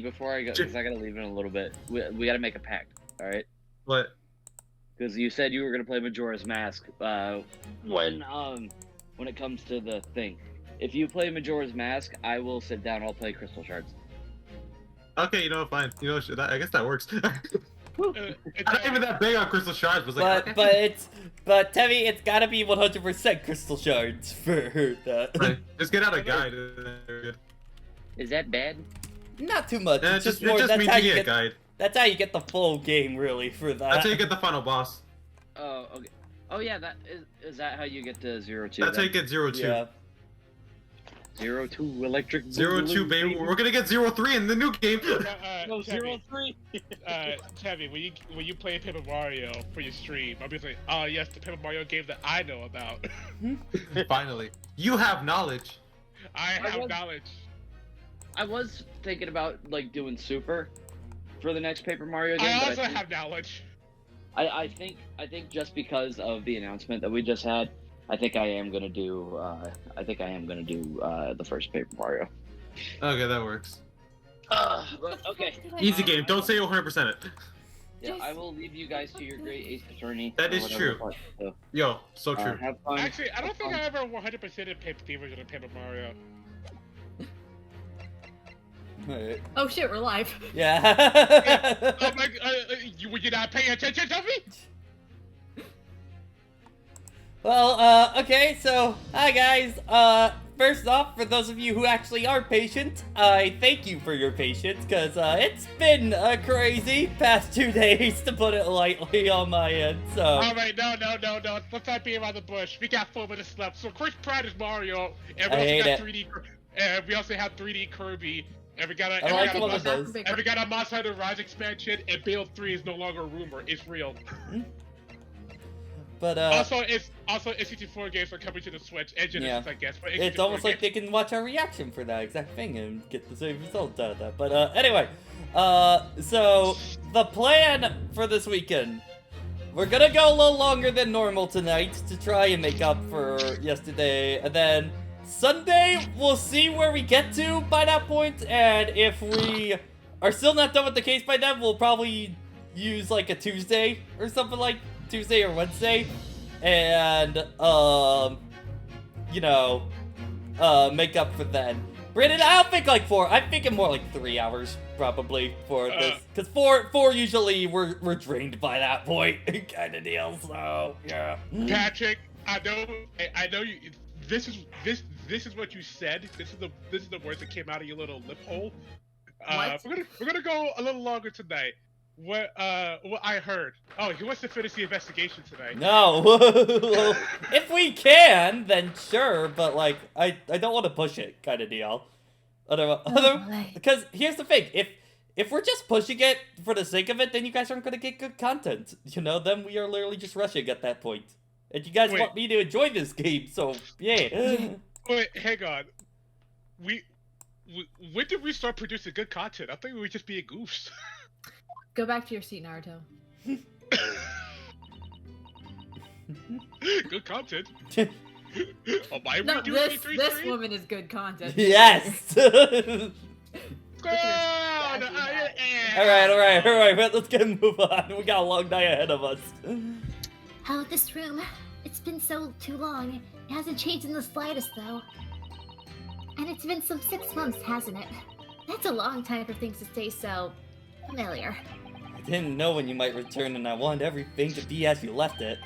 before I go, because I gotta leave in a little bit. We gotta make a pact, all right? What? Because you said you were gonna play Majora's Mask when it comes to the thing. If you play Majora's Mask, I will sit down. I'll play Crystal Shards. Okay, you know, fine. You know, I guess that works. I'm not even that big on Crystal Shards, but like, but Tevy, it's gotta be 100% Crystal Shards for that. Right. Just get out a guide. Is that bad? Not too much. Yeah, it's just more, means that's how you you get get a guide. That's how you get the full game, really, for that. That's how you get the final boss. Oh, okay. Oh yeah, that is that how you get to 0-2? That's how you get 0-2. Yeah. 0-2 electric. 0-2, baby. We're gonna get 0-3 in the new game. No, 0-3. Tevy, when you play Paper Mario for your stream, I'll be like, oh yes, the Paper Mario game that I know about. Finally, you have knowledge. I have knowledge. I was thinking about like doing Super for the next Paper Mario game. I also have knowledge. I think just because of the announcement that we just had, I think I am gonna do the first Paper Mario. Okay, that works. Okay. Easy game. Don't say 100% it. Yeah, I will leave you guys to your Great Ace Attorney. That is true. So, Yo, so true. have fun. Actually, I don't think I ever 100%ed the version of Paper Mario. Right. Oh shit, we're live. Yeah. Oh my, were you not paying attention to me? Well, okay, so, hi guys. First off, for those of you who actually are patient, I thank you for your patience, because, it's been crazy past 2 days, to put it lightly, on my end, so... Alright, no, let's not be around the bush. We got 4 minutes left, so Chris Pratt is Mario, and we also got 3D, and we also have 3D Kirby, and we got a Monster Hunter Rise expansion, and Build 3 is no longer a rumor, it's real. But, also N64 games are coming to the Switch and Genesis, I guess. But it's almost like they can watch our reaction for that exact thing and get the same result out of that. But anyway, so the plan for this weekend, we're gonna go a little longer than normal tonight to try and make up for yesterday, and then Sunday we'll see where we get to by that point, and if we are still not done with the case by then, we'll probably use like a Tuesday or something like Tuesday or Wednesday, and you know, make up for then. Brandon, I don't think like 4. I'm thinking more like 3 hours probably for this, because 4 usually we're drained by that point, kind of deal. So yeah. Patrick, I know you. This is what you said. This is the words that came out of your little lip hole. We're gonna go a little longer tonight. What I heard. Oh, he wants to finish the investigation tonight. No. If we can, then sure, but like I don't want to push it, kind of deal. Because here's the thing, if we're just pushing it for the sake of it, then you guys aren't gonna get good content. You know, then we are literally just rushing at that point. And you guys want me to enjoy this game, so yeah. Wait, hang on. When did we start producing good content? I think we were just being goofs. Go back to your seat, Naruto. Good content. Oh, my No, this woman is good content. Yes! Alright. Let's get a move on. We got a long night ahead of us. Oh, this room. It's been too long. It hasn't changed in the slightest, though. And it's been some 6 months, hasn't it? That's a long time for things to stay so familiar. I didn't know when you might return, and I wanted everything to be as you left it.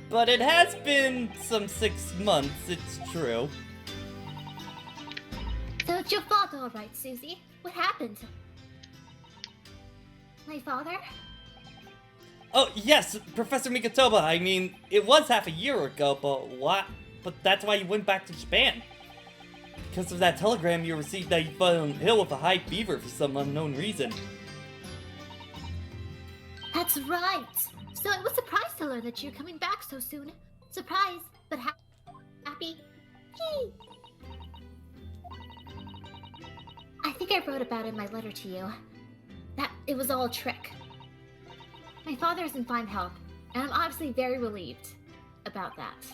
But it has been some 6 months, it's true. So it's your fault, all right, Susie. What happened? My father? Oh, yes, Professor Mikotoba. I mean, it was half a year ago, but what? But that's why you went back to Japan. Because of that telegram you received that you fell ill with a high fever for some unknown reason. That's right. So I was surprised to learn that you're coming back so soon. Surprised, but happy. Hey. I think I wrote about it in my letter to you. That it was all a trick. My father is in fine health, and I'm obviously very relieved about that.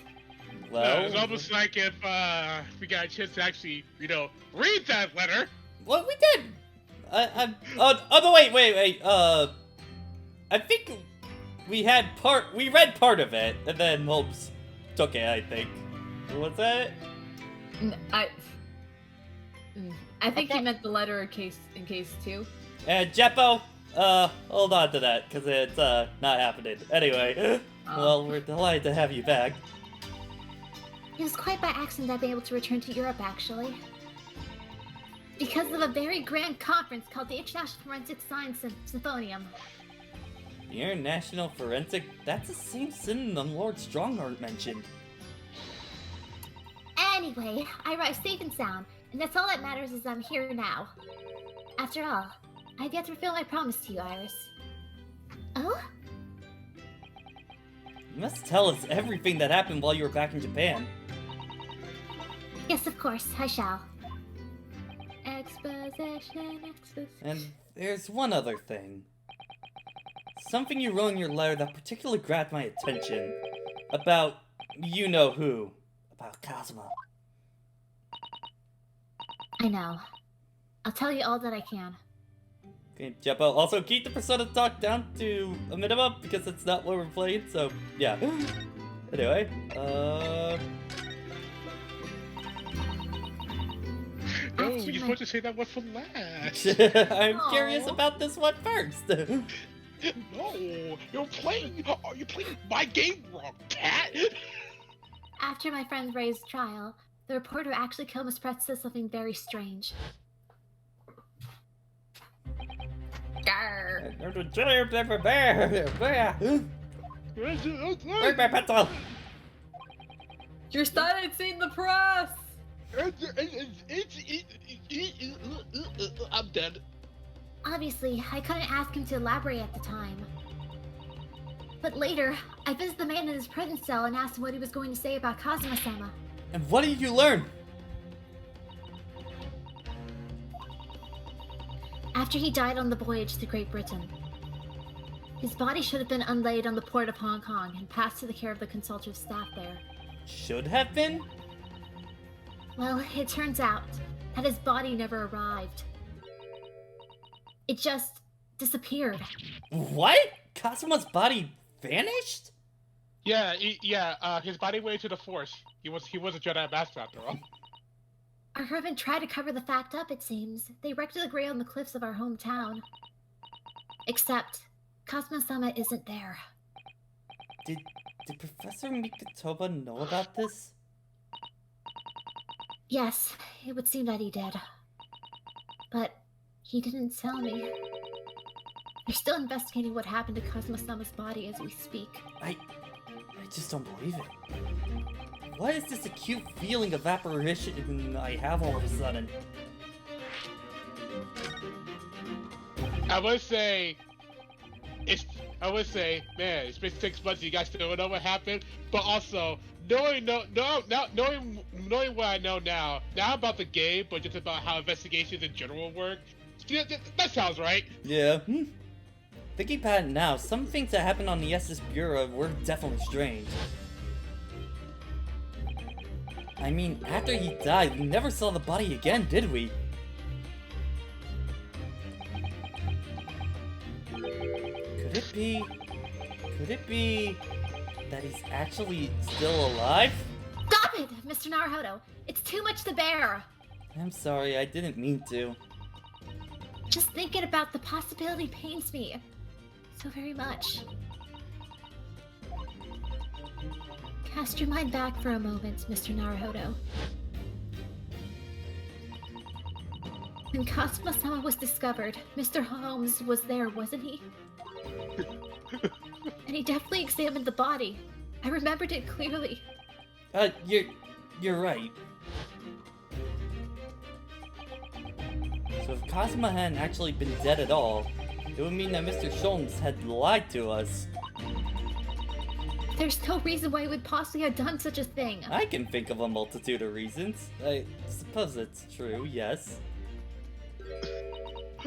Well, it's almost like if we got a chance to actually, read that letter. Well, we did. But wait. I think we read part of it, and then Holmes took it, I think. Was that it? I think he meant the letter in case 2. And Jeppo, hold on to that, because it's, not happening. Anyway, well, we're delighted to have you back. It was quite by accident I've been able to return to Europe, actually. Because of a very grand conference called the International Forensic Science Symphonium. The International Forensic? That's the same synonym Lord Strongheart mentioned. Anyway, I arrived safe and sound, and that's all that matters is I'm here now. After all, I've yet to fulfill my promise to you, Iris. Oh? You must tell us everything that happened while you were back in Japan. Yes, of course, I shall. Exposition. And there's one other thing. Something you wrote in your letter that particularly grabbed my attention. About you-know-who. About Kazuma. I know. I'll tell you all that I can. Okay, Jeppo, also keep the Persona talk down to a minimum, because it's not what we're playing, so, yeah. Anyway, Oh, you're supposed to say that one for last. I'm curious about this one first. No, you're playing my game wrong, cat. After my friend Ray's trial, the reporter actually killed Miss Pretz said something very strange. Grr. Where's my pencil? You're silencing the press! I'm dead. Obviously, I couldn't ask him to elaborate at the time. But later, I visited the man in his prison cell and asked him what he was going to say about Kazuma-sama. And what did you learn? After he died on the voyage to Great Britain, his body should have been unlaid on the port of Hong Kong and passed to the care of the consultative staff there. Should have been? Well, it turns out that his body never arrived. It just disappeared. What? Kazuma's body vanished? Yeah, his body went to the Force. He was a Jedi Master after all. Our hermit tried to cover the fact up, it seems. They erected a grave on the cliffs of our hometown. Except, Kazuma-sama isn't there. Did Professor Mikotoba know about this? Yes, it would seem that he did. But he didn't tell me. They're still investigating what happened to Kazuma-sama's body as we speak. I just don't believe it. What is this acute feeling of apparition I have all of a sudden? I would say, man, it's been 6 months. You guys still don't know what happened, but also knowing what I know now about the game, but just about how investigations in general work. Yeah, that sounds right. Yeah. Thinking about it now, some things that happened on the SS Bureau were definitely strange. I mean, after he died, we never saw the body again, did we? Could it be that he's actually still alive? Stop it, Mr. Naruhodo! It's too much to bear! I'm sorry, I didn't mean to. Just thinking about the possibility pains me so very much. Cast your mind back for a moment, Mr. Naruhodo. When Kazuma-sama was discovered, Mr. Holmes was there, wasn't he? And he definitely examined the body. I remembered it clearly. You're right. So if Kazuma hadn't actually been dead at all, it would mean that Mr. Holmes had lied to us. There's no reason why he would possibly have done such a thing. I can think of a multitude of reasons. I suppose it's true, yes.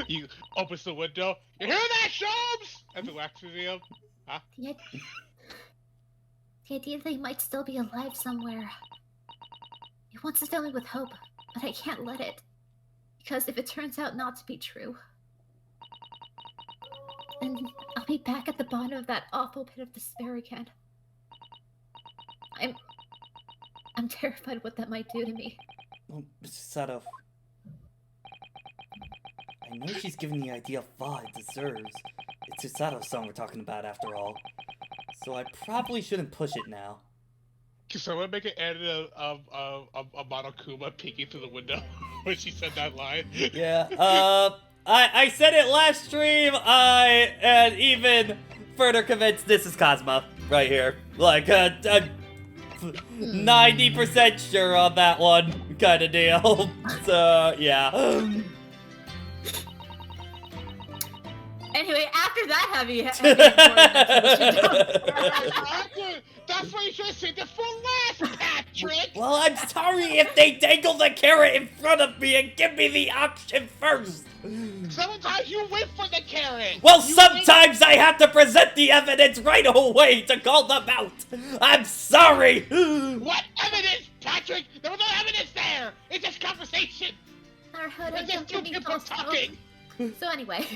You opens the window. You hear that, Sholmes? And the wax museum. Huh? The idea that he might still be alive somewhere. It wants to fill me with hope, but I can't let it. Because if it turns out not to be true, and I'll be back at the bottom of that awful pit of despair again. I'm terrified what that might do to me. Oh, Mr. Sato. I know she's giving the idea of Va it deserves. It's Susato's son we're talking about after all. So I probably shouldn't push it now. Can someone make an edit of Monokuma peeking through the window when she said that line? Yeah, I said it last stream, and even further convinced this is Cosma right here. Like, 90% sure on that one kind of deal. So, yeah. Anyway, after that heavy That's why you should have saved it for last, Patrick! Well, I'm sorry if they dangle the carrot in front of me and give me the option first. Sometimes you wait for the carrot! Well, sometimes I have to present the evidence right away to call them out. I'm sorry. What evidence, Patrick? There was no evidence there! It's just conversation! Naruhodo, It's just two don't give me people false hope. talking! So anyway,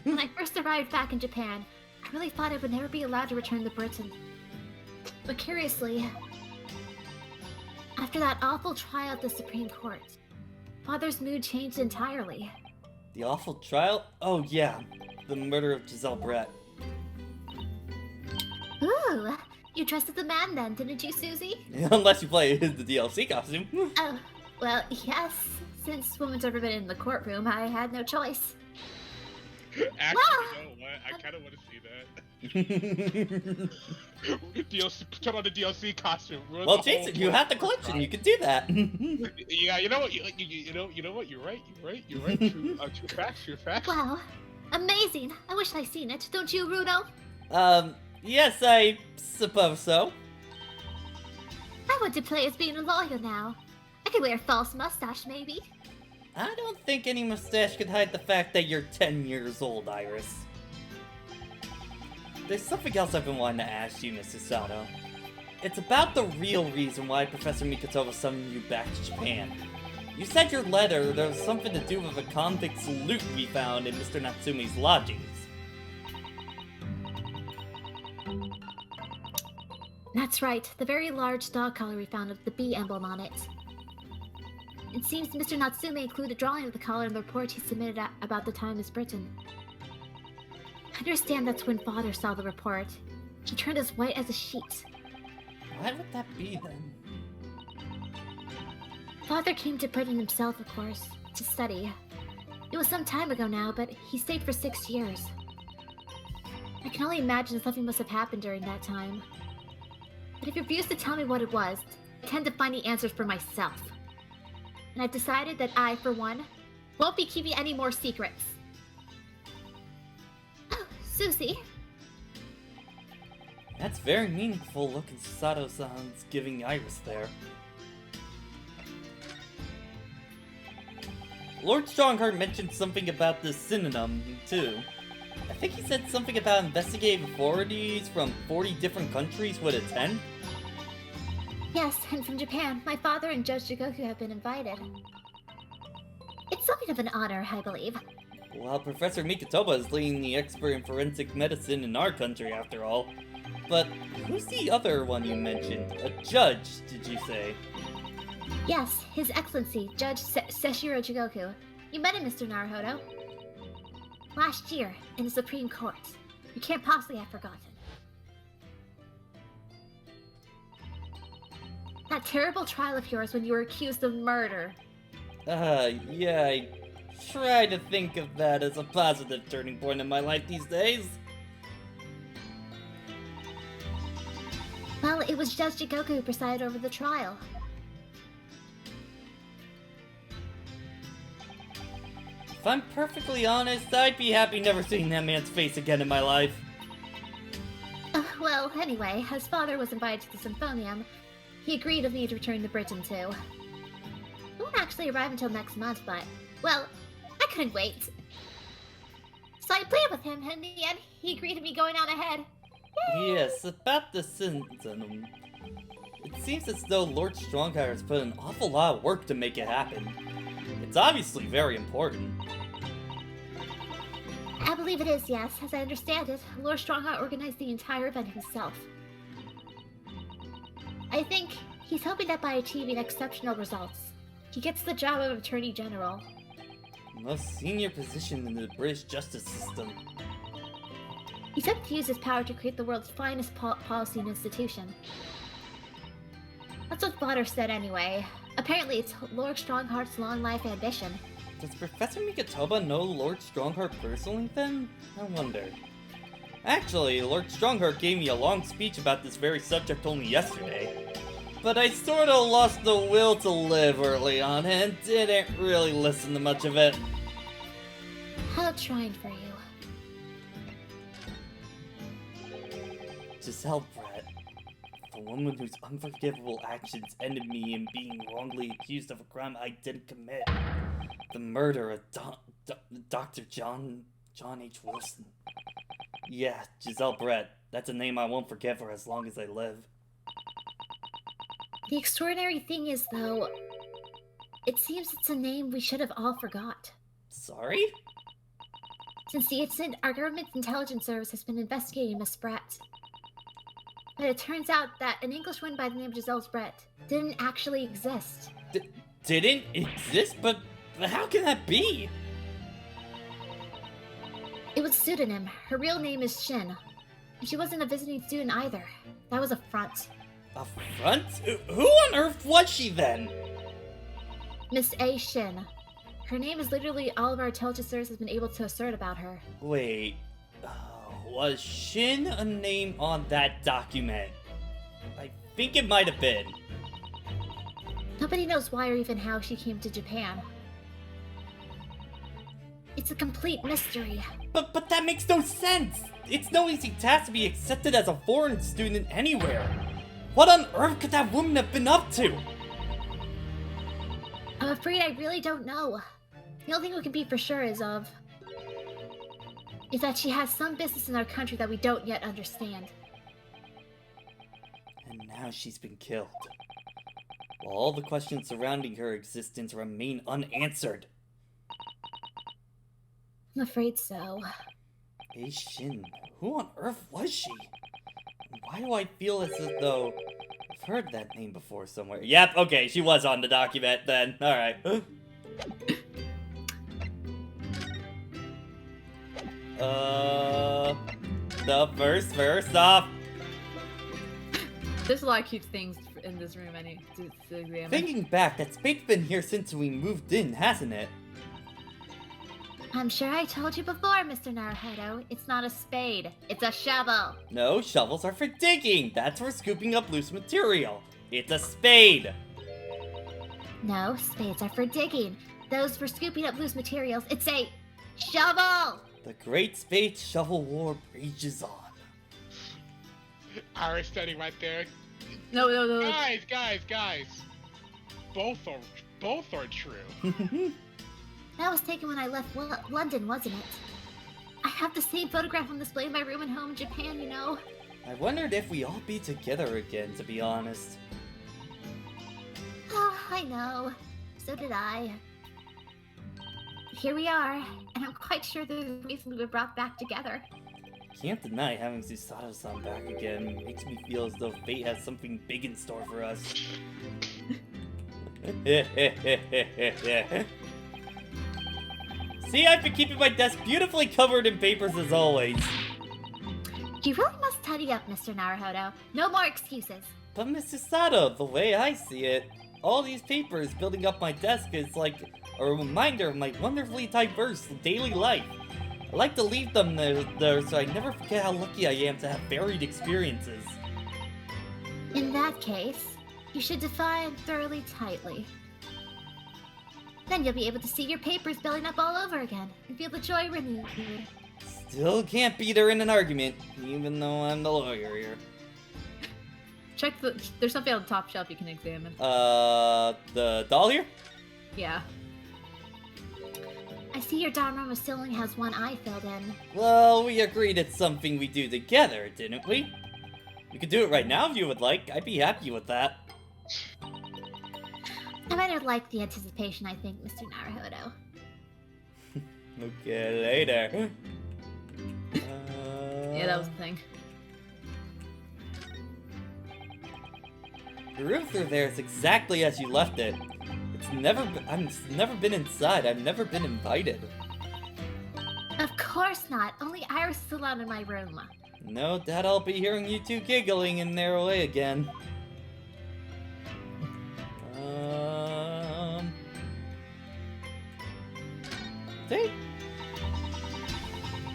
when I first arrived back in Japan, I really thought I would never be allowed to return to Britain. But curiously, after that awful trial at the Supreme Court, Father's mood changed entirely. The awful trial? Oh, yeah. The murder of Giselle Brett. Ooh, you dressed as the man then, didn't you, Susie? Unless you play the DLC costume. Oh, well, yes. Since woman's ever been in the courtroom, I had no choice. Actually, you know what? I kind of want to see that. DLC, put on the DLC costume. Well, Jason, you have the collection. You can do that. Yeah, you know what? You know what? You're right. True facts. Wow, amazing. I wish I'd seen it. Don't you, Rudo? Yes, I suppose so. I want to play as being a lawyer now. I could wear a false mustache, maybe. I don't think any mustache could hide the fact that you're 10 years old, Iris. There's something else I've been wanting to ask you, Mr. Sato. It's about the real reason why Professor Mikotoba summoned you back to Japan. You said your letter there was something to do with a convict's loot we found in Mr. Natsume's lodgings. That's right, the very large dog collar we found with the bee emblem on it. It seems Mr. Natsume included a drawing of the collar in the report he submitted about the time as Britain. I understand that's when Father saw the report. He turned as white as a sheet. Why would that be, then? Father came to Britain himself, of course, to study. It was some time ago now, but he stayed for 6 years. I can only imagine something must have happened during that time. But if you refuse to tell me what it was, I tend to find the answers for myself. And I've decided that I, for one, won't be keeping any more secrets. Oh, Susie. That's very meaningful looking Sato-san's giving Iris there. Lord Strongheart mentioned something about the synonym, too. I think he said something about investigative authorities from 40 different countries would attend. Yes, and from Japan, my father and Judge Jigoku have been invited. It's something of an honor, I believe. Well, Professor Mikotoba is leading the expert in forensic medicine in our country, after all. But who's the other one you mentioned? A judge, did you say? Yes, His Excellency, Judge Seshiro Jigoku. You met him, Mr. Naruhodo. Last year, in the Supreme Court. You can't possibly have forgotten. That terrible trial of yours when you were accused of murder. Yeah, I try to think of that as a positive turning point in my life these days. Well, it was Judge Jigoku who presided over the trial. If I'm perfectly honest, I'd be happy never seeing that man's face again in my life. Well, anyway, as father was invited to the Symphonium, he agreed with me to return to Britain too. It won't actually arrive until next month, but, well, I couldn't wait. So I played with him, and in the end, he agreed to me going on ahead. Yay! Yes, about the synonym. It seems as though Lord Strongheart has put an awful lot of work to make it happen. It's obviously very important. I believe it is, yes. As I understand it, Lord Strongheart organized the entire event himself. I think he's hoping that by achieving exceptional results, he gets the job of Attorney General. The most senior position in the British justice system. He's hoping to use his power to create the world's finest policy and institution. That's what Potter said anyway. Apparently it's Lord Strongheart's long-life ambition. Does Professor Mikatoba know Lord Strongheart personally then? I wonder. Actually, Lord Strongheart gave me a long speech about this very subject only yesterday. But I sorta lost the will to live early on and didn't really listen to much of it. How trying for you. Giselle Brett, the woman whose unforgivable actions ended me in being wrongly accused of a crime I didn't commit. The murder of Dr. John H. Wilson. Yeah, Giselle Brett. That's a name I won't forget for as long as I live. The extraordinary thing is, though, it seems it's a name we should have all forgot. Sorry? Since the incident, our government's intelligence service has been investigating Miss Brett. But it turns out that an Englishwoman by the name of Giselle Brett didn't actually exist. Didn't exist? But how can that be? It was a pseudonym. Her real name is Shin. And she wasn't a visiting student either. That was a front. A front? Who on earth was she then? Miss A. Shin. Her name is literally all of our intelligence service has been able to assert about her. Wait, was Shin a name on that document? I think it might have been. Nobody knows why or even how she came to Japan. It's a complete mystery. But that makes no sense! It's no easy task to be accepted as a foreign student anywhere. What on earth could that woman have been up to? I'm afraid I really don't know. The only thing we can be for sure is that she has some business in our country that we don't yet understand. And now she's been killed. While all the questions surrounding her existence remain unanswered. I'm afraid so. Hey Shin, who on earth was she? And why do I feel as though I've heard that name before somewhere? Yep, okay, she was on the document then. Alright. The first verse off. There's a lot of cute things in this room I need to examine. Thinking back, that spade's been here since we moved in, hasn't it? I'm sure I told you before, Mr. Naruhodo. It's not a spade. It's a shovel. No, shovels are for digging. That's for scooping up loose material. It's a spade. No, spades are for digging. Those for scooping up loose materials. It's a shovel! The Great Spade Shovel War rages on. Irish study right there. No. Guys. Both are true. That was taken when I left London, wasn't it? I have the same photograph on display in my room at home in Japan, you know. I wondered if we all be together again, to be honest. Oh, I know. So did I. Here we are, and I'm quite sure there's a reason we were brought back together. Can't deny having Susato-san back again makes me feel as though fate has something big in store for us. See, I've been keeping my desk beautifully covered in papers as always. You really must tidy up, Mr. Naruhodo. No more excuses. But Mr. Sato, the way I see it, all these papers building up my desk is like a reminder of my wonderfully diverse daily life. I like to leave them there so I never forget how lucky I am to have varied experiences. In that case, you should define thoroughly tightly. Then you'll be able to see your papers building up all over again and feel the joy renewed. Still can't beat her in an argument, even though I'm the lawyer here. Check there's something on the top shelf you can examine. The doll here? Yeah. I see your dorm room still only has one eye filled in. Well, we agreed it's something we do together, didn't we? We could do it right now if you would like. I'd be happy with that. I better like the anticipation, I think, Mr. Naruhodo. Okay, later. Yeah, that was the thing. The room through there is exactly as you left it. I've never been inside. I've never been invited. Of course not. Only Iris is allowed in my room. No doubt I'll be hearing you two giggling in their way again. See?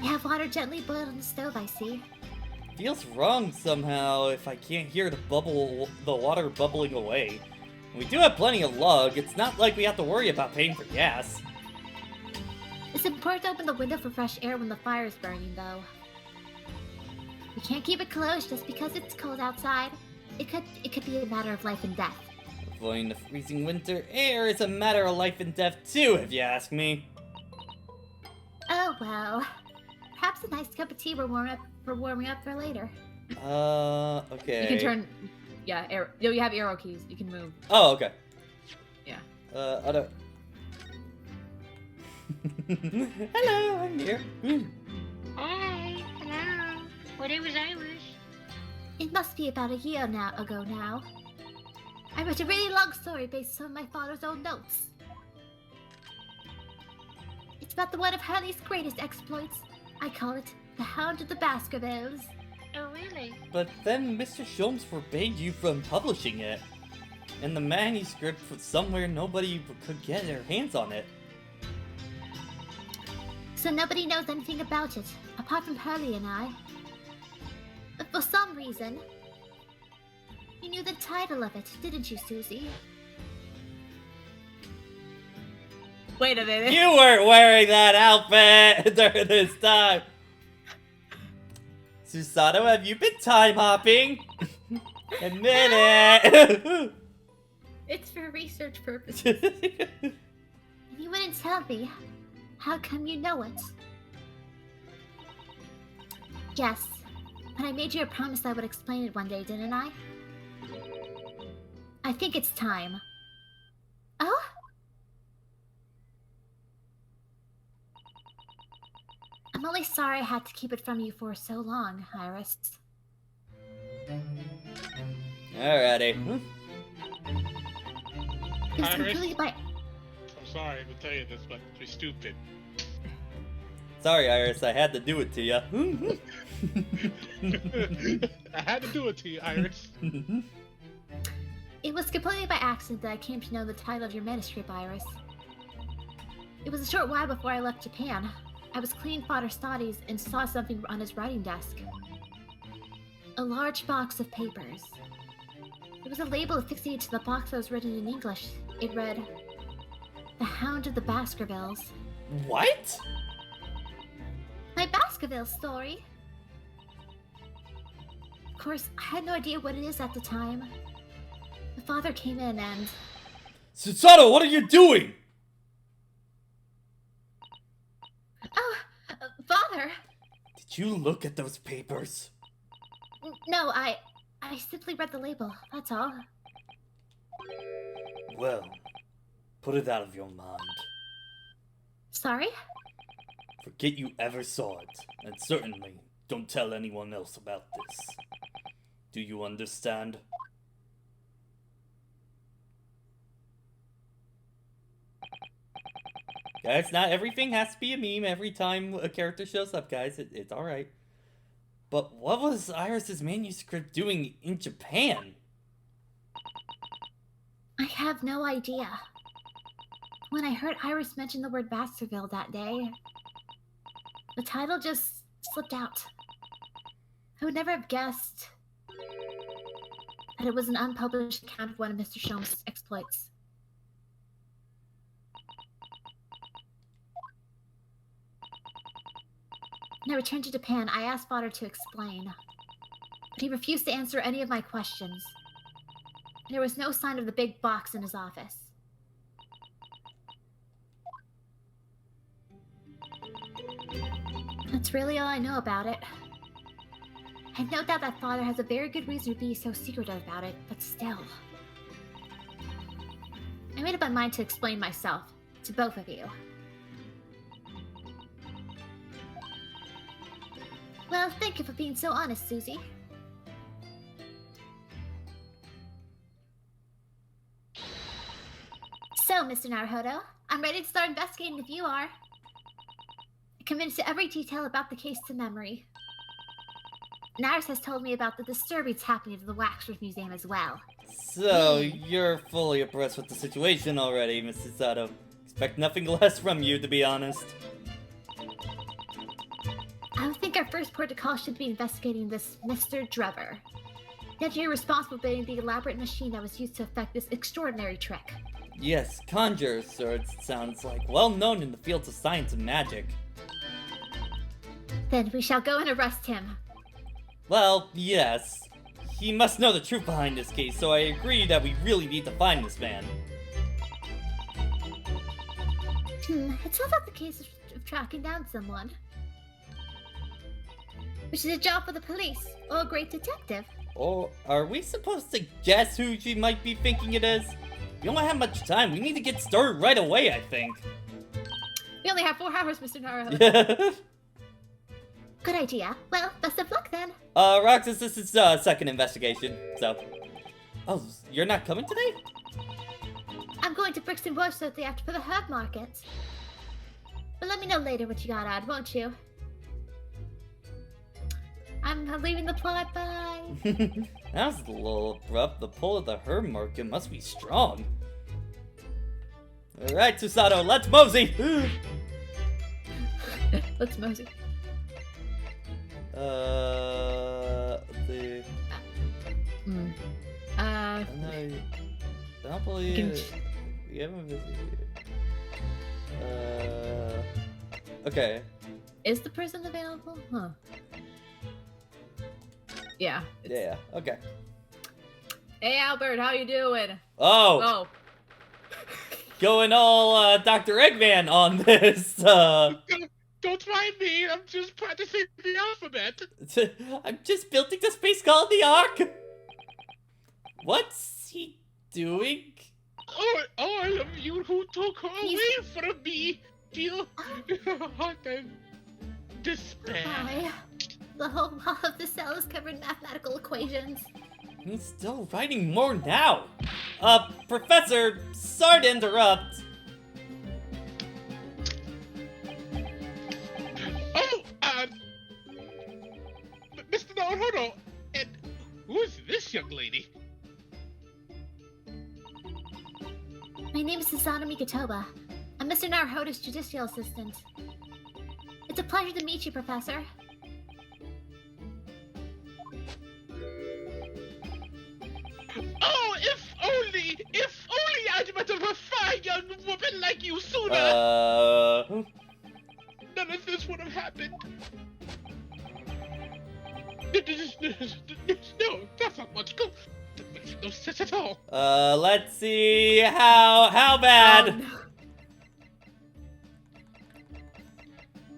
You have water gently boiled on the stove, I see. Feels wrong somehow if I can't hear the water bubbling away. We do have plenty of lug. It's not like we have to worry about paying for gas. It's important to open the window for fresh air when the fire is burning, though. We can't keep it closed just because it's cold outside. It could be a matter of life and death. Avoiding the freezing winter air is a matter of life and death too, if you ask me. Oh well. Perhaps a nice cup of tea for warming up for later. Okay. You can turn. Yeah, arrow. You have arrow keys. You can move. Oh, okay. Yeah. I don't. Hello, I'm here. Hi, hello. Where was Iris? It must be about a year ago now. I wrote a really long story based on my father's own notes. It's about one of Hurley's greatest exploits. I call it The Hound of the Baskervilles. Oh, really? But then Mr. Sholmes forbade you from publishing it. And the manuscript was somewhere nobody could get their hands on it. So nobody knows anything about it, apart from Hurley and I. But for some reason, you knew the title of it, didn't you, Susie? Wait a minute. You weren't wearing that outfit during this time. Susato, have you been time hopping? Admit it. It's for research purposes. And you wouldn't tell me. How come you know it? Yes, but I made you a promise I would explain it one day, didn't I? I think it's time. Oh? I'm only sorry I had to keep it from you for so long, Iris. Alrighty. It was Iris? completely by... I'm sorry to tell you this, but you're stupid. Sorry, Iris, I had to do it to you. I had to do it to you, Iris. It was completely by accident that I came to know the title of your manuscript, Iris. It was a short while before I left Japan. I was cleaning Father's studies and saw something on his writing desk. A large box of papers. There was a label affixed to the box that was written in English. It read, "The Hound of the Baskervilles." What? My Baskerville story. Of course, I had no idea what it is at the time. My father came in and... Susato, what are you doing? Oh, Father! Did you look at those papers? No, I simply read the label, that's all. Well, put it out of your mind. Sorry? Forget you ever saw it, and certainly don't tell anyone else about this. Do you understand? Guys, not everything has to be a meme every time a character shows up, guys. It's alright. But what was Iris's manuscript doing in Japan? I have no idea. When I heard Iris mention the word Baskerville that day, the title just slipped out. I would never have guessed that it was an unpublished account of one of Mr. Sholmes' exploits. When I returned to Japan, I asked Father to explain, but he refused to answer any of my questions. There was no sign of the big box in his office. That's really all I know about it. I have no doubt that Father has a very good reason to be so secretive about it, but still. I made up my mind to explain myself to both of you. Well, thank you for being so honest, Susie. So, Mr. Naruhodo, I'm ready to start investigating if you are. Convinced to every detail about the case to memory. Naris has told me about the disturbance happening to the Waxworth Museum as well. So, you're fully abreast with the situation already, Mrs. Sato. Expect nothing less from you, to be honest. I would think our first port of call should be investigating this Mr. Drever. That you're responsible for building the elaborate machine that was used to effect this extraordinary trick. Yes, conjure, sir, it sounds like. Well known in the fields of science and magic. Then we shall go and arrest him. Well, yes. He must know the truth behind this case, so I agree that we really need to find this man. It sounds like the case of tracking down someone. Which is a job for the police, or a great detective. Or are we supposed to guess who she might be thinking it is? We don't have much time. We need to get started right away, I think. We only have 4 hours, Mr. Naruhodo. Good idea. Well, best of luck then. Roxas, this is second investigation, so. Oh, you're not coming today? I'm going to Brixton Bush so after for the herb market. But let me know later what you got on, won't you? I'm leaving the plot, bye. That was a little abrupt. The pull of the herb market must be strong. Alright, Susato, let's mosey! Let's mosey. I don't believe it. We haven't visited. Okay. Is the prison available? Huh. Yeah. Yeah, okay. Hey Albert, how you doing? Oh! Oh. Going all Dr. Eggman on this. Don't mind me. I'm just practicing the alphabet. I'm just building the space colony arc. What's he doing? Oh, all of you who took her away from me feel heart and despair. Bye. The whole wall of the cell is covered in mathematical equations. He's still writing more now. Professor, sorry to interrupt. Oh, Mr. Naruhodo, and who's this young lady? My name is Susanna Mikitoba. I'm Mr. Naruhodo's judicial assistant. It's a pleasure to meet you, Professor. Oh, if only I'd met a fine young woman like you sooner. None of this would have happened. No, that's not logical. That makes no sense at all. Let's see how bad. No.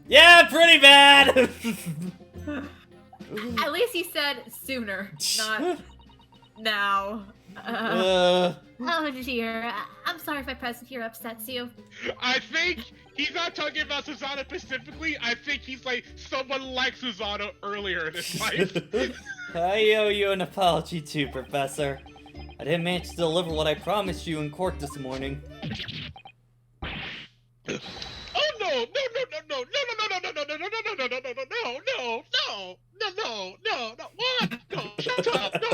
Yeah, pretty bad. At least he said sooner, not now. Oh dear. I'm sorry if my presence here upsets you. I think he's not talking about Susanna specifically. I think he's like someone like Susanna earlier in his life. I owe you an apology too, Professor. I didn't manage to deliver what I promised you in court this morning. Oh no! What? No, shut up! No!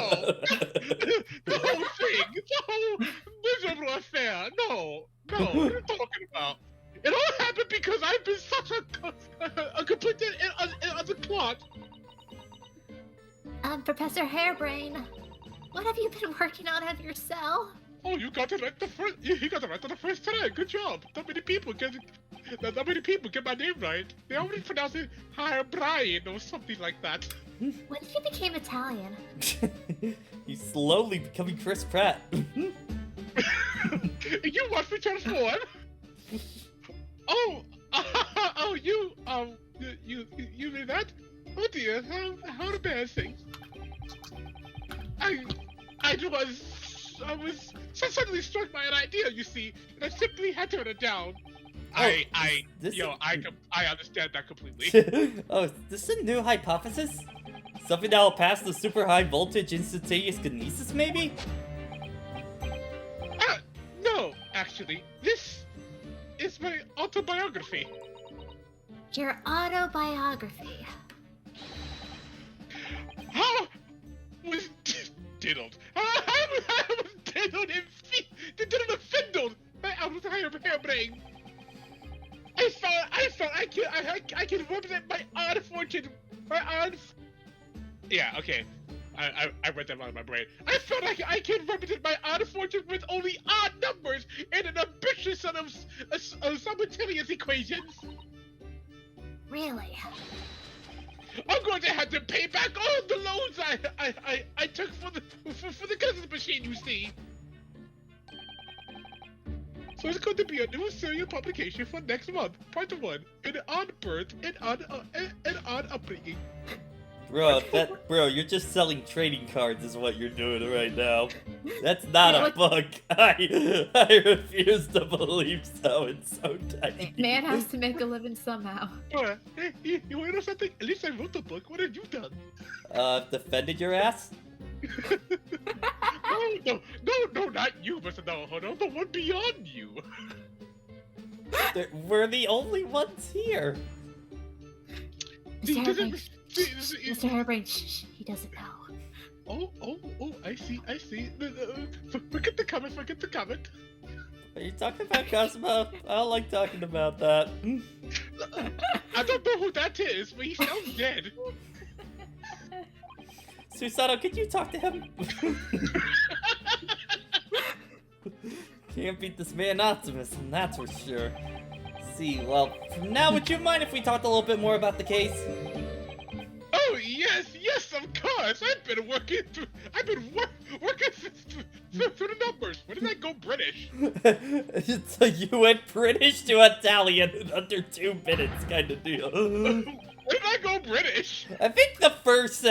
The whole thing! The whole miserable affair! No! What are you talking about? It all happened because I've been such a complicit in the plot. Professor Hairbrain, what have you been working on out of your cell? Oh, you got it right the first. You got it right the first time. Good job. Not many people get my name right. They always pronounce it Hairbrain or something like that. When did you become Italian? He's slowly becoming Chris Pratt. You watch me transform. You mean that? Oh dear, how embarrassing. I was suddenly struck by an idea, you see, and I simply had to turn it down. I understand that completely. Oh, is this a new hypothesis? Something that will pass the super high voltage instantaneous kinesis, maybe? No, actually, this is my autobiography. Your autobiography. How was diddled? I was diddled and fiddled by our hairbrain. I thought I could represent my odd fortune, Yeah, okay. I read that wrong in my brain. I felt like I can represent my odd fortune with only odd numbers and an ambitious set of simultaneous equations. Really? I'm going to have to pay back all the loans I took for the cousins machine, you see. So it's going to be a new serial publication for next month, part 1, an odd birth and odd upbringing. Bro, you're just selling trading cards is what you're doing right now. That's not a book. I refuse to believe so. It's so tiny. Man has to make a living somehow. Hey, you want to know something? At least I wrote the book. What have you done? Defended your ass? No, not you, Mr. Naohono. The one beyond you. We're the only ones here. Mr. Hairbrain, shh, he doesn't know. Oh, I see. Forget the comment. Are you talking about Cosmo? I don't like talking about that. I don't know who that is, but he sounds dead. Susanoo, could you talk to him? Can't beat this man Optimus, and that's for sure. See, well, now would you mind if we talked a little bit more about the case? Oh yes, of course. I've been working through the numbers. When did I go British? So you went British to Italian in under 2 minutes, kind of deal. When did I go British? I think the first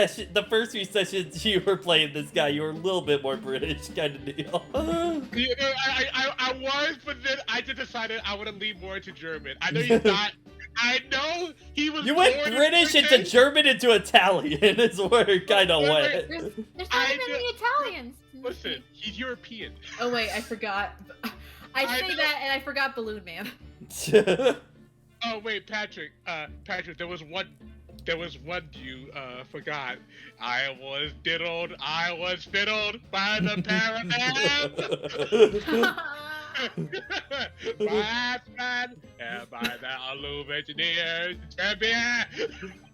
few sessions you were playing this guy, you were a little bit more British, kind of deal. You know, I was, but then I just decided I would lean more into German. I know you're not. I know he was. You went British into German into Italian is where it kind of went. There's not many Italians. Listen, he's European. Oh wait, I forgot. I say that and I forgot Balloon Man. Oh wait, Patrick, there was one you forgot. I was fiddled by the Paravan. By man and by the Loom Engineer champion.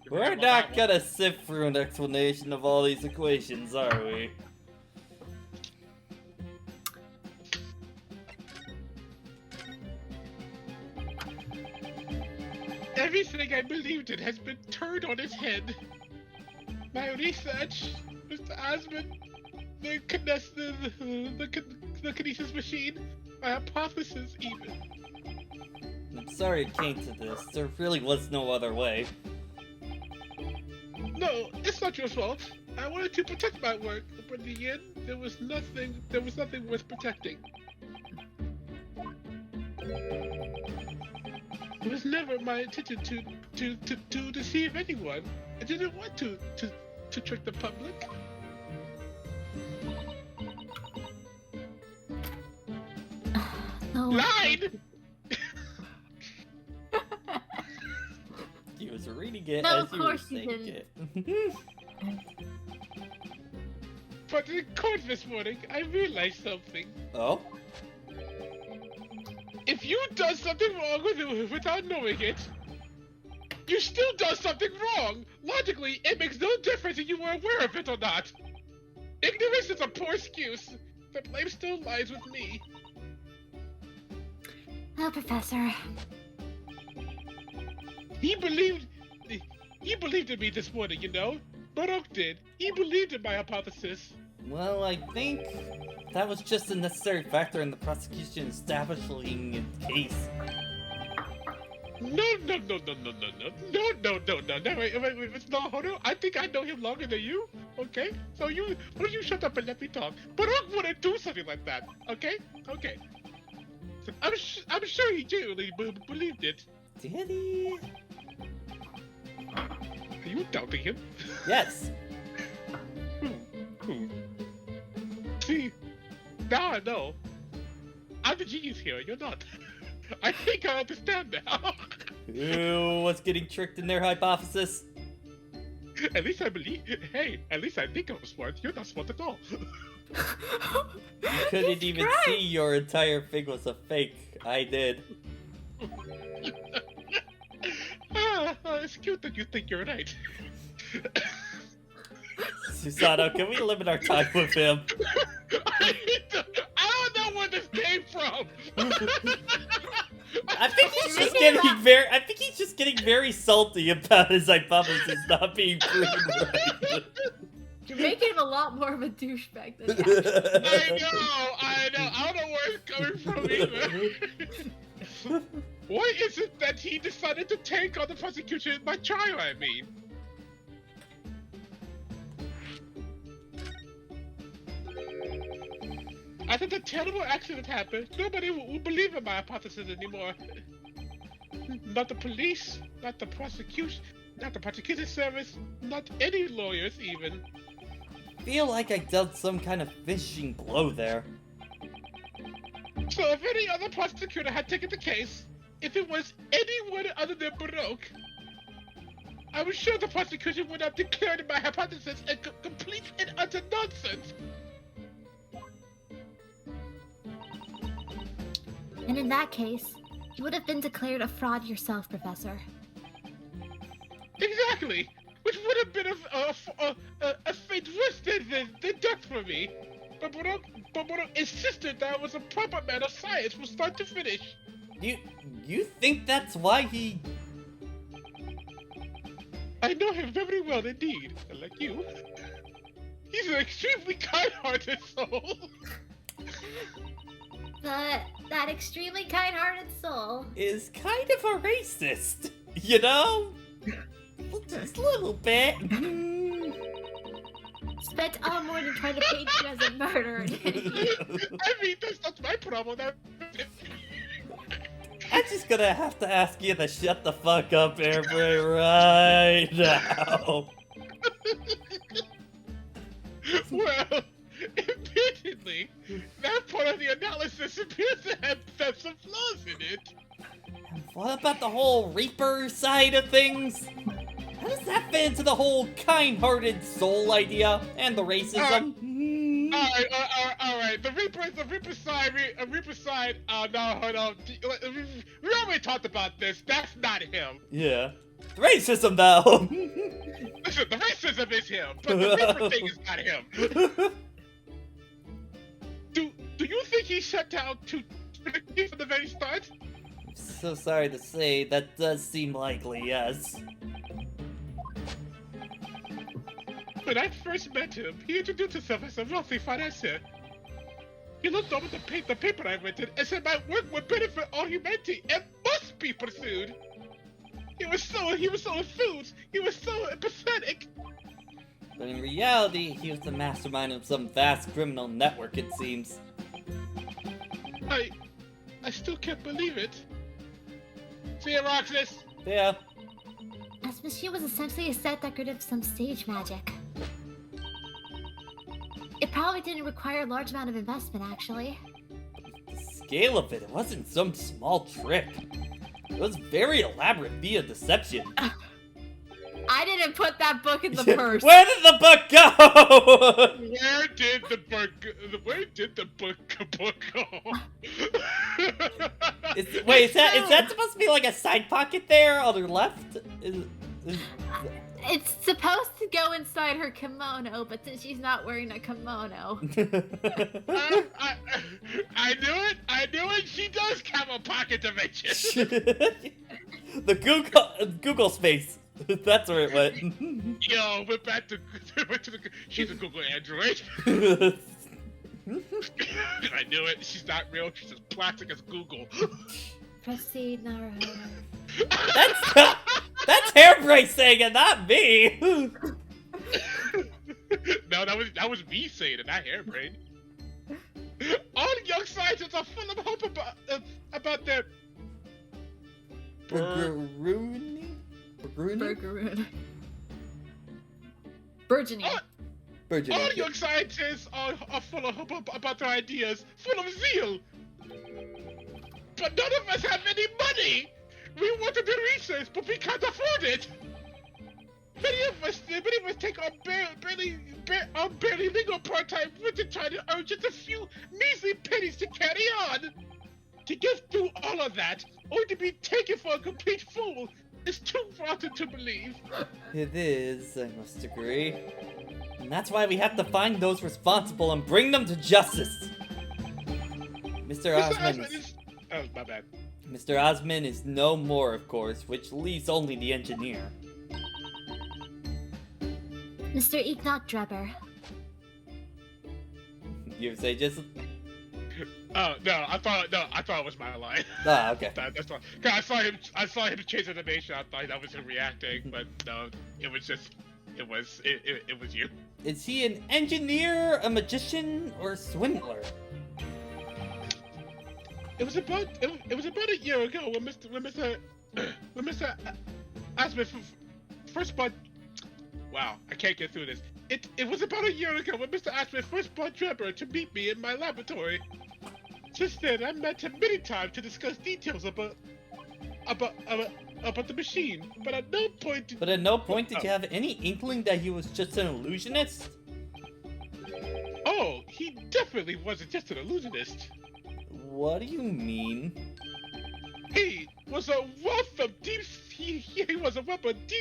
We're not gonna sift through an explanation of all these equations, are we? Everything I believed in has been turned on its head. My research, Mr. Osmond, the kinesis machine, my hypothesis even. I'm sorry it came to this. There really was no other way. No, it's not your fault. I wanted to protect my work, but in the end, there was nothing worth protecting. It was never my intention to deceive anyone. I didn't want to trick the public. No. Lied! He was reading it No, as of you were course you saying didn't. it. But in court this morning, I realized something. Oh? If you done something wrong with it without knowing it, you still done something wrong. Logically, it makes no difference if you were aware of it or not. Ignorance is a poor excuse. The blame still lies with me. Oh, Professor. He believed in me this morning, you know? Baruch did. He believed in my hypothesis. Well, I think that was just a necessary factor in the prosecution establishing its case. No. Wait, Mr. Nahono, I think I know him longer than you, okay? So why don't you shut up and let me talk? Baruch wouldn't do something like that, okay? Okay. I'm sure he genuinely believed it. Did he? Are you doubting him? Yes. See, now I know. I'm the genius here, you're not. I think I understand now. Ooh, what's getting tricked in their hypothesis? At least I believe. Hey, at least I think I'm smart. You're not smart at all. You couldn't even see your entire thing was a fake. I did. It's cute that you think you're right. Susanoo, can we limit our time with him? I don't know where this came from. I think he's just getting very salty about his hypothesis not being proven right. You're making him a lot more of a douchebag than he I know. I don't know where it's coming from either. Why is it that he decided to take on the prosecution in my trial, I mean? After the terrible accident happened, nobody will believe in my hypothesis anymore. Not the police, not the prosecution service, not any lawyers even. Feel like I dealt some kind of finishing blow there. So if any other prosecutor had taken the case, if it was anyone other than Baroque, I was sure the prosecution would have declared my hypothesis a complete and utter nonsense. And in that case, you would have been declared a fraud yourself, Professor. Exactly, which would have been a fate worse than death for me. But Baroque insisted that I was a proper man of science from start to finish. You think that's why he... I know him very well indeed, and like you, he's an extremely kind-hearted soul. That extremely kind-hearted soul is kind of a racist, you know? Just a little bit. Spent all morning trying to paint you as a murderer, didn't he? I mean, that's not my problem. I'm just gonna have to ask you to shut the fuck up, Airbray, right now. Well, admittedly, that part of the analysis appears to have some flaws in it. What about the whole Reaper side of things? How does that fit into the whole kind-hearted soul idea and the racism? Alright. The Reaper side, no, hold on. We already talked about this. That's not him. Yeah. The racism, though. Listen, the racism is him, but the Reaper thing is not him. Do you think he shut down to from the very start? I'm so sorry to say, that does seem likely, yes. When I first met him, he introduced himself as a wealthy financier. He looked over the paper I rented and said my work would benefit all humanity and must be pursued. He was so enthused. He was so pathetic. But in reality, he was the mastermind of some vast criminal network, it seems. I still can't believe it. See ya, Roxas. Yeah. As machine was essentially a set decorative of some stage magic. It probably didn't require a large amount of investment, actually. The scale of it wasn't some small trick. It was very elaborate via deception. I didn't put that book in the purse. Where did the book go? Where did the book go? Wait, is that supposed to be like a side pocket there on her left? It's supposed to go inside her kimono, but since she's not wearing a kimono. I knew it. She does have a pocket dimension. The Google space. That's where it went. Yo, went to she's a Google Android. I knew it. She's not real. She's as plastic as Google. Proceed, Naruto. That's Hairbrace saying it, not me. No, that was me saying it, not Hairbrain. All young scientists are full of hope about their Burgeroony? Burgeroon. Burgeoning. Burgeoning. all young scientists are full of hope about their ideas, full of zeal. But none of us have any money. We want to do research, but we can't afford it. Many of us take our barely legal part-time work to try to earn just a few measly pennies to carry on. To get through all of that, or to be taken for a complete fool, is too rotten to believe. It is, I must agree. And that's why we have to find those responsible and bring them to justice. Mr. Osmond is... Oh, my bad. Mr. Osmond is no more, of course, which leaves only the engineer. Mr. Ignat Drebber. You say just... Oh no! I thought it was my line. Ah, okay. That's all. 'Cause I saw him change animation. I thought that was him reacting, but no, it was you. Is he an engineer, a magician, or a swindler? It was about a year ago when Mr. Asmith first bought. Wow, I can't get through this. It was about a year ago when Mr. Asmith first brought Drebber to meet me in my laboratory. Since then, I met him many times to discuss details about the machine, but at no point did you have any inkling that he was just an illusionist? Oh, he definitely wasn't just an illusionist. What do you mean? He was a wealth of deep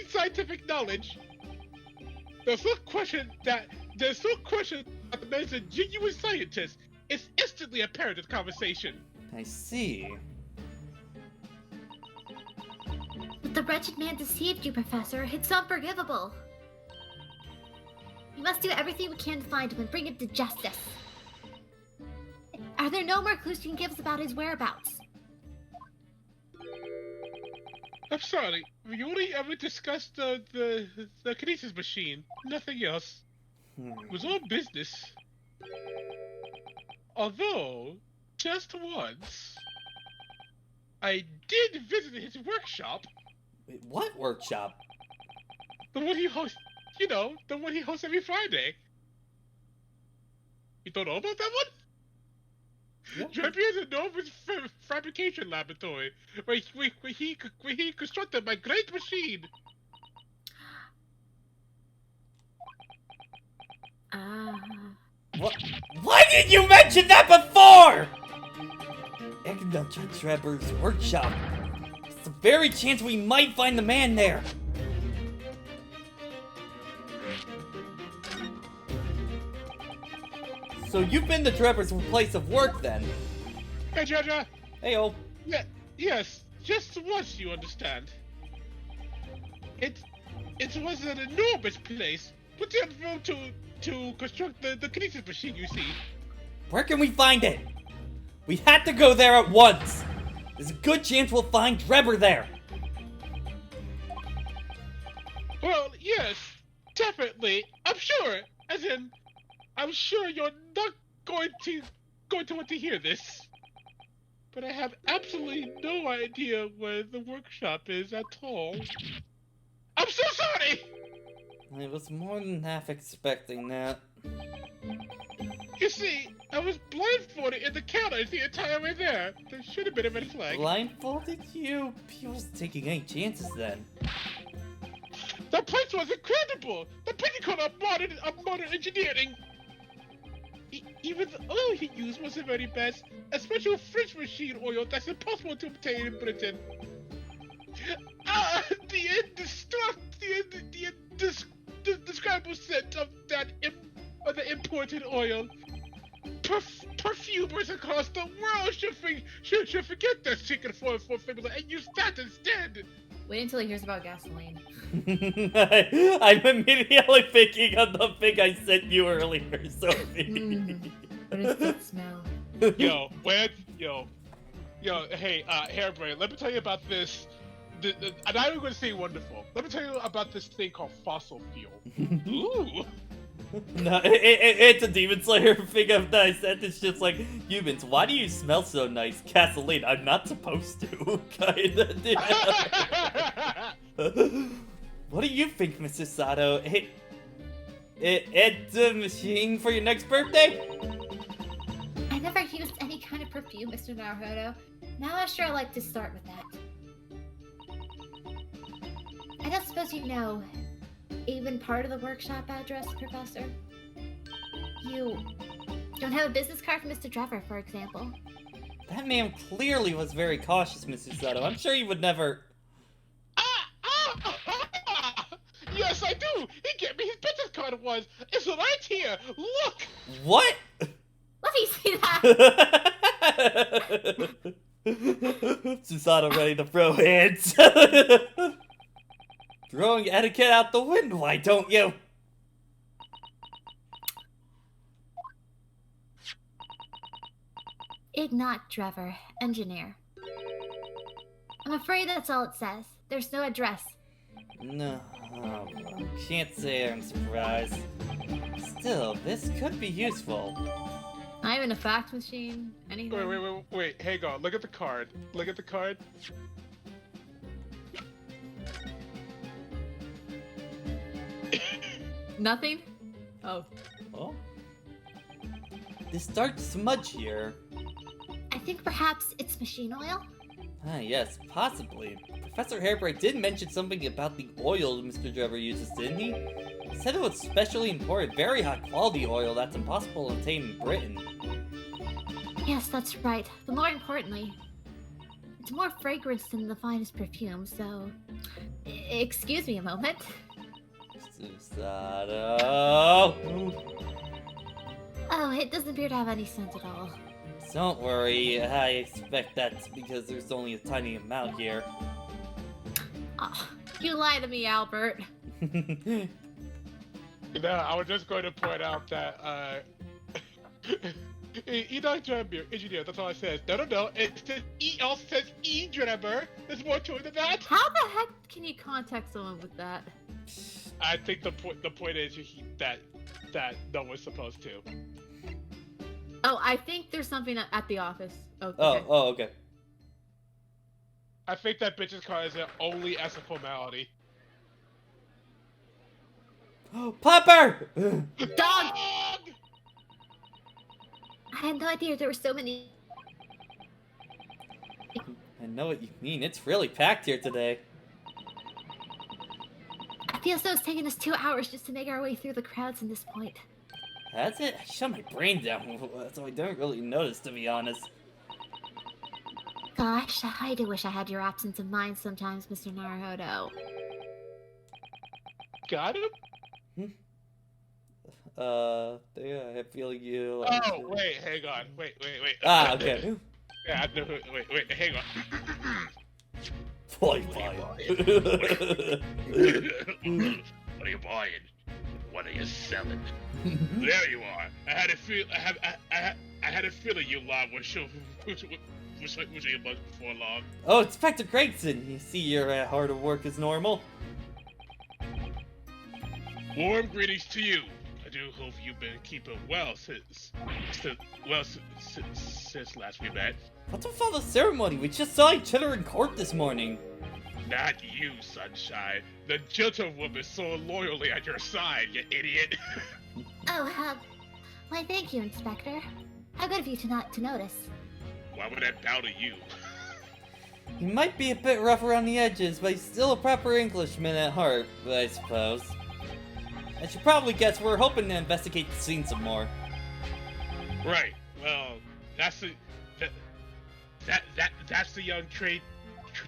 scientific knowledge. There's no question that the man's a genuine scientist. It's instantly apparent in conversation. I see. But the wretched man deceived you, Professor. It's unforgivable. We must do everything we can to find him and bring him to justice. Are there no more clues you can give us about his whereabouts? I'm sorry, we only ever discussed the kinesis machine, nothing else. It was all business. Although, just once, I did visit his workshop. Wait, what workshop? The one he hosts, the one he hosts every Friday. You don't know about that one? Drebber is a enormous fabrication laboratory where he constructed my great machine. What? Why didn't you mention that before? Ignat Drebber's workshop. It's a very chance we might find the man there. So you've been to Drebber's place of work then? Hey, Jaja. Heyo. Yeah, yes, just once, you understand. It was an enormous place. Put in room to construct the kinesis machine, you see. Where can we find it? We had to go there at once. There's a good chance we'll find Drebber there. Well, yes, definitely. I'm sure. As in, I'm sure you're not going to want to hear this. But I have absolutely no idea where the workshop is at all. I'm so sorry! I was more than half expecting that. You see, I was blindfolded in the counters the entire way there. There should have been a red flag. Blindfolded you? He wasn't taking any chances then. The place was incredible! The pinnacle of modern engineering! Even the oil he used wasn't very best. A special French machine oil that's impossible to obtain in Britain. The indescribable scent of the imported oil. Perfumers across the world should forget their secret formula and use that instead. Wait until he hears about gasoline. I'm immediately thinking of the thing I sent you earlier, Sophie. What is that smell? Yo, hey, Hairbrain, let me tell you about this. I'm not even going to say wonderful. Let me tell you about this thing called fossil fuel. Ooh. No, it's a Demon Slayer thing of that I said. It's just like, humans, why do you smell so nice? Gasoline, I'm not supposed to. Kinda. What do you think, Mr. Sato? It's a machine for your next birthday? I never used any kind of perfume, Mr. Naruhodo. Now I'm sure I'd like to start with that. I don't suppose you know even part of the workshop address, Professor? You don't have a business card for Mr. Trevor, for example. That man clearly was very cautious, Mr. Sato. I'm sure he would never... Yes, I do! He gave me his business card once! It's right here! Look! What? Let me see that! Susato ready to throw hands. Throwing etiquette out the window, why don't you? Ignat Trevor, engineer. I'm afraid that's all it says. There's no address. No, can't say I'm surprised. Still, this could be useful. Not even a fax machine, anything. Wait, hang on. Look at the card. Look at the card. Nothing? Oh. Oh? This dark smudge here. I think perhaps it's machine oil? Ah, yes, possibly. Professor Hairbright did mention something about the oil Mr. Trevor uses, didn't he? He said it was specially imported, very high quality oil that's impossible to obtain in Britain. Yes, that's right. But more importantly, it's more fragrance than the finest perfume, so... Excuse me a moment. Susato! Oh, it doesn't appear to have any scent at all. Don't worry, I expect that's because there's only a tiny amount here. Oh, You lie to me, Albert. No, I was just going to point out that, engineer, that's all I said. No, it says says E-Drebber. There's more to it than that. How the heck can you contact someone with that? I think the point is that no one's supposed to. Oh, I think there's something at the office. Oh, okay. Okay. I think that bitch's card is only as a formality. Popper! Dog! I had no idea there were so many. I know what you mean. It's really packed here today. I feel as though it's taken us 2 hours just to make our way through the crowds in this point. That's it. I shut my brain down, so I don't really notice, to be honest. Gosh, I do wish I had your absence of mind sometimes, Mr. Naruhodo. Got him? Yeah, I feel you. Oh, wait, hang on. Wait. Ah, okay. Yeah, I know. Wait, hang on. Boy. What are you buying? What are you selling? There you are. I had a feeling you lot was your bugs before long. Oh, Inspector Gregson. You see you're hard at work as normal. Warm greetings to you. I do hope you've been keeping well since last we met. What's with all the ceremony? We just saw each other in court this morning. Not you, Sunshine. The gentlewoman so loyally at your side, you idiot. Oh, why thank you, Inspector. How good of you to notice. Why would I bow to you? He might be a bit rough around the edges, but he's still a proper Englishman at heart, I suppose. As you probably guess, we're hoping to investigate the scene some more. Right. Well, that's the young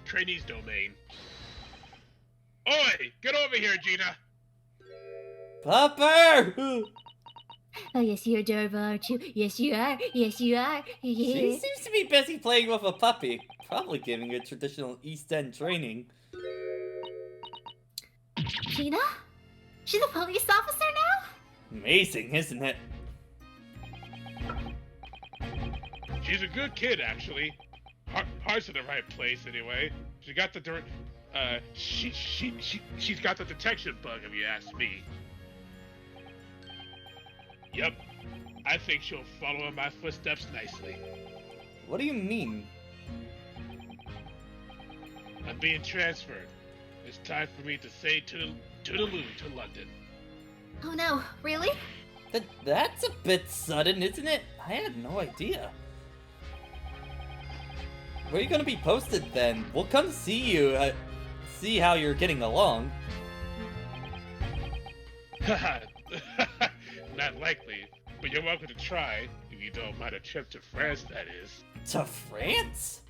trainee's domain. Oi! Get over here, Gina! Popper! Oh, yes, you're adorable, aren't you? Yes, you are. Yes, you are. She seems to be busy playing with a puppy. Probably giving her traditional East End training. Gina? She's a police officer now? Amazing, isn't it? She's a good kid, actually. Heart's in the right place, anyway. She got the she's got the detection bug, if you ask me. Yep. I think she'll follow in my footsteps nicely. What do you mean? I'm being transferred. It's time for me to say toodaloo to London. Oh no, really? That's a bit sudden, isn't it? I had no idea. Where are you gonna be posted then? We'll come see you, see how you're getting along. Not likely, but you're welcome to try, if you don't mind a trip to France, that is. To France?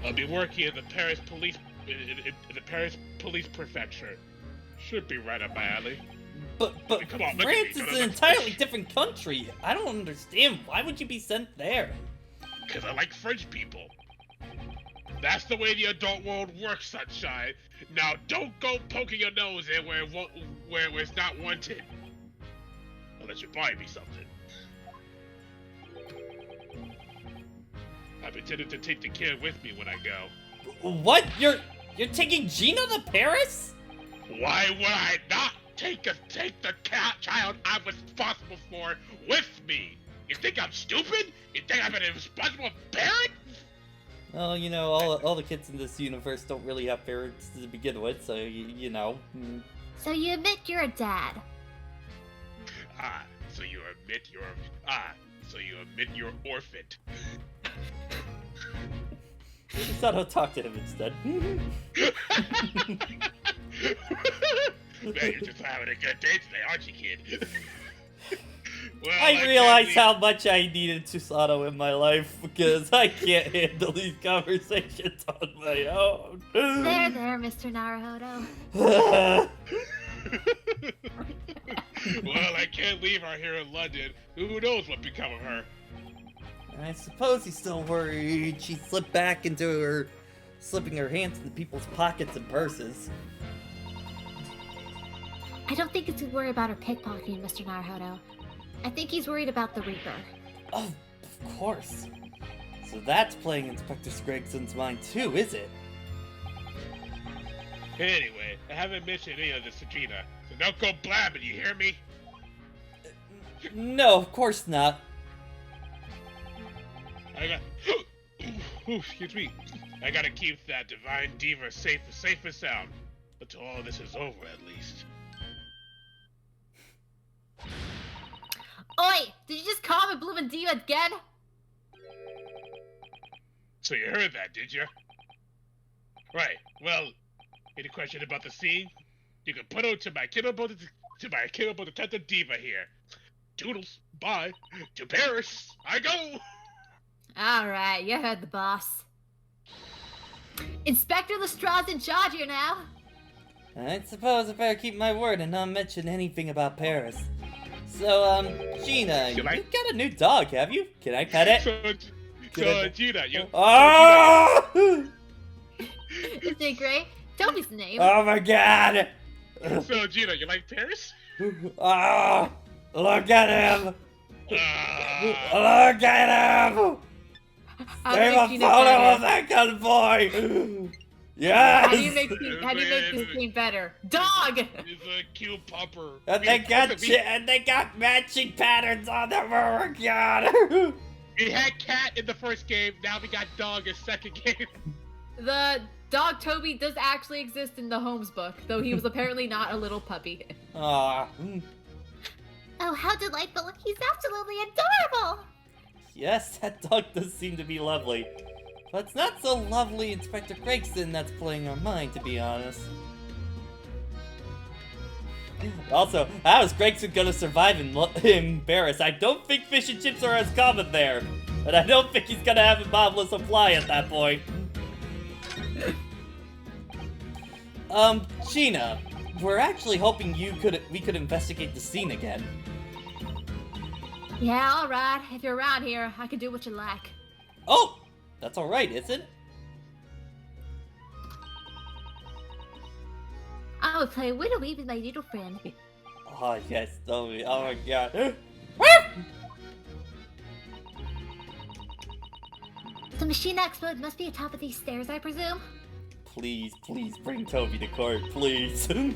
I'll be working in the Paris police, in the Paris police prefecture. Should be right up my alley. But Come on, France is an entirely different country. I don't understand. Why would you be sent there? Because I like French people. That's the way the adult world works, sunshine. Now don't go poking your nose in where it's not wanted. Unless you're buying me something. I've intended to take the kid with me when I go. What? You're taking Gina to Paris? Why would I not take the child I'm responsible for with me? You think I'm stupid? You think I'm an irresponsible parent? Well, you know, all the kids in this universe don't really have parents to begin with, so you know. So you admit you're a dad. So you admit you're orphaned. So don't talk to him instead. Man, you're just having a good day today, aren't you, kid? Well, I realized how much I needed Susanoo in my life because I can't handle these conversations on my own. There, Mr. Naruhodo. Well, I can't leave her here in London. Who knows what become of her? I suppose he's still worried she slipped back into slipping her hands into people's pockets and purses. I don't think it's worried about her pickpocketing, Mr. Naruhodo. I think he's worried about the Reaper. Oh, of course. So that's playing Inspector Gregson's mind too, is it? Anyway, I haven't mentioned any of this to Gina, so don't go blabbing, you hear me? No, of course not. Excuse me. I gotta keep that divine diva safe and sound until all this is over, at least. Oi! Did you just call me Bloomin' Diva again? So you heard that, did you? Right. Well, any question about the scene? You can put out to my kiddo detective diva here. Toodles. Bye. To Paris. I go. Alright, you heard the boss. Inspector Lestrade's in charge here now. I suppose I better keep my word and not mention anything about Paris. So, Gina, you've got a new dog, have you? Can I pet it? So Gina, you... Oh! Is it great? Toby's the name. Oh my god! So Gina, you like Paris? Oh! Look at him! Look at him! Save a photo of that good boy! Yes! How do you make this scene better? Dog! He's a cute pupper. And they got matching patterns on them. Oh my god! We had cat in the first game. Now we got dog in second game. The dog Toby does actually exist in the Holmes book, though he was apparently not a little puppy. Aw. Oh, how delightful. He's absolutely adorable. Yes, that dog does seem to be lovely. But it's not so lovely Inspector Gregson that's playing our mind, to be honest. Also, how is Gregson gonna survive in Paris? I don't think fish and chips are as common there. And I don't think he's gonna have a bottomless supply at that point. Gina, we're actually hoping we could investigate the scene again. Yeah, alright. If you're around here, I can do what you like. Oh! That's alright, isn't it? I would play WiiDude with my little friend. Oh, yes, Toby. Oh my god. The machine that exploded must be atop of these stairs, I presume? Please, please bring Toby to court, please. I'm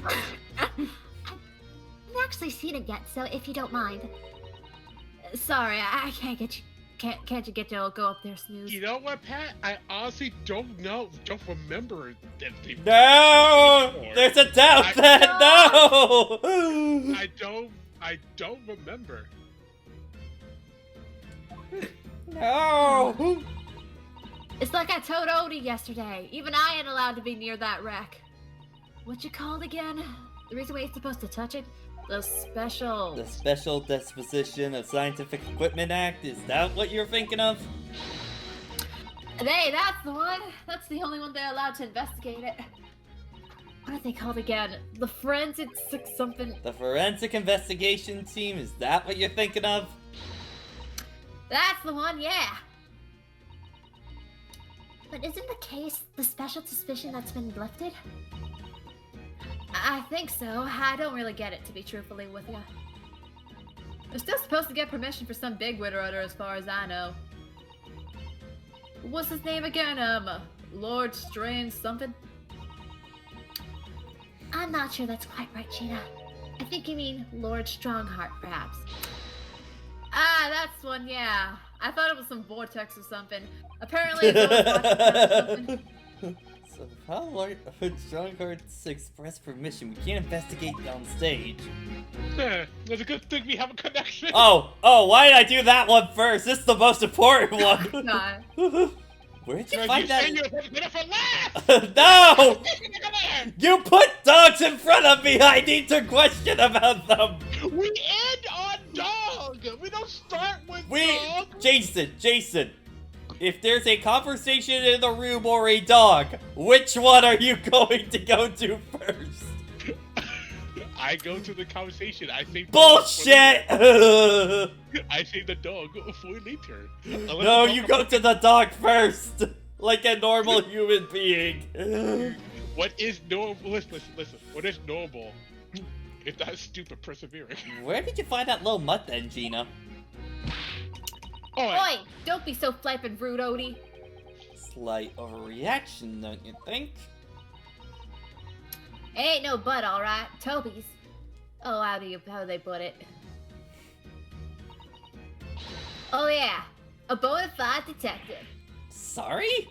actually seen it yet, so if you don't mind. Sorry, I can't get you. Can't you get to go up there, Snooze? You know what, Pat? I honestly don't remember that they. No! There's a doubt that no! I don't remember. No! It's like I told Odie yesterday. Even I ain't allowed to be near that wreck. What you called again? The reason why you're supposed to touch it? The special. The Special Disposition of Scientific Equipment Act, is that what you're thinking of? Hey, that's the one. That's the only one they're allowed to investigate it. What are they called again? The forensic something. The Forensic Investigation Team, is that what you're thinking of? That's the one, yeah. But isn't the case the special suspicion that's been lifted? I think so. I don't really get it, to be truthfully with you. They're still supposed to get permission for some bigwig or other, as far as I know. What's his name again? Lord Strange something? I'm not sure that's quite right, Gina. I think you mean Lord Strongheart, perhaps. Ah, that's one, yeah. I thought it was some vortex or something. Apparently it's always watching or something. So how Lord Strongheart's express permission? We can't investigate on stage. There's a good thing we have a connection. Oh, why did I do that one first? This is the most important one. Nah. Where did you find that? You said for laugh. No! You put dogs in front of me! I need to question about them! We end on dog! We don't start with dog! Jason, if there's a conversation in the room or a dog, which one are you going to go to first? I go to the conversation. I say bullshit! I say the dog for later. No, you go to the dog first! Like a normal human being. What is normal? Listen. What is normal? If that's stupid persevering. Where did you find that little mutt then, Gina? Oi! Don't be so flippin' rude, Odie. Slight overreaction, don't you think? Ain't no butt, alright. Toby's. Oh, how do they put it? Oh yeah, a bona fide detective. Sorry?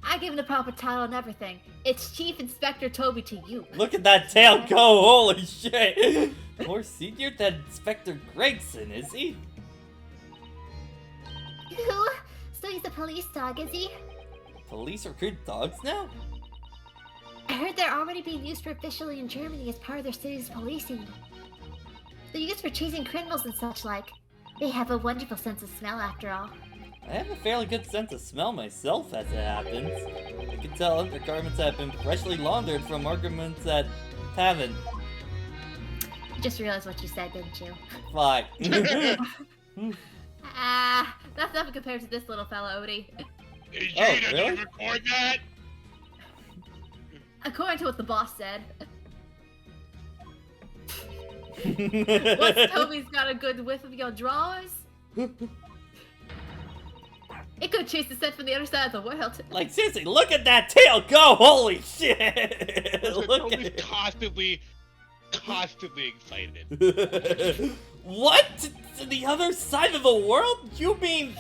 I give him the proper title and everything. It's Chief Inspector Toby to you. Look at that tail go, holy shit! More senior than Inspector Gregson, is he? Who? So he's a police dog, is he? Police recruit dogs now? I heard they're already being used officially in Germany as part of their city's policing. They're used for chasing criminals and such like. They have a wonderful sense of smell after all. I have a fairly good sense of smell myself as it happens. I can tell undergarments have been freshly laundered from arguments that haven't. You just realized what you said, didn't you? Fine. That's nothing compared to this little fella, Odie. Hey, Oh, Gina, really? did you record that? According to what the boss said. Once Once Toby's got a good whiff of your drawers, it could chase the scent from the other side of the world. Like, seriously, look at that tail go! Holy shit! Look Toby's at constantly excited. What? To the other side of the world? You mean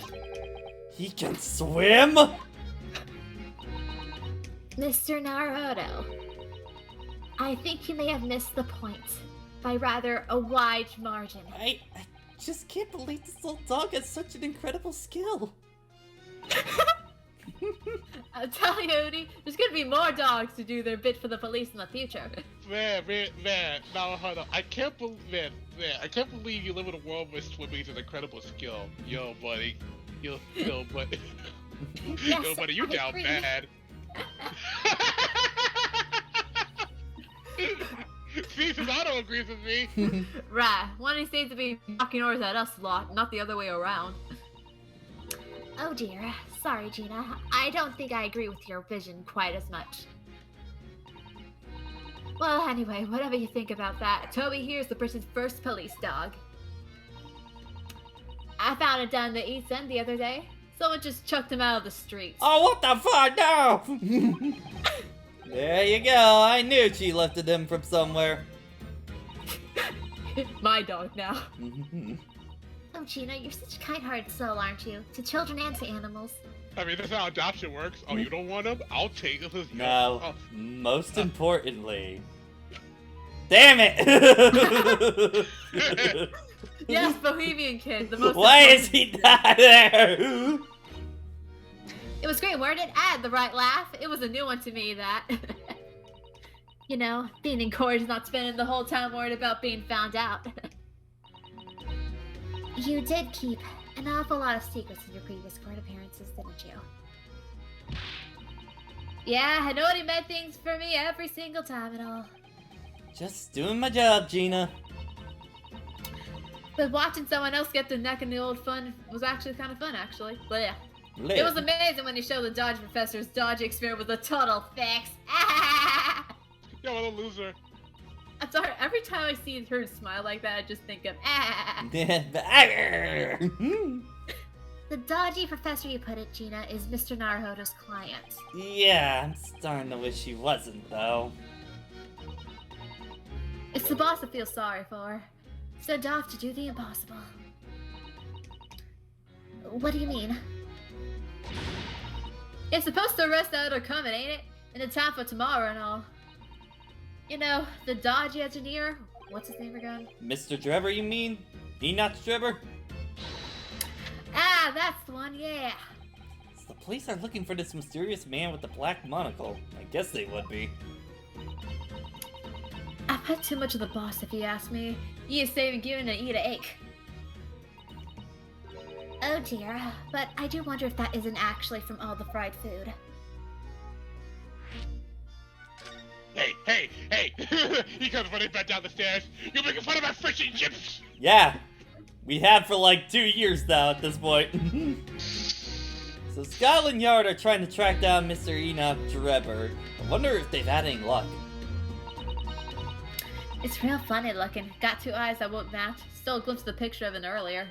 he can swim? Mr. Naruto, I think you may have missed the point by rather a wide margin. I just can't believe this little dog has such an incredible skill. I'm telling you, Odie, there's gonna be more dogs to do their bit for the police in the future. Man, now hold on. I can't believe you live in a world where swimming is an incredible skill. Yo, buddy. Yo, buddy. Yes, Yo, buddy, you I down agree. bad. See, Susanoo agrees with me. Right, one of these days to be knocking orders at us a lot, not the other way around. Oh dear. Sorry, Gina. I don't think I agree with your vision quite as much. Well, anyway, whatever you think about that, Toby here's the Britain's first police dog. I found it down the East End the other day. Someone just chucked him out of the streets. Oh, what the fuck? No! There you go. I knew she lifted him from somewhere. My dog now. Oh, Gina, you're such a kind-hearted soul, aren't you? To children and to animals. I mean, that's how adoption works. Oh, you don't want him? I'll take him. Now, most importantly... Damn it! Yes, Bohemian Kid, the most. Why is he not there? It was great, weren't it? I had the right laugh. It was a new one to me, that. You know, being encouraged, not spending the whole time worried about being found out. You did keep an awful lot of secrets in your previous court appearances, didn't you? Yeah, I know he meant things for me every single time and all. Just doing my job, Gina. But watching someone else get their neck in the old fun was actually kind of fun, actually. But yeah. Lit. It was amazing when you showed the Dodge Professor's Dodge experience with a total fix. Yo, what a loser. I'm sorry, every time I see her smile like that, I just think of The dodgy professor you put it, Gina, is Mr. Naruhodo's client. Yeah, I'm starting to wish he wasn't, though. It's the boss I feel sorry for. Sent off to do the impossible. What do you mean? It's supposed to arrest that other coming, ain't it? In the time for tomorrow and all. You know, the dodgy engineer. What's his name again? Mr. Trevor, you mean? Enoch Trevor? Ah, that's the one, yeah. So the police are looking for this mysterious man with the black monocle. I guess they would be. I've had too much of the boss, if you ask me. He is saving giving to eat an ache. Oh dear, but I do wonder if that isn't actually from all the fried food. Hey! He comes running back down the stairs. You're making fun of my fish and chips! Yeah, we have for like 2 years now at this point. So Scotland Yard are trying to track down Mr. Enoch Trevor. I wonder if they've had any luck. It's real funny looking. Got two eyes that won't match. Still a glimpse of the picture of it earlier.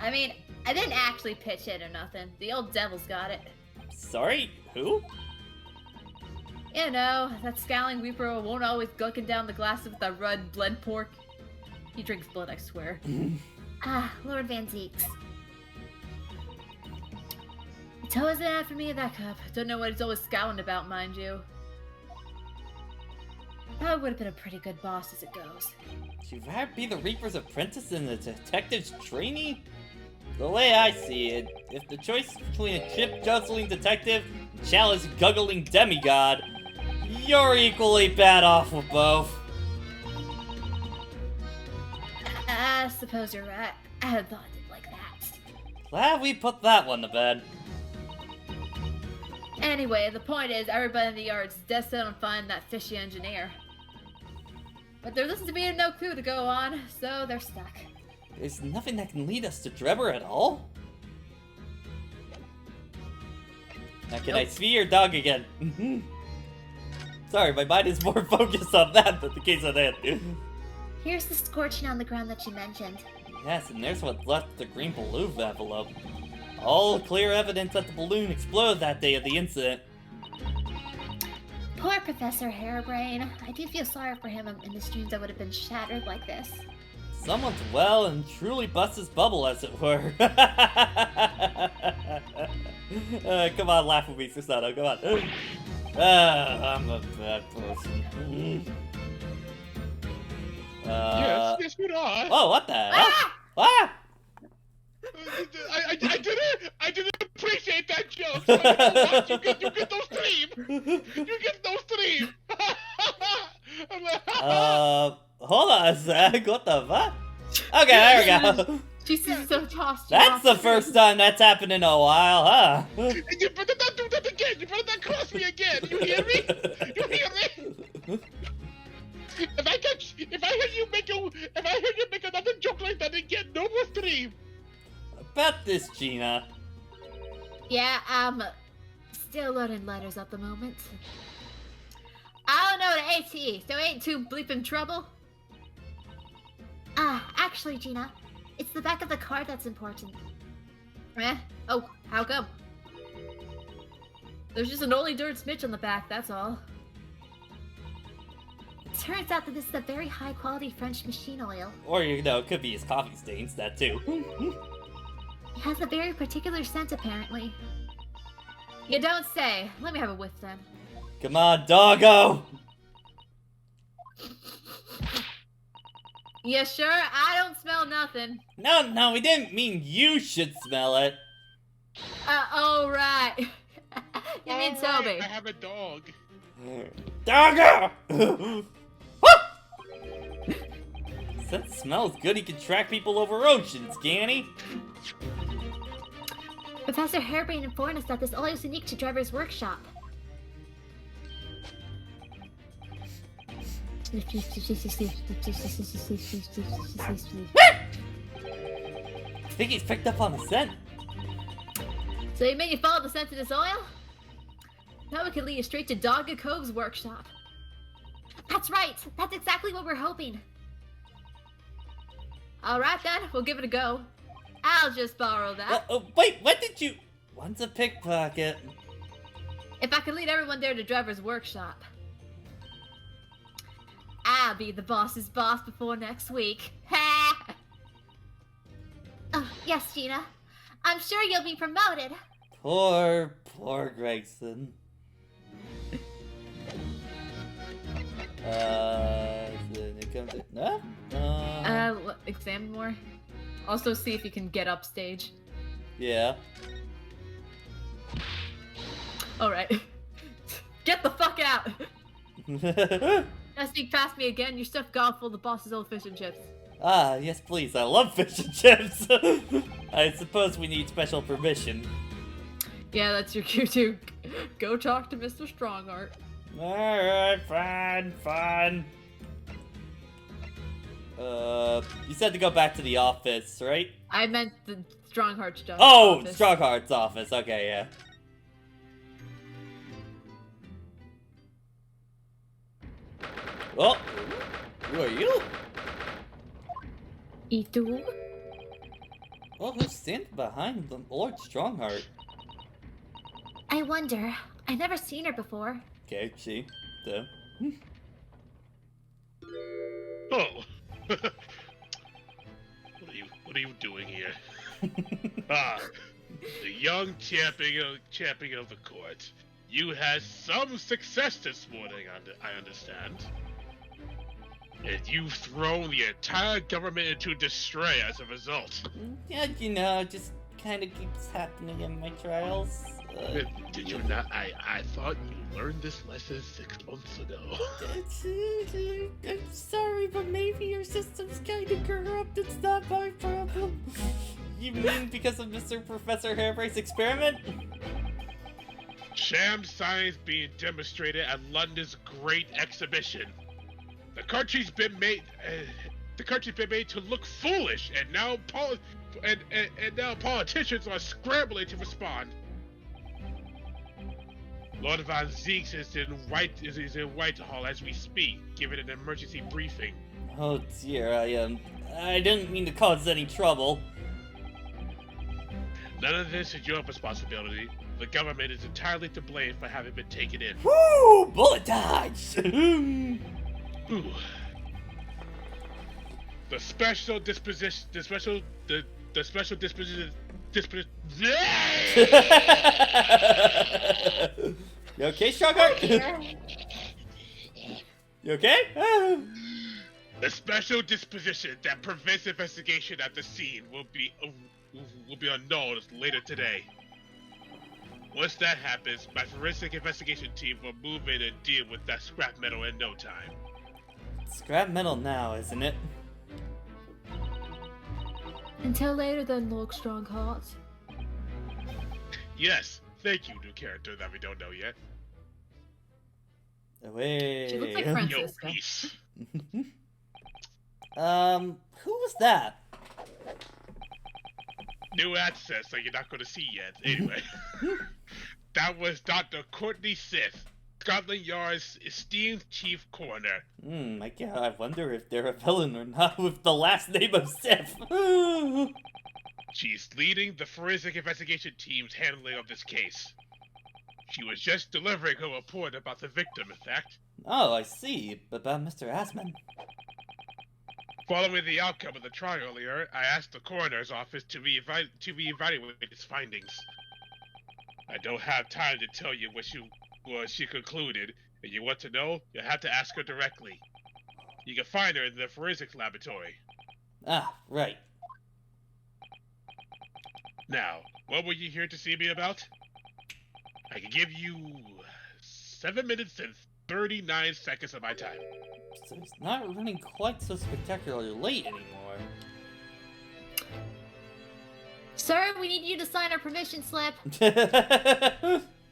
I mean, I didn't actually pitch it or nothing. The old devil's got it. Sorry, who? You know, that scowling weeper won't always gulking down the glasses with that red blend pork. He drinks blood, I swear. Ah, Lord Van Zeeks. It's always an ad for me in that cup. Don't know what he's always scowling about, mind you. That would have been a pretty good boss as it goes. Should rather be the Reaper's apprentice than the detective's trainee? The way I see it, if the choice is between a chip-juzzling detective and chalice guggling demigod, you're equally bad off with both. I suppose you're right. I hadn't thought of it like that. Glad we put that one to bed. Anyway, the point is, everybody in the yard's dead set on finding that fishy engineer. But there doesn't be no clue to go on, so they're stuck. There's nothing that can lead us to Trevor at all? Now can I see your dog again? Sorry, my mind is more focused on that than the case at hand. Here's the scorching on the ground that you mentioned. Yes, and there's what's left of the green balloon envelope. All clear evidence that the balloon exploded that day of the incident. Poor Professor Hairbrain. I do feel sorry for him in his dreams that would have been shattered like this. Someone's well and truly bust his bubble, as it were. Come on, laugh with me, Susanoo, come on. I'm a bad person. Yes, we are. Oh, what the hell? Ah! I didn't appreciate that joke. So you get those three. You get those three. Hold on a sec. What the fuck? Okay, there we go. She's so tossed. That's the first time that's happened in a while, huh? You better not do that again. You better not cross me again. You hear me? You hear me? If I hear you make another joke like that again, no more stream. About this, Gina. Yeah, I'm still learning letters at the moment. I don't know the AT, so ain't too bleeping trouble. Actually, Gina, it's the back of the card that's important. Eh? Oh, how come? There's just an only dirt smidge on the back, that's all. It turns out that this is a very high quality French machine oil. Or, you know, it could be his coffee stains, that too. It has a very particular scent, apparently. You don't say. Let me have a whiff then. Come on, doggo! You sure? I don't smell nothing. No, we didn't mean you should smell it. Oh, right. You mean All right, Toby. I have a dog. Doggo! That smells good. He can track people over oceans, can he? Professor Harebrained informed us that this oil is unique to Driver's workshop. I think he's picked up on the scent. So you mean you follow the scent of this oil? Now we can lead you straight to Dogga Cove's workshop. That's right! That's exactly what we're hoping. Alright then, we'll give it a go. I'll just borrow that. Wait, what did you... One's a pickpocket. If I can lead everyone there to Driver's workshop. I'll be the boss's boss before next week. Ha! Oh, yes, Gina. I'm sure you'll be promoted. Poor Gregson. No? Examine more. Also see if you can get upstage. Yeah. Alright. Get the fuck out! Now sneak past me again, your stuff gone full of the boss's old fish and chips. Ah, yes please, I love fish and chips! I suppose we need special permission. Yeah, that's your cue to go talk to Mr. Strongheart. Alright, fine. You said to go back to the office, right? I meant the Strongheart's job. Oh, office. Strongheart's office, okay, yeah. Oh, who are you? Itu? Well, who's standing behind the Lord Strongheart? I wonder. I've never seen her before. Okay, see. So. Oh. What are you doing here? The young champion of the court. You had some success this morning, I understand. And you've thrown the entire government into disarray as a result. Yeah, you know, just kind of keeps happening in my trials. Did you not? I thought you learned this lesson 6 months ago. I'm sorry, but maybe your system's kind of corrupt. It's not my problem. You mean because of Mr. Professor Harebrained's experiment? Sham science being demonstrated at London's Great Exhibition. The country's been made. The country's been made to look foolish, and now now politicians are scrambling to respond. Lord Van Zeeks is in Whitehall as we speak, giving an emergency briefing. Oh dear, I didn't mean to cause any trouble. None of this is your responsibility. The government is entirely to blame for having been taken in. Woo! Bullet dodge! Ooh. The special disposition. You okay, Strongheart? You okay? The special disposition that prevents investigation at the scene will be annulled later today. Once that happens, my forensic investigation team will move in and deal with that scrap metal in no time. Scrap metal now, isn't it? Until later then, Lord Strongheart. Yes, thank you, new character that we don't know yet. Away. She looks like Yo, Francisca. peace. Who was that? New access, so you're not going to see yet. Anyway, that was Dr. Courtney Sith, Scotland Yard's esteemed chief coroner. I wonder if they're a villain or not with the last name of Sith. She's leading the forensic investigation team's handling of this case. She was just delivering her report about the victim, in fact. Oh, I see. About Mr. Asman. Following the outcome of the trial earlier, I asked the coroner's office to reevaluate its findings. I don't have time to tell you what she concluded. If you want to know, you'll have to ask her directly. You can find her in the forensics laboratory. Ah, right. Now, what were you here to see me about? I can give you 7 minutes and 39 seconds of my time. So it's not running quite so spectacularly late anymore. Sir, we need you to sign our permission slip.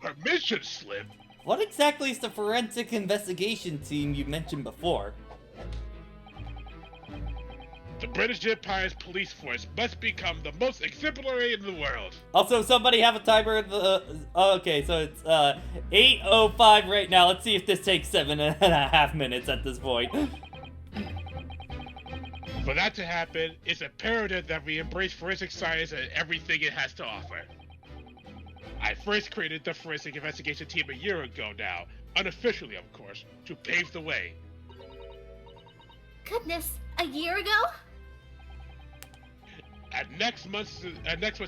Permission slip? What exactly is the forensic investigation team you mentioned before? The British Empire's police force must become the most exemplary in the world. Also, somebody have a timer in the... okay, so it's 8:05 right now. Let's see if this takes 7.5 minutes at this point. For that to happen, it's imperative that we embrace forensic science and everything it has to offer. I first created the forensic investigation team a year ago now, unofficially of course, to pave the way. Goodness, a year ago? At next month's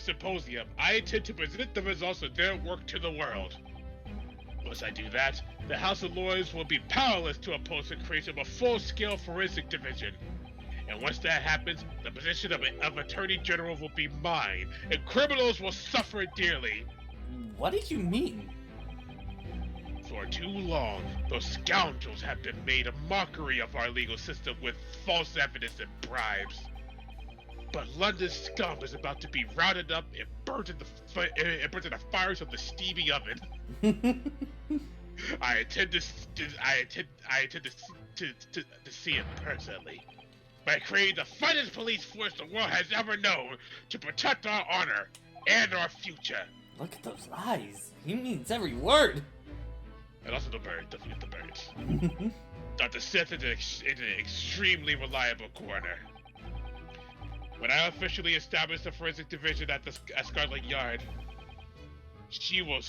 symposium, I intend to present the results of their work to the world. Once I do that, the House of Lords will be powerless to oppose the creation of a full-scale forensic division. And once that happens, the position of Attorney General will be mine, and criminals will suffer dearly. What did you mean? For too long, those scoundrels have been made a mockery of our legal system with false evidence and bribes. But London's scum is about to be rounded up and burnt in the fires of the steamy oven. I intend to see it personally by creating the finest police force the world has ever known to protect our honor and our future. Look at those eyes. He means every word. And also the birds. Don't forget the birds. Dr. Seth is an extremely reliable coroner. When I officially establish the forensic division at Scotland Yard, she will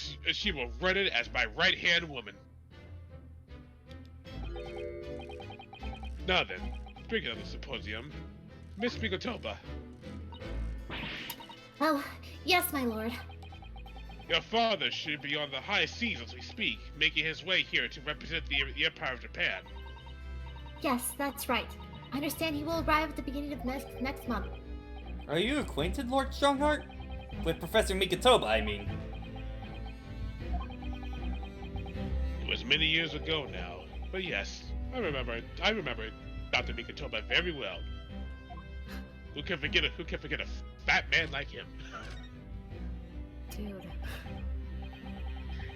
run it as my right-hand woman. Now then, speaking of the symposium, Miss Mikotoba. Oh, yes, my lord. Your father should be on the high seas as we speak, making his way here to represent the Empire of Japan. Yes, that's right. I understand he will arrive at the beginning of next month. Are you acquainted, Lord Strongheart? With Professor Mikotoba, I mean. It was many years ago now, but yes, I remember Dr. Mikotoba very well. Who can forget a fat man like him? Dude.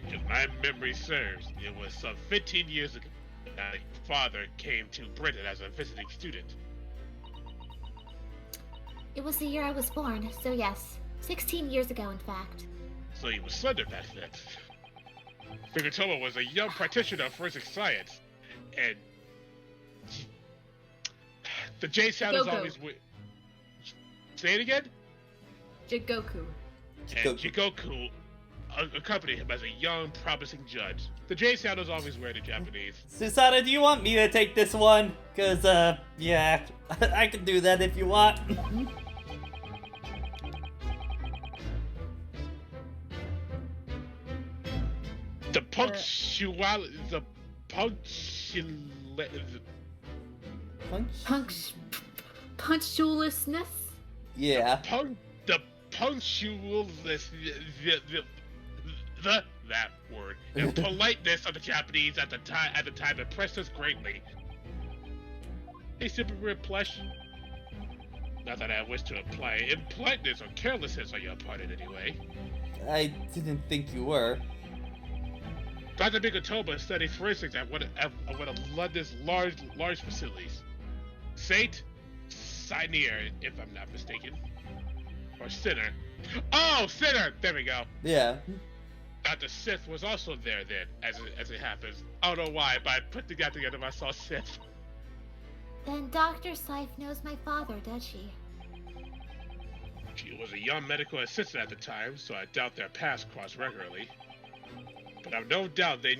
If my memory serves, it was some 15 years ago that your father came to Britain as a visiting student. It was the year I was born, so yes. 16 years ago, in fact. So he was slender back then. Mikotoba was a young practitioner of forensic science, and the J sound is always with. Say it again? Jigoku. And Jigoku accompanied him as a young, promising judge. The J sound is always weird in Japanese. Susana, do you want me to take this one? Cause, yeah, I can do that if you want. The Punctualness. Yeah. The punctualness, that word, and politeness of the Japanese at the time impressed us greatly. They simply were plush. Not that I wish to imply impoliteness or carelessness on your part in any way. I didn't think you were. Dr. Mikotoba studies forensics at one of London's large facilities. St. Sinear, if I'm not mistaken. Or Sinner. Oh, Sinner! There we go. Yeah. Dr. Sith was also there then, as it happens. I don't know why, but I put that together when I saw Sith. Then Dr. Scythe knows my father, does she? She was a young medical assistant at the time, so I doubt their paths crossed regularly. but I've no doubt they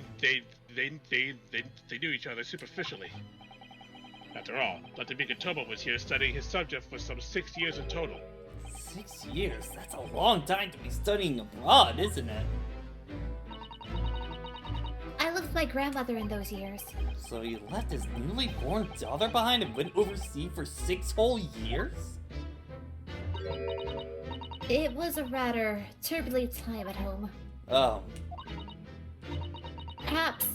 knew each other superficially. After all, Dr. Mikatomo was here studying his subject for some 6 years in total. 6 years? That's a long time to be studying abroad, isn't it? I lived with my grandmother in those years. So he left his newly born daughter behind and went overseas for 6 whole years? It was a rather turbulent time at home. Oh. Perhaps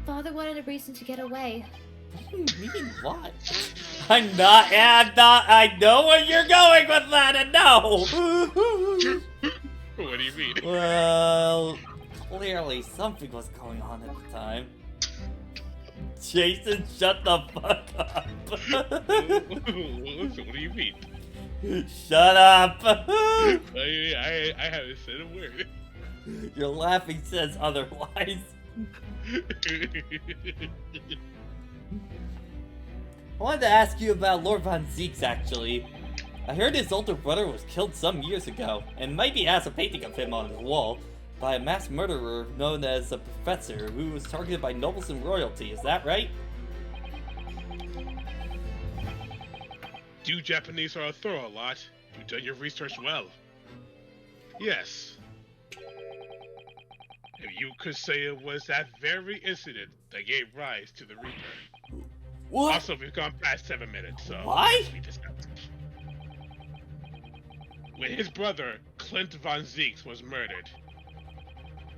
Father wanted a reason to get away. What do you mean, what? I know where you're going with that, and no! What do you mean? Well, clearly something was going on at the time. Jason, shut the fuck up. What do you mean? Shut up. I haven't said a word. Your laughing says otherwise. I wanted to ask you about Lord Von Zeeks, actually. I heard his older brother was killed some years ago, and maybe has a painting of him on his wall, by a mass murderer known as a professor who was targeted by nobles and royalty. Is that right? You Japanese are a thorough lot. You've done your research well. Yes. And you could say it was that very incident that gave rise to the Reaper. What? Also, we've gone past 7 minutes, so... Why? When his brother, Clint Von Zeeks, was murdered,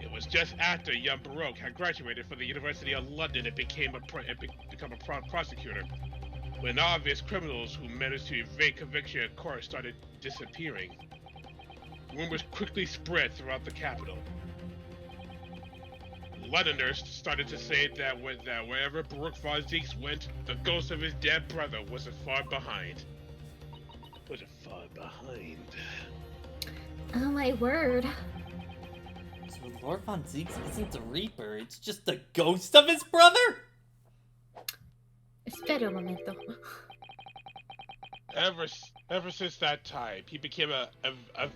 it was just after young Baroque had graduated from the University of London and become a prosecutor, when obvious criminals who managed to evade conviction in court started disappearing. Rumors quickly spread throughout the capital. Londoners started to say that wherever Baruch Von Zeeks went, the ghost of his dead brother wasn't far behind. Oh my word. So Lord Von Zeeks isn't the Reaper, it's just the ghost of his brother? Espera un momento. Ever since that time, he became a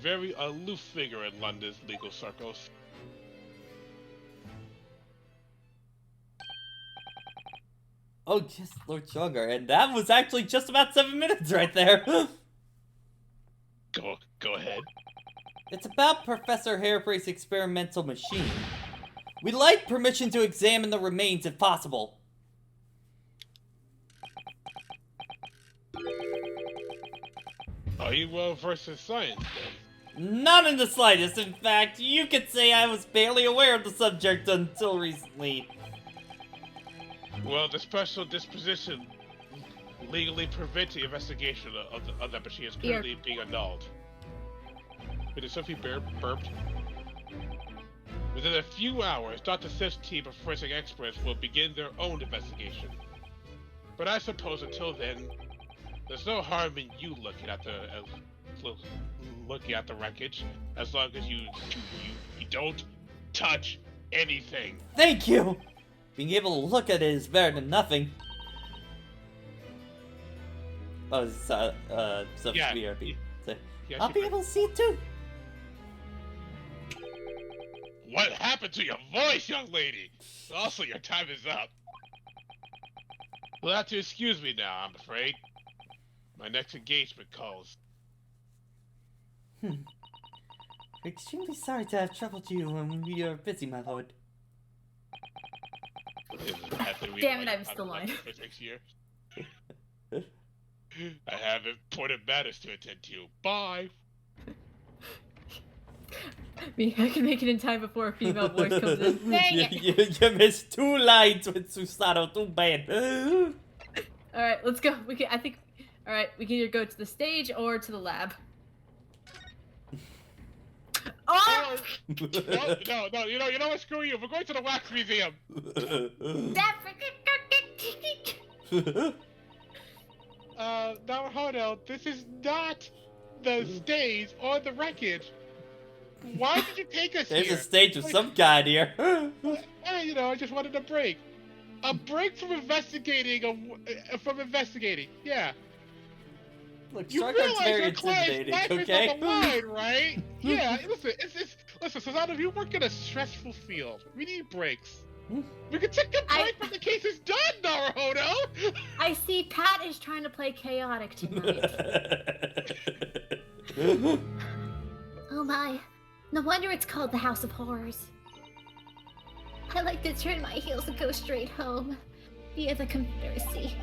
very aloof figure in London's legal circles. Oh, yes, Lord Sugar, and that was actually just about 7 minutes right there. Go ahead. It's about Professor Hairbrace's experimental machine. We'd like permission to examine the remains if possible. Are you well versed in science, then? Not in the slightest. In fact, you could say I was barely aware of the subject until recently. Well, the special disposition legally preventing investigation of that machine is currently being annulled. Did Sophie burped? Within a few hours, Dr. Sith's team of forensic experts will begin their own investigation. But I suppose until then, there's no harm in you looking at the wreckage, as long as you don't touch anything. Thank you! Being able to look at it is better than nothing. Oh, it's, Yeah. BRB. So, Yeah, I'll be able to see it too. What happened to your voice, young lady? Also, your time is up. You'll have to excuse me now, I'm afraid. My next engagement calls. We're extremely sorry to have troubled you when we are busy, my lord. Damn it, I missed the line. For 6 years. I have important matters to attend to. Bye. I can make it in time before a female voice comes in. Dang it! You missed 2 lines with Susanoo, too bad. Alright, let's go. We can either go to the stage or to the lab. Oh! No, you know what, screw you, we're going to the wax museum! Now hold on, this is not the stage or the wreckage. Why did you take us There's here? a stage of some kind here. I just wanted a break. A break from investigating, yeah. Look, You Shark Art's realize very your client's intimidating, life okay? is on the line, right? Yeah, listen, it's Listen, Susanna, you work in a stressful field. We need breaks. We can take a break when the case is done, Naruhodo! I see Pat is trying to play chaotic tonight. Oh my. No wonder it's called the House of Horrors. I like to turn my heels and go straight home. Via the conspiracy.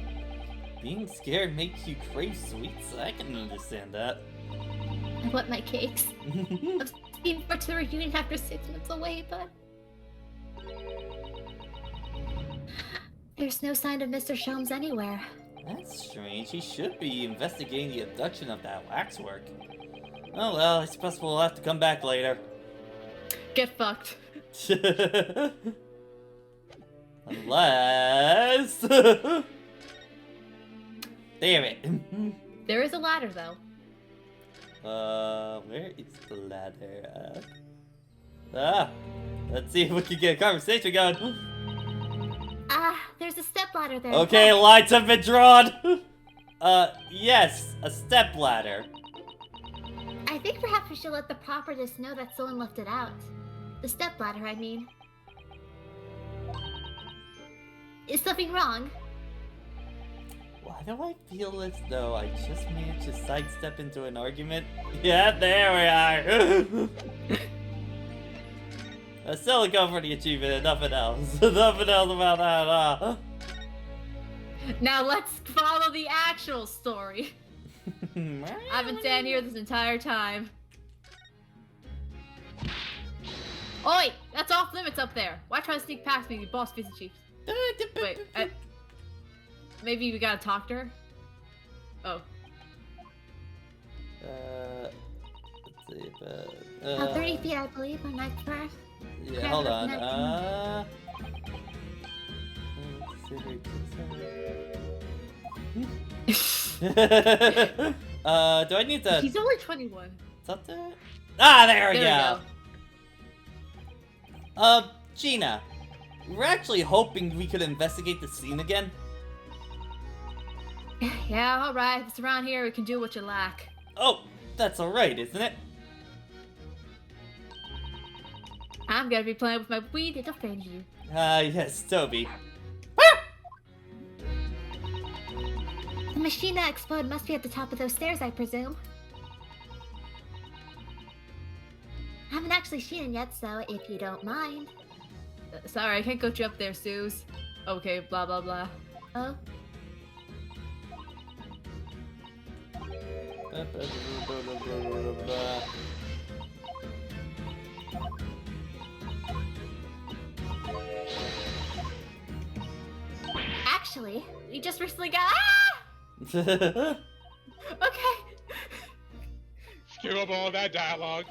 Being scared makes you crave sweets? I can understand that. I want my cakes. I'm looking forward to the reunion after 6 months away, but... There's no sign of Mr. Sholmes anywhere. That's strange. He should be investigating the abduction of that waxwork. Oh well, I suppose we'll have to come back later. Get fucked. Unless... Damn it. There is a ladder, though. Where is the ladder? Let's see if we can get a conversation going. There's a stepladder there. Okay, lines have been drawn. Yes, a step ladder. I think perhaps we should let the properties know that someone left it out. The stepladder, I mean. Is something wrong? Why do I feel as though I just managed to sidestep into an argument? Yeah, there we are. I still go for the achievement and nothing else. Nothing else about that. Now let's follow the actual story. I've been standing here this entire time. Oi! That's off limits up there. Why try to sneak past me, you boss piece of chief? Wait, maybe we gotta talk to her? Oh. Let's see, but... 30 feet, I believe, on ninth floor. Yeah, hold on. Do I need to... He's only 21. Something? Ah, there we There go. Gina. We're actually hoping we could investigate the scene again. Yeah, alright. If it's around here, we can do what you like. Oh, that's alright, isn't it? I'm gonna be playing with my WiiDude to offend you. Yes, Toby. The machine that exploded must be at the top of those stairs, I presume. I haven't actually seen it yet, so if you don't mind. Sorry, I can't coach you up there, Suze. Okay, blah blah blah. Oh? Actually, we just recently got. Okay. Screw up all that dialogue.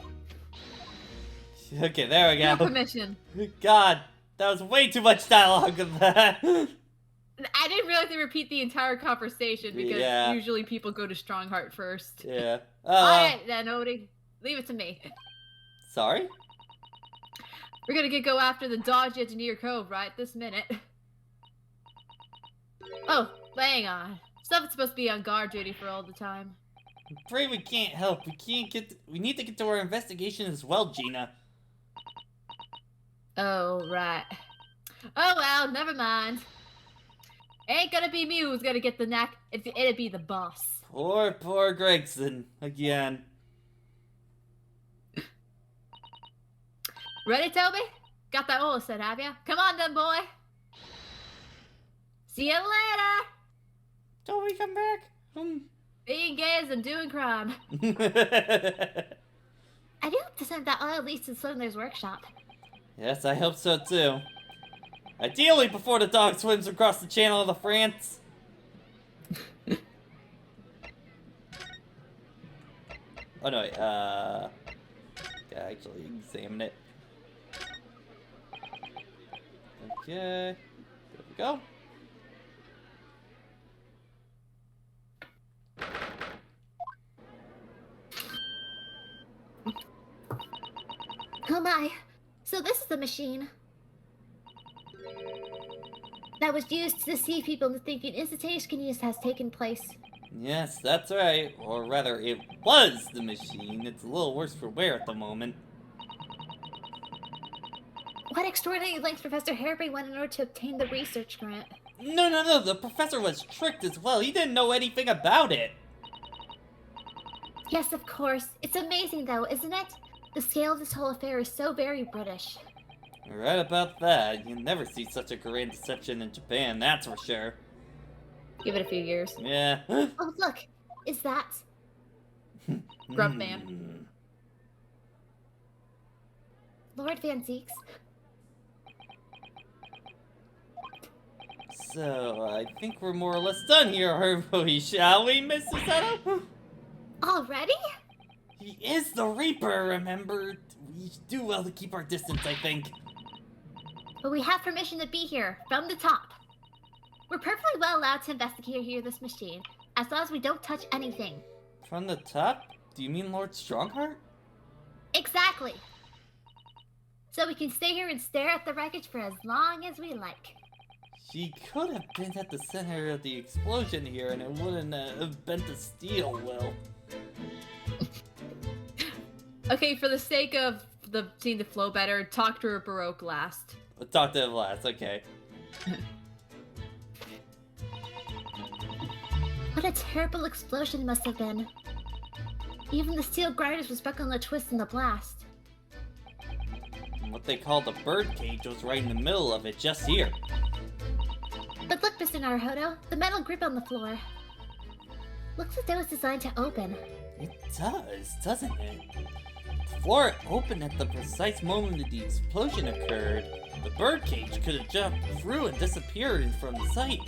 Okay, there we No go. permission. God, that was way too much dialogue of that. I didn't realize they repeat the entire conversation because Yeah. usually people go to Strongheart first. Yeah. Alright then, Odie. Leave it to me. Sorry? We're gonna go after the Dodge Engineer Cove right this minute. Oh, hang on. Stuff's supposed to be on guard duty for all the time. I'm afraid we can't help. We need to get to our investigation as well, Gina. Oh, right. Oh well, never mind. Ain't gonna be me who's gonna get the knack. It'd be the boss. Poor Gregson. Again. Ready, Toby? Got that all set, have ya? Come on then, boy. See you later. Toby, come back. Being gay and doing crime. I do hope to send that oil lease to Slimler's workshop. Yes, I hope so too. Ideally before the dog swims across the channel of the France. Oh no, wait, gotta actually examine it. Okay, there we go. Oh my. So this is the machine that was used to deceive people into thinking instantaneous has taken place. Yes, that's right. Or rather, it was the machine. It's a little worse for wear at the moment. What extraordinary lengths Professor Harebrained went in order to obtain the research grant? No, the professor was tricked as well. He didn't know anything about it. Yes, of course. It's amazing though, isn't it? The scale of this whole affair is so very British. You're right about that. You never see such a grand deception in Japan, that's for sure. Give it a few years. Yeah. Oh, look. Is that... Grub Man. Lord Van Zeeks? So, I think we're more or less done here, aren't we? Shall we, Mrs. Seto? Already? He is the Reaper, remember? We do well to keep our distance, I think. But we have permission to be here, from the top. We're perfectly well allowed to investigate here this machine, as long as we don't touch anything. From the top? Do you mean Lord Strongheart? Exactly! So we can stay here and stare at the wreckage for as long as we like. She could have been at the center of the explosion here, and it wouldn't have bent the steel well. Okay, for the sake of the scene to flow better, talk to her Baroque last. We'll talk to him last, okay. What a terrible explosion it must have been. Even the steel grinders was stuck on the twist in the blast. What they call the bird cage was right in the middle of it, just here. But look, Mr. Naruhodo, the metal grip on the floor. Looks as though it's designed to open. It does, doesn't it? The floor opened at the precise moment that the explosion occurred. The bird cage could have jumped through and disappeared from sight.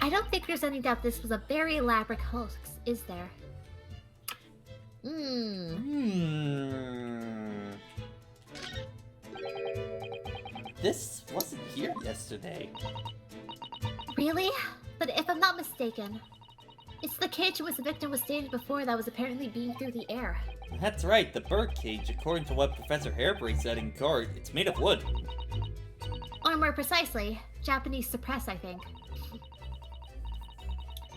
I don't think there's any doubt this was a very elaborate hoax, is there? This wasn't here yesterday. Really? But if I'm not mistaken, it's the cage in which the victim was standing before that was apparently beamed through the air. That's right, the bird cage, according to what Professor Harebrained said in court, it's made of wood. Or more precisely, Japanese suppress, I think.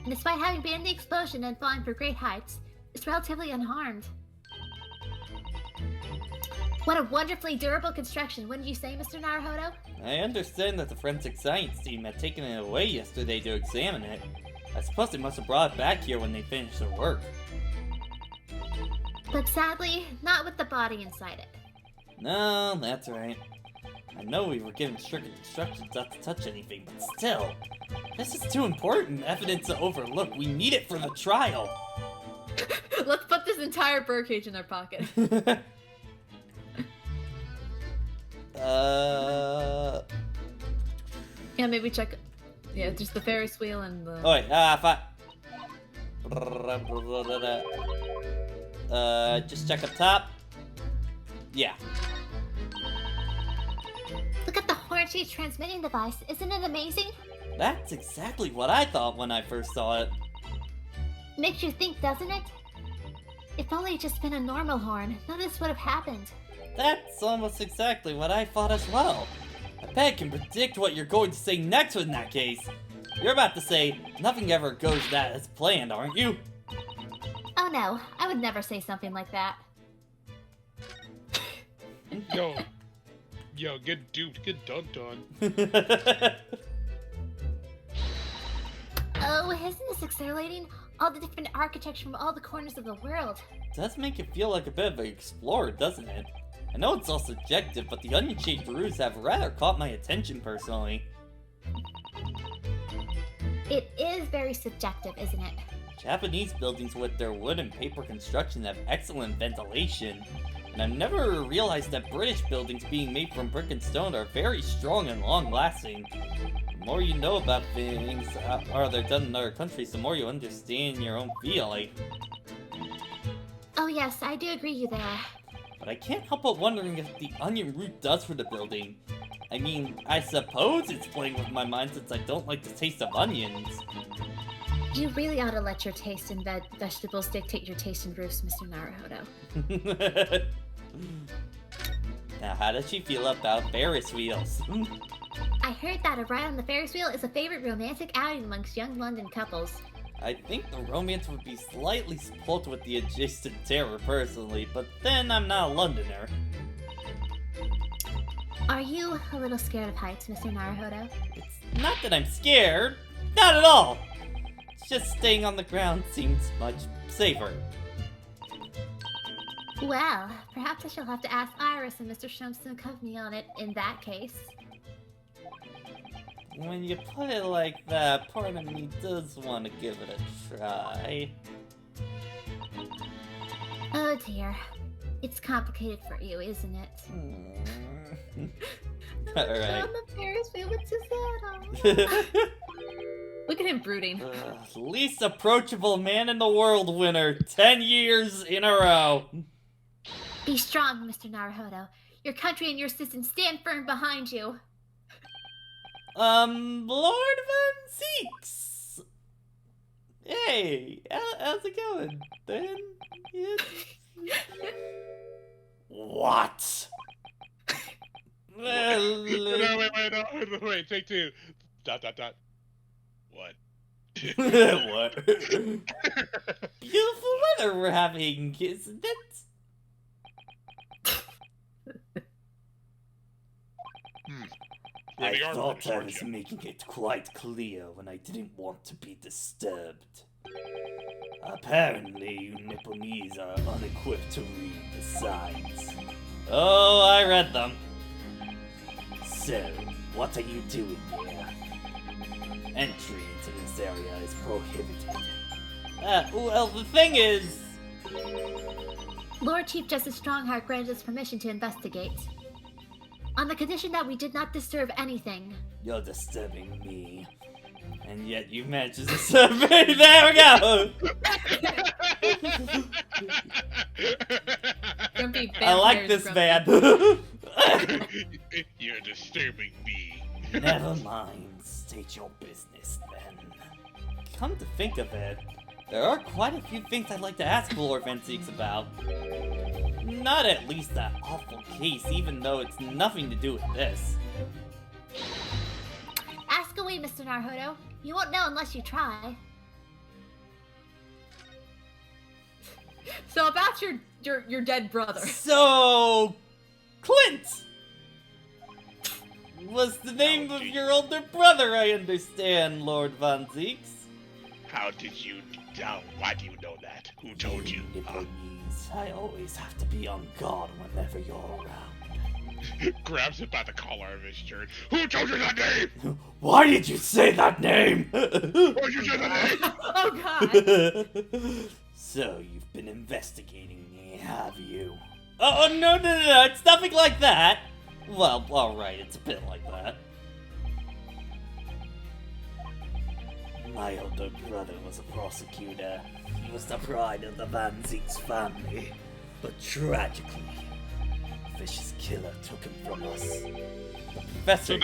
And despite having been in the explosion and falling for great heights, it's relatively unharmed. What a wonderfully durable construction, wouldn't you say, Mr. Naruhodo? I understand that the forensic science team had taken it away yesterday to examine it. I suppose they must have brought it back here when they finished their work. But sadly, not with the body inside it. No, that's right. I know we were given strict instructions not to touch anything, but still. This is too important evidence to overlook. We need it for the trial. Let's put this entire birdcage in our pocket. Yeah, maybe check. Yeah, just the Ferris wheel and the. Oh wait, just check up top. Yeah. Look at the horn-shaped transmitting device. Isn't it amazing? That's exactly what I thought when I first saw it. Makes you think, doesn't it? If only it just been a normal horn, none of this would have happened. That's almost exactly what I thought as well. I bet I can predict what you're going to say next in that case. You're about to say, nothing ever goes that as planned, aren't you? Oh no, I would never say something like that. Yo, good dude, good done. Oh, isn't this exhilarating? All the different architecture from all the corners of the world. Does make it feel like a bit of an explorer, doesn't it? I know it's all subjective, but the onion-shaped roofs have rather caught my attention personally. It is very subjective, isn't it? Japanese buildings with their wood and paper construction have excellent ventilation, and I've never realized that British buildings being made from brick and stone are very strong and long-lasting. The more you know about things, or they're done in other countries, the more you understand your own feeling. Oh yes, I do agree you there. But I can't help but wondering if the onion root does for the building. I mean, I suppose it's playing with my mind since I don't like the taste of onions. You really ought to let your taste in vegetables dictate your taste in roofs, Mr. Naruhodo. Now, how does she feel about Ferris wheels? I heard that a ride on the Ferris wheel is a favorite romantic outing amongst young London couples. I think the romance would be slightly spoilt with the adjacent terror personally, but then I'm not a Londoner. Are you a little scared of heights, Mr. Naruhodo? It's not that I'm scared. Not at all. It's just staying on the ground seems much safer. Well, perhaps I shall have to ask Iris and Mr. Shumps to accompany on it in that case. When you put it like that, part of me does want to give it a try. Oh dear. It's complicated for you, isn't it? Alright. I'm embarrassed by what you said. Look at him brooding. Least approachable man in the world winner, 10 years in a row. Be strong, Mr. Naruhodo. Your country and your system stand firm behind you. Lord Van Zeeks! Hey, how's it going? Then, What? Wait, take two. ... What? What? Beautiful weather we're having, isn't it? I thought I was making it quite clear when I didn't want to be disturbed. Apparently, you Nipponese are unequipped to read the signs. Oh, I read them. So, what are you doing here? Entry into this area is prohibited. Well, the thing is... Lord Chief Justice Strongheart granted us permission to investigate. On the condition that we did not disturb anything. You're disturbing me. And yet you managed to disturb me. There we go! I like this man. You're disturbing me. Never mind. State your business then. Come to think of it, there are quite a few things I'd like to ask Lord Van Zeeks about. Not at least that awful case, even though it's nothing to do with this. Ask away, Mr. Naruhodo. You won't know unless you try. So about your dead brother. So, Clint was the name of your older brother, I understand, Lord Van Zeeks. How did you... why do you know that? Who told you? Nipponese, I always have to be on guard whenever you're around. Grabs it by the collar of his shirt. Who told you that name? Why did you say that name? Why did you say that name? Oh god. So, you've been investigating me, have you? Oh, no, it's nothing like that. Well, alright, it's a bit like that. My older brother was a prosecutor. He was the pride of the Van Zeeks family. But tragically, a vicious killer took him from us. The professor...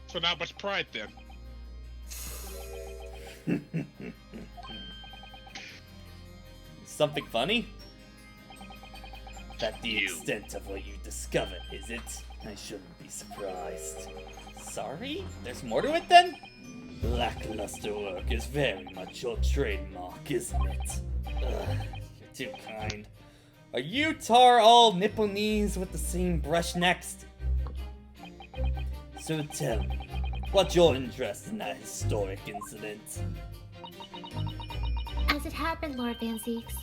So not much pride then. Something funny? That's the extent of what you discovered, is it? I shouldn't be surprised. Sorry? There's more to it then? Lackluster work is very much your trademark, isn't it? You're too kind. Are you tar all Nipponese with the same brush next? So tell me, what's your interest in that historic incident? As it happened, Lord Van Zeeks,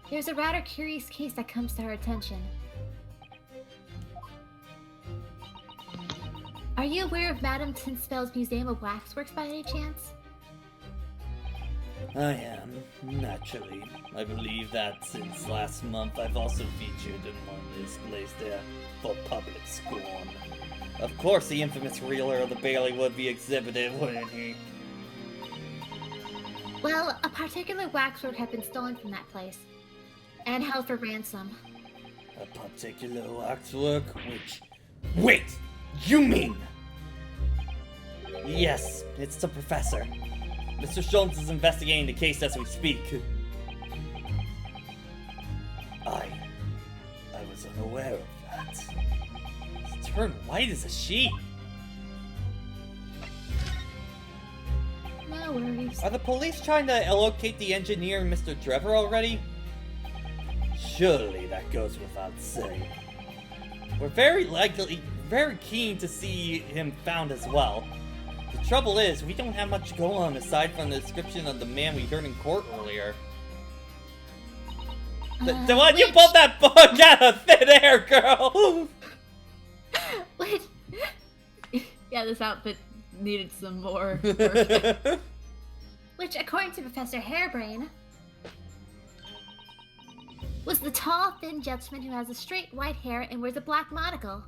there's a rather curious case that comes to our attention. Are you aware of Madame Tinspell's Museum of Waxworks by any chance? I am, naturally. I believe that since last month I've also featured in one displays there for public scorn. Of course the infamous reeler of the Bailey would be exhibited, wouldn't he? Well, a particular waxwork had been stolen from that place, and held for ransom. A particular waxwork? Which... Wait! You mean... Yes, it's the professor. Mr. Schultz is investigating the case as we speak. I was unaware of that. It's turned white as a sheet. No worries. Are the police trying to locate the engineer, Mr. Trevor, already? Surely that goes without saying. We're very likely very keen to see him found as well. The trouble is, we don't have much to go on aside from the description of the man we heard in court earlier. The one you pulled that book out of thin air, girl! Which... yeah, this outfit needed some more work. Which, according to Professor Hairbrain, was the tall, thin gentleman who has a straight white hair and wears a black monocle.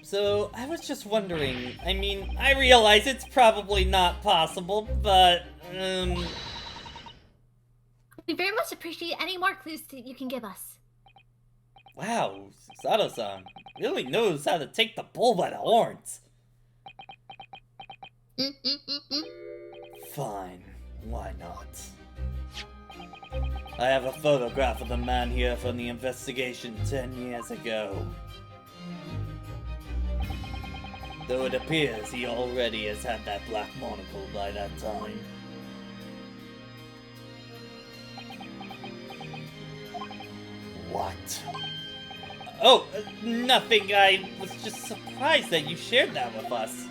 So, I was just wondering, I mean, I realize it's probably not possible, but, We very much appreciate any more clues you can give us. wow, Sato-san really knows how to take the bull by the horns. Fine, why not? I have a photograph of the man here from the investigation 10 years ago. Though it appears he already has had that black monocle by that time. What? Oh, nothing. I was just surprised that you shared that with us.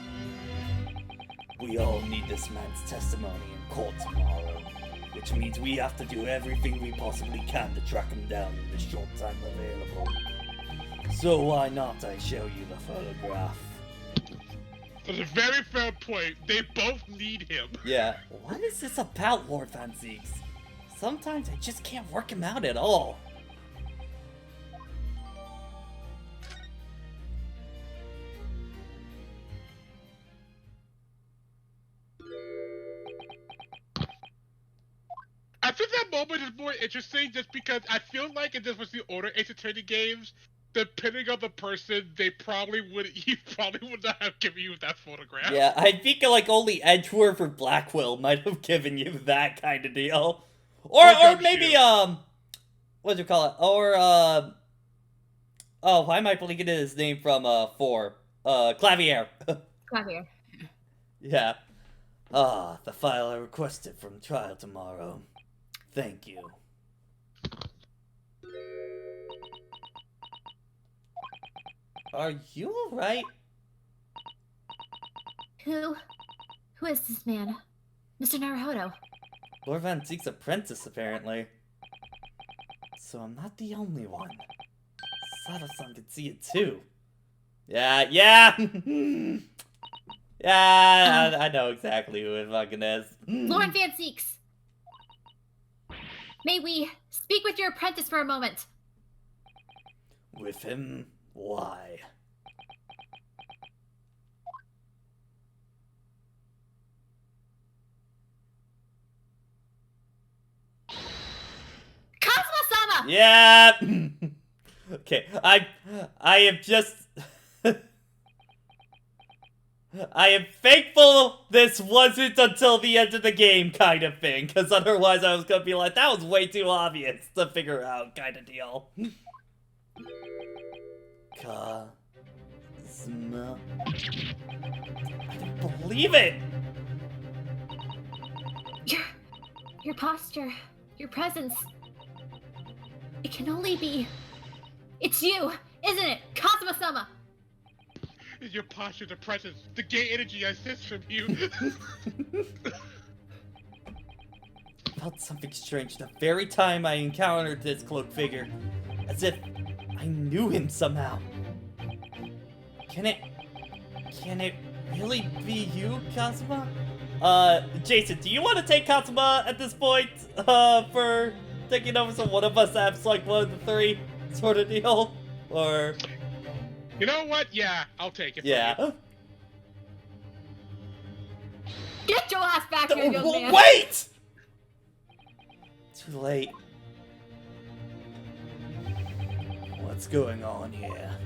We all need this man's testimony in court tomorrow, which means we have to do everything we possibly can to track him down in the short time available. So why not I show you the photograph? That's a very fair point. They both need him. Yeah. What is this about, Lord Van Zeeks? Sometimes I just can't work him out at all. I think that moment is more interesting just because I feel like if this was the older Ace Attorney games, depending on the person, he probably would not have given you that photograph. Yeah, I think like only Edgeworth or Blackwell might have given you that kind of deal. Or maybe, what do you call it? Or, oh, why am I blinking his name from, 4? Clavier. Clavier. Yeah. The file I requested from trial tomorrow. Thank you. Are you alright? Who is this man? Mr. Naruhodo. Lord Van Zeek's apprentice, apparently. So I'm not the only one. Sato-san could see it too. Yeah! Yeah, I know exactly who it fucking is. Lord Van Zeeks! May we speak with your apprentice for a moment? With him? Why? Kazuma-sama! Yeah! Okay, I am just... I am thankful this wasn't until the end of the game kind of thing, because otherwise I was gonna be like, that was way too obvious to figure out kind of deal. Kazuma... I don't believe it! Your posture, your presence. It can only be... It's you, isn't it? Kazuma-sama! Your posture, the presence, the gay energy I sense from you. I felt something strange the very time I encountered this cloaked figure. As if I knew him somehow. Can it really be you, Kazuma? Jason, do you want to take Kazuma at this point, for taking over so one of us has like one of the three sort of deal? Or... You know what? Yeah, I'll take it. Yeah. Get your ass back here, young man! Wait! Too late. What's going on here?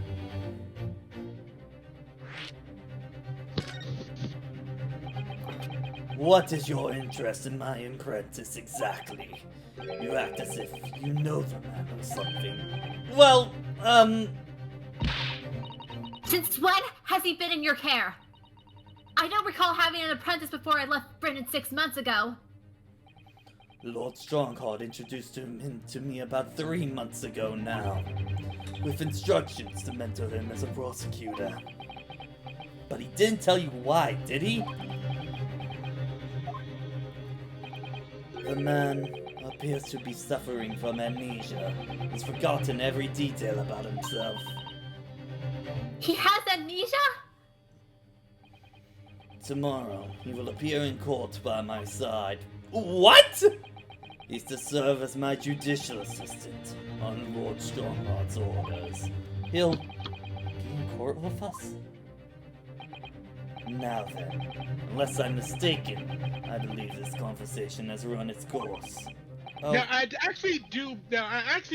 What is your interest in my apprentice exactly? You act as if you know the man or something. Well, Since when has he been in your care? I don't recall having an apprentice before I left Britain 6 months ago. Lord Strongheart introduced him to me about 3 months ago now, with instructions to mentor him as a prosecutor. But he didn't tell you why, did he? The man appears to be suffering from amnesia. He's forgotten every detail about himself. He has amnesia? Tomorrow, he will appear in court by my side. What? He's to serve as my judicial assistant on Lord Strongheart's orders. He'll be in court with us? Now then, unless I'm mistaken, I believe this conversation has run its course. Oh. Now I actually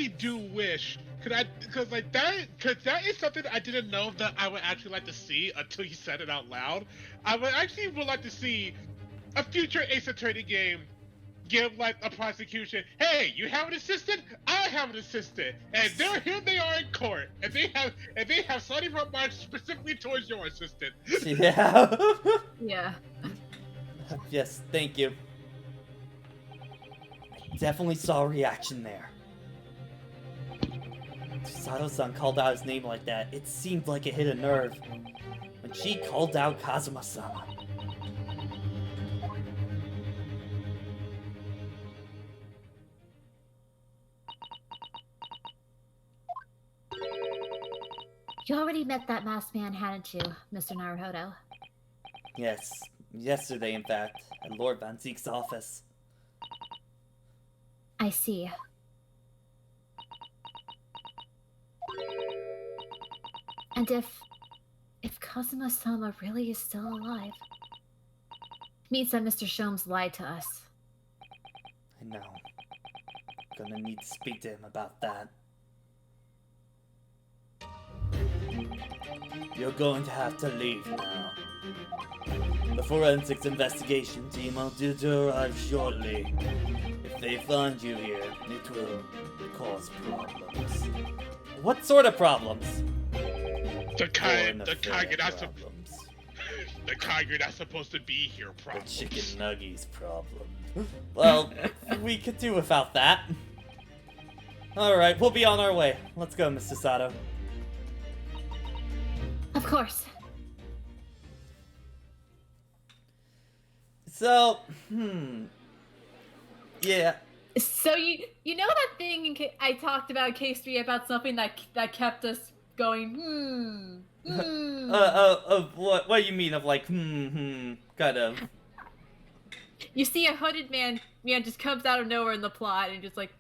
do wish, because that is something I didn't know that I would actually like to see until you said it out loud. I would like to see a future Ace Attorney game give like a prosecution. Hey, you have an assistant? I have an assistant, and here they are in court, and they have slightly remarks specifically towards your assistant. Yeah. Yeah. Yes, thank you. I definitely saw a reaction there. Sato-san called out his name like that. It seemed like it hit a nerve. When she called out Kazuma-sama. You already met that masked man, hadn't you, Mr. Naruhodo? Yes, yesterday in fact, at Lord Van Zeek's office. I see. And if Kazuma-sama really is still alive, it means that Mr. Sholmes lied to us. I know. Gonna need to speak to him about that. You're going to have to leave now. The forensics investigation team will due to arrive shortly. If they find you here, it will cause problems. What sort of problems? The kind you're not supposed to be here, The problems. chicken nuggies problem. Well, we could do without that. Alright, we'll be on our way. Let's go, Mr. Sato. Of course. So, yeah. So you know that thing I talked about in case 3 about something that kept us going, What do you mean of like, kind of? You see a hooded man just comes out of nowhere in the plot and just like,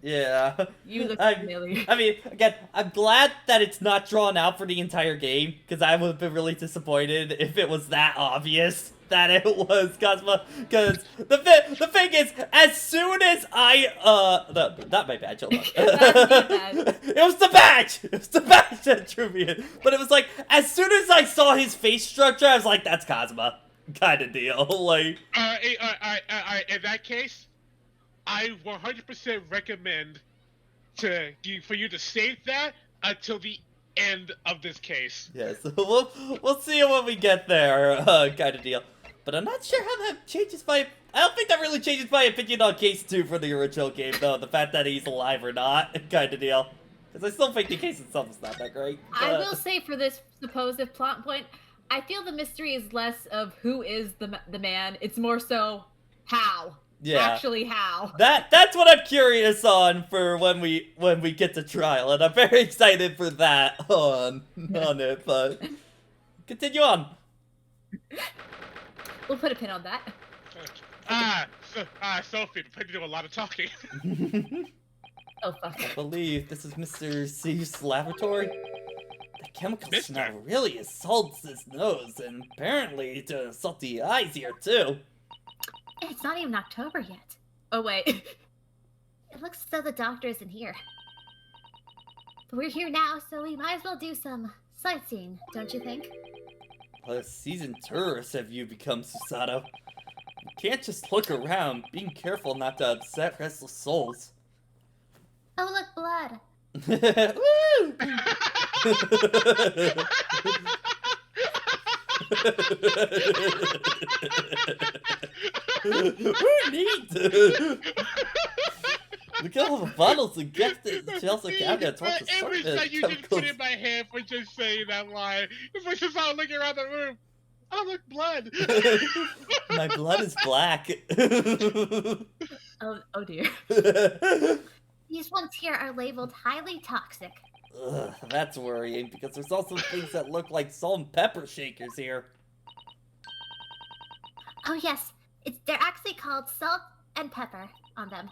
Yeah. You look familiar. I mean, again, I'm glad that it's not drawn out for the entire game, because I would have been really disappointed if it was that obvious that it was Kazuma, because the thing is, as soon as not my badge, hold on. It was the badge! It was the badge that drew me in. But it was like, as soon as I saw his face structure, I was like, that's Kazuma. Kind of deal, like... In that case, I 100% recommend for you to save that until the end of this case. Yes, we'll see when we get there, kind of deal. But I'm not sure how that changes my... I don't think that really changes my opinion on Case 2 for the original game, though. The fact that he's alive or not, kind of deal. Because I still think the case itself is not that great. I will say for this supposed plot point, I feel the mystery is less of who is the man. It's more so how. Yeah. Actually how. That's what I'm curious on for when we get to trial, and I'm very excited for that on it, but continue on. We'll put a pin on that. Sophie, I'm to do a lot of talking. Oh fuck. I believe this is Mr. C's laboratory. The chemical smell really assaults his nose, and apparently to assault the eyes here too. It's not even October yet. Oh wait. It looks as though the doctor isn't here. But we're here now, so we might as well do some sightseeing, don't you think? What a seasoned tourist have you become, Susato. You can't just look around, being careful not to upset restless souls. Oh, look, blood. Woo! Neat! Look at all the bottles and gifts that Chelsea cabinets. What's the The image assortment that you of just put chemicals? in my head for just saying that line. It's like just how I'm looking around the room. I look blood. My blood is black. Oh dear. These ones here are labeled highly toxic. Ugh, that's worrying because there's also things that look like salt and pepper shakers here. Oh yes, they're actually called salt and pepper on them.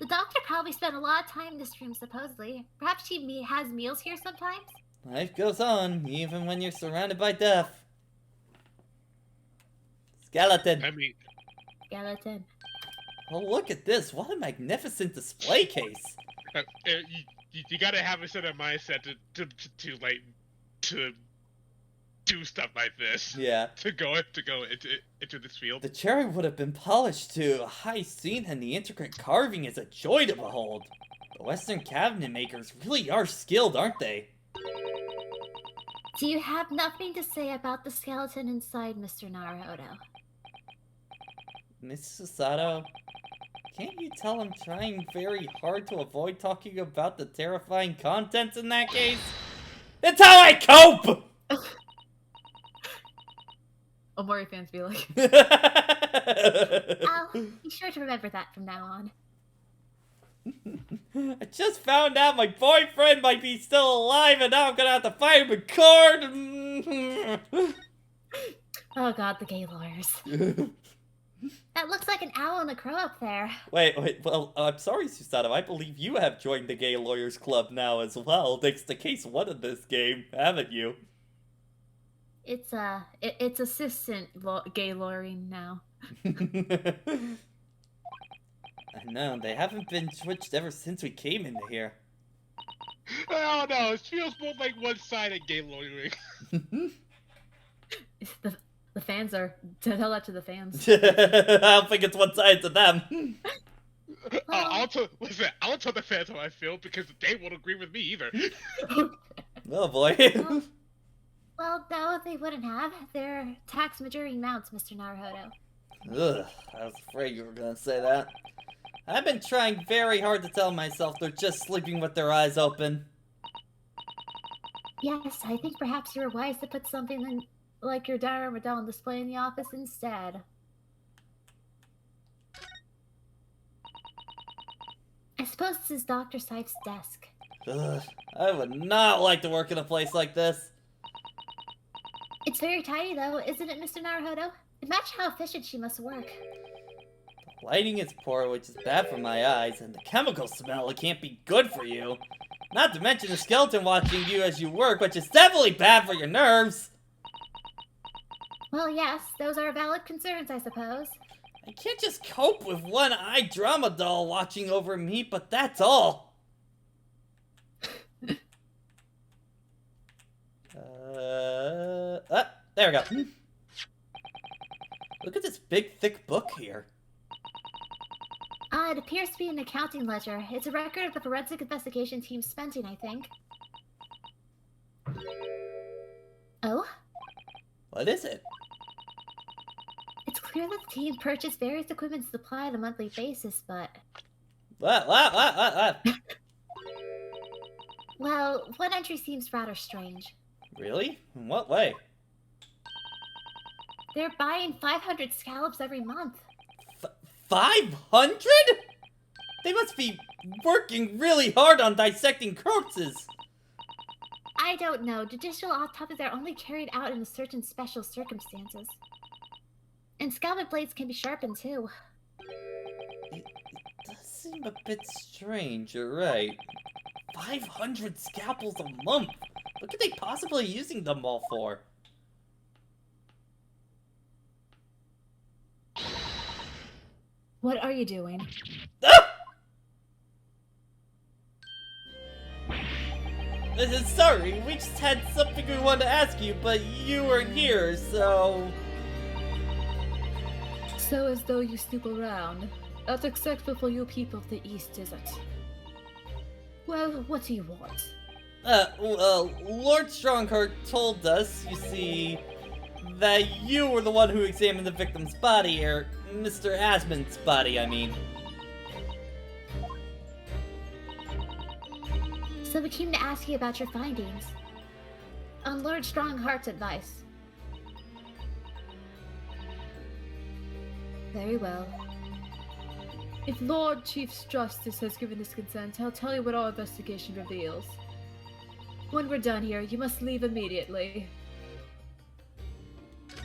The doctor probably spent a lot of time in this room, supposedly. Perhaps she has meals here sometimes? Life goes on, even when you're surrounded by death. Skeleton. I mean, Skeleton. Oh, look at this. What a magnificent display case. you gotta have a certain mindset to do stuff like this. Yeah. To go into this field. The cherry would have been polished to a high scene, and the intricate carving is a joy to behold. The Western cabinet makers really are skilled, aren't they? Do you have nothing to say about the skeleton inside, Mr. Naruhodo? Miss Susato, can't you tell I'm trying very hard to avoid talking about the terrifying contents in that case? It's how I cope! Omori fans be like. I'll be sure to remember that from now on. I just found out my boyfriend might be still alive, and now I'm gonna have to fight him in court. Oh god, the gay lawyers. That looks like an owl and a crow up there. Wait, well, I'm sorry, Susato. I believe you have joined the Gay Lawyers Club now as well, thanks to Case 1 of this game, haven't you? It's assistant gay lawyering now. I know, they haven't been switched ever since we came into here. Oh no, it feels both like one-sided gay lawyering. The fans are. Tell that to the fans. I don't think it's one side to them. I don't tell the fans how I feel because they won't agree with me either. Oh boy. Well, no, they wouldn't have. They're tax maturing mounts, Mr. Naruhodo. Ugh, I was afraid you were gonna say that. I've been trying very hard to tell myself they're just sleeping with their eyes open. Yes, I think perhaps you were wise to put something like your diary medal on display in the office instead. I suppose this is Dr. Sipes' desk. Ugh, I would not like to work in a place like this. It's very tiny, though, isn't it, Mr. Naruhodo? Imagine how efficient she must work. The lighting is poor, which is bad for my eyes, and the chemical smell, it can't be good for you. Not to mention the skeleton watching you as you work, which is definitely bad for your nerves. Well, yes, those are valid concerns, I suppose. I can't just cope with one-eyed drama doll watching over me, but that's all. There we go. Look at this big, thick book here. It appears to be an accounting ledger. It's a record of the forensic investigation team's spending, I think. Oh? What is it? It's clear that the team purchased various equipment to supply on a monthly basis, but... What? Well, one entry seems rather strange. Really? In what way? They're buying 500 scallops every month. 500? They must be working really hard on dissecting corpses. I don't know. Judicial autopsies are only carried out in certain special circumstances. And scalpel blades can be sharpened, too. It does seem a bit strange, you're right. 500 scalpels a month? What could they possibly be using them all for? What are you doing? Ah! Sorry, we just had something we wanted to ask you, but you weren't here, so... So as though you snoop around. Not acceptable for you people of the East, is it? Well, what do you want? Lord Strongheart told us, you see, that you were the one who examined the victim's body, or Mr. Asmon's body, I mean. So we came to ask you about your findings. On Lord Strongheart's advice. Very well. If Lord Chief Justice has given his consent, I'll tell you what our investigation reveals. When we're done here, you must leave immediately.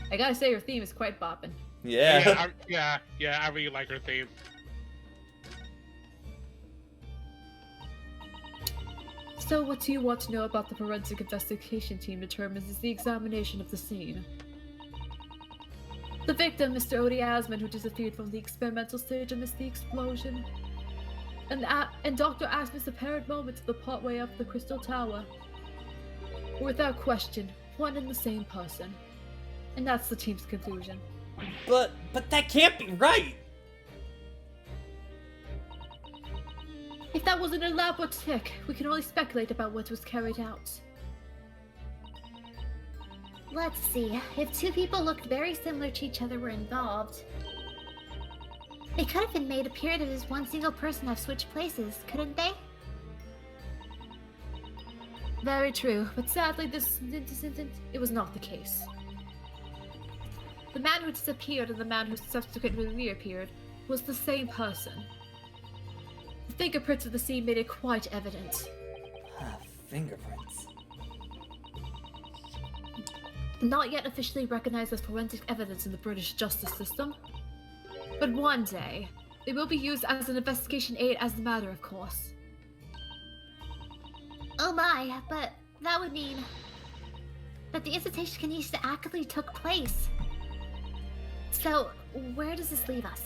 I gotta say, your theme is quite bopping. Yeah. Yeah, I really like her theme. So what do you want to know about the forensic investigation team determines is the examination of the scene. The victim, Mr. Odie Asman, who disappeared from the experimental stage amidst the explosion. And Dr. Asman's apparent moments at the partway up the Crystal Tower. Were without question, one and the same person. And that's the team's conclusion. But that can't be right! If that was an elaborate trick, we can only speculate about what was carried out. Let's see. If two people looked very similar to each other were involved, they could have been made appear that as one single person have switched places, couldn't they? Very true, but sadly this incident, it was not the case. The man who disappeared and the man who subsequently reappeared was the same person. The fingerprints of the scene made it quite evident. Fingerprints. Not yet officially recognized as forensic evidence in the British justice system. But one day, they will be used as an investigation aid as a matter of course. Oh my, but that would mean that the institution actively took place. So, where does this leave us?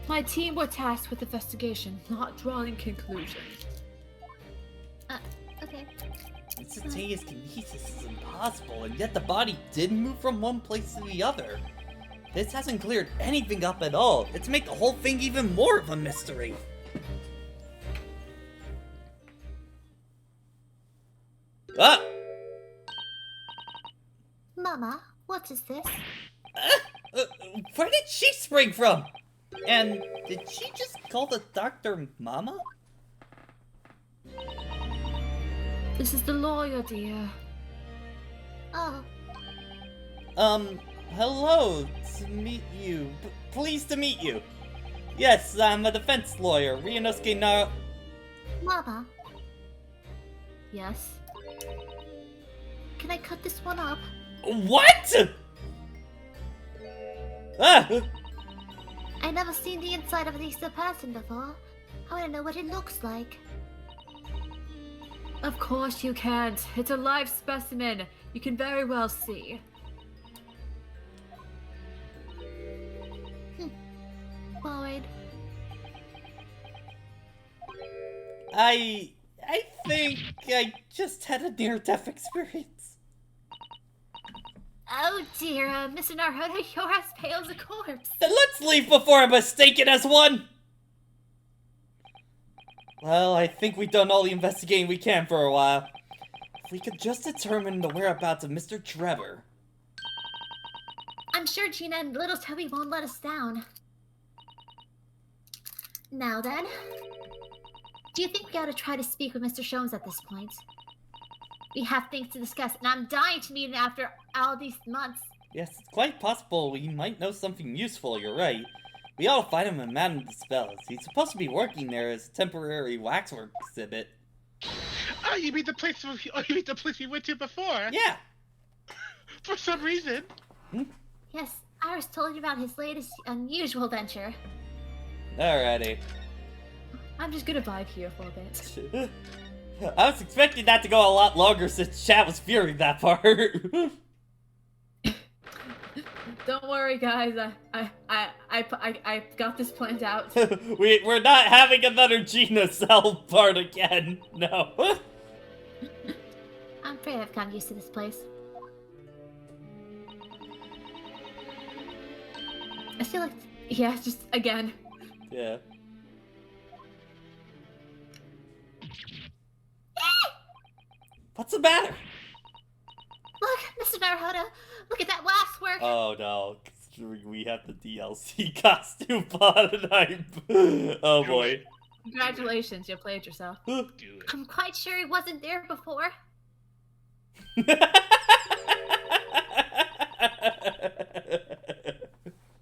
My team were tasked with investigation, not drawing conclusions. Okay. Instantaneous kinesis is impossible, and yet the body did move from one place to the other. This hasn't cleared anything up at all. It's made the whole thing even more of a mystery. Ah! Mama, what is this? Where did she spring from? And did she just call the doctor Mama? This is the lawyer, dear. Oh, Hello to meet you. Pleased to meet you. Yes, I'm a defense lawyer, Ryunosuke Naro. Mama, Yes? can I cut this one up? What? Ah! I never seen the inside of this person before. I wanna know what it looks like. Of course you can't. It's a live specimen. You can very well see. Worried. I think I just had a near-death experience. Oh dear, Mr. Naruto, you're as pale as a corpse. Then let's leave before I'm mistaken as one! Well, I think we've done all the investigating we can for a while. If we could just determine the whereabouts of Mr. Trevor. I'm sure Gina and little Toby won't let us down. Now then, do you think we ought to try to speak with Mr. Sholmes at this point? We have things to discuss, and I'm dying to meet him after all these months. Yes, it's quite possible we might know something useful, you're right. We ought to find him in Madame Dispels. He's supposed to be working there as a temporary waxwork exhibit. Oh, you mean the place? You mean the place we went to before? Yeah. For some reason. Yes, Iris told you about his latest unusual venture. Alrighty. I'm just gonna vibe here for a bit. I was expecting that to go a lot longer since chat was fearing that part. Don't worry, guys. I got this planned out. We're not having another Gina cell part again. No. I'm afraid I've gotten used to this place. I feel like, yeah, just again. Yeah. What's the matter? Look, Mr. Naruto, look at that waxwork. Oh no. we have the DLC costume prototype. Oh boy. Congratulations, you played yourself. Do it. I'm quite sure he wasn't there before.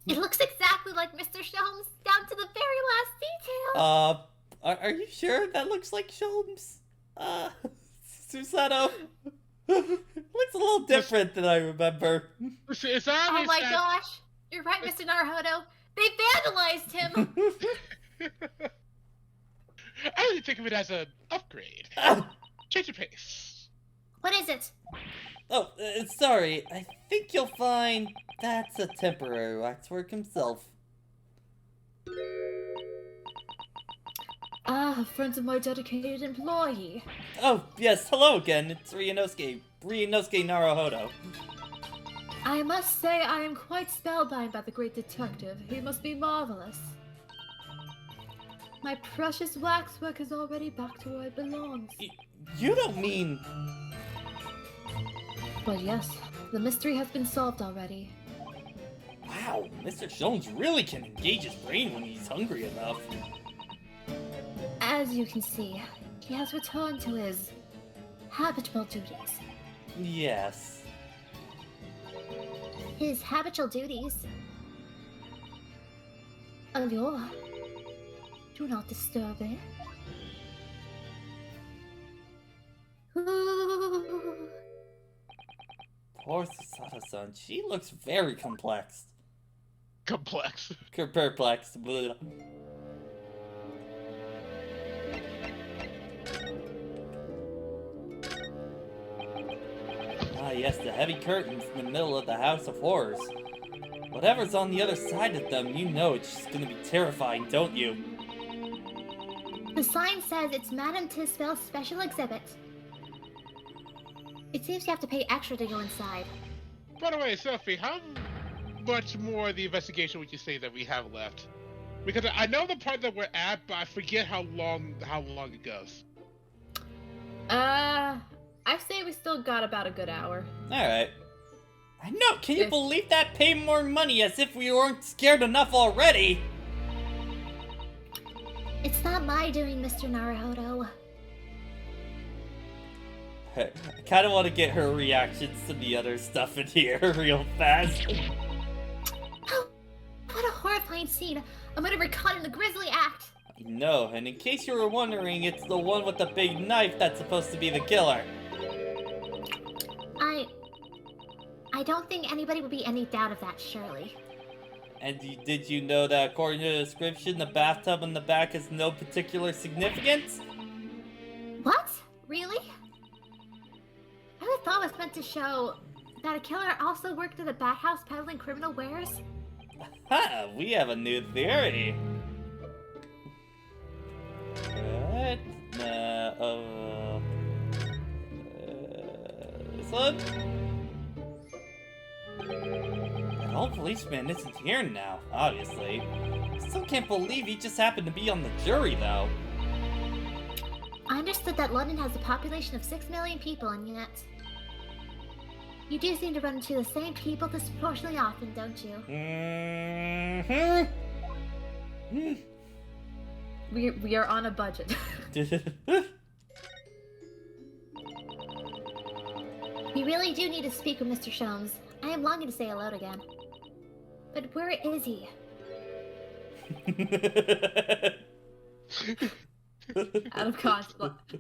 It looks exactly like Mr. Sholmes, down to the very last detail. Are you sure that looks like Sholmes? Susanoo? Looks a little different than I remember. It's Oh obvious my that- gosh. You're right, Mr. Naruhodo. They vandalized him. I really think of it as an upgrade. Change of pace. What is it? Oh, sorry. I think you'll find that's a temporary waxwork himself. Ah, friends of my dedicated employee. Oh, yes, hello again. It's Ryunosuke Naruhodo. I must say I am quite spellbound by the great detective. He must be marvelous. My precious waxwork is already back to where it belongs. You don't mean... But yes, the mystery has been solved already. Wow, Mr. Sholmes really can engage his brain when he's hungry enough. As you can see, he has returned to his habitual duties. Yes. His habitual duties. Allure, do not disturb it. Ooh. Poor Susato-san, she looks very complex. Complex. Perplexed. Blah. Ah yes, the heavy curtains in the middle of the House of Horrors. Whatever's on the other side of them, you know it's just gonna be terrifying, don't you? The sign says it's Madame Tisfel's special exhibit. It seems you have to pay extra to go inside. By the way, Sophie, how much more of the investigation would you say that we have left? Because I know the part that we're at, but I forget how long it goes. I say we still got about a good hour. Alright. I know, can you If- believe that? Pay more money as if we weren't scared enough already! It's not my doing, Mr. Naruhodo. I kinda wanna get her reactions to the other stuff in here real fast. What a horrifying scene! I'm gonna recount in the grisly act! No, and in case you were wondering, it's the one with the big knife that's supposed to be the killer. I don't think anybody would be any doubt of that, surely. And did you know that according to the description, the bathtub in the back has no particular significance? What? Really? I would thought it was meant to show that a killer also worked at a bathhouse peddling criminal wares. Ha! We have a new theory. What? This one? That old policeman isn't here now, obviously. Still can't believe he just happened to be on the jury, though. I understood that London has a population of 6 million people, and yet... You do seem to run into the same people disproportionately often, don't you? Mm-hmm. We are on a budget. We really do need to speak with Mr. Sholmes. I am longing to say hello again. But where is he? Out of context.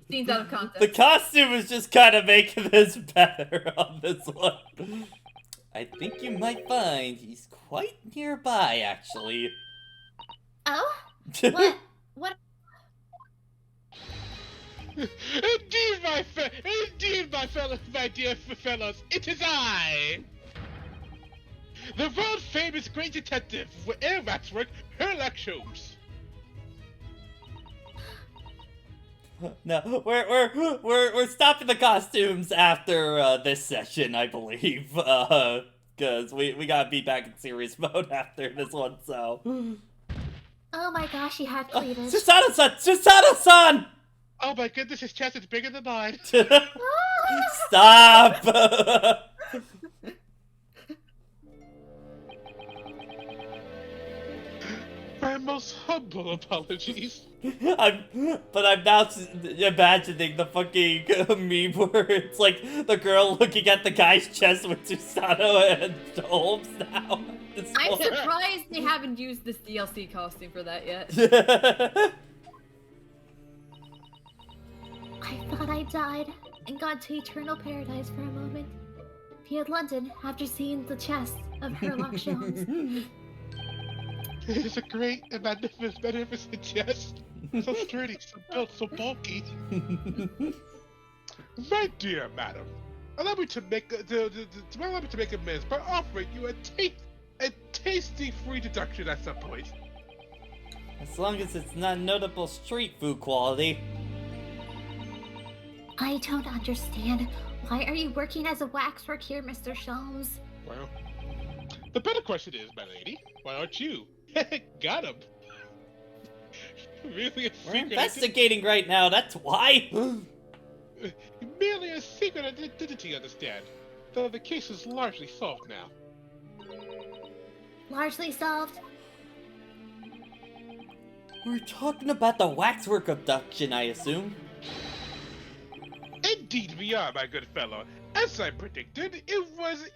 Scenes out of context. The costume is just kind of making this better on this one. I think you might find he's quite nearby, actually. Oh? What? What? Indeed, my dear fellows, it is I! The world-famous great detective with air waxwork, Sherlock Holmes. No, we're stopping the costumes after this session, I believe. Cause we gotta be back in serious mode after this one, so. Oh my gosh, you have cleavage. Susato-san! Susato-san! Oh my goodness, his chest is bigger than mine. Stop! Well, apologies. I'm now imagining the fucking meme where it's like the girl looking at the guy's chest with Susanoo and Holmes now. I'm surprised they haven't used this DLC costume for that yet. I thought I died and got to eternal paradise for a moment. Via London after seeing the chest of Sherlock Holmes. It is a great and magnificent chest. So sturdy, so built, so bulky. My dear madam, allow me to make amends by offering you a tasty free deduction at some point. As long as it's not notable street food quality. I don't understand. Why are you working as a waxwork here, Mr. Sholmes? Well, the better question is, my lady, why aren't you? Got him. Really a We're secret investigating right now, that's why. Merely a secret identity, understand. Though the case is largely solved now. Largely solved? We're talking about the waxwork abduction, I assume. Indeed we are, my good fellow. As I predicted, it was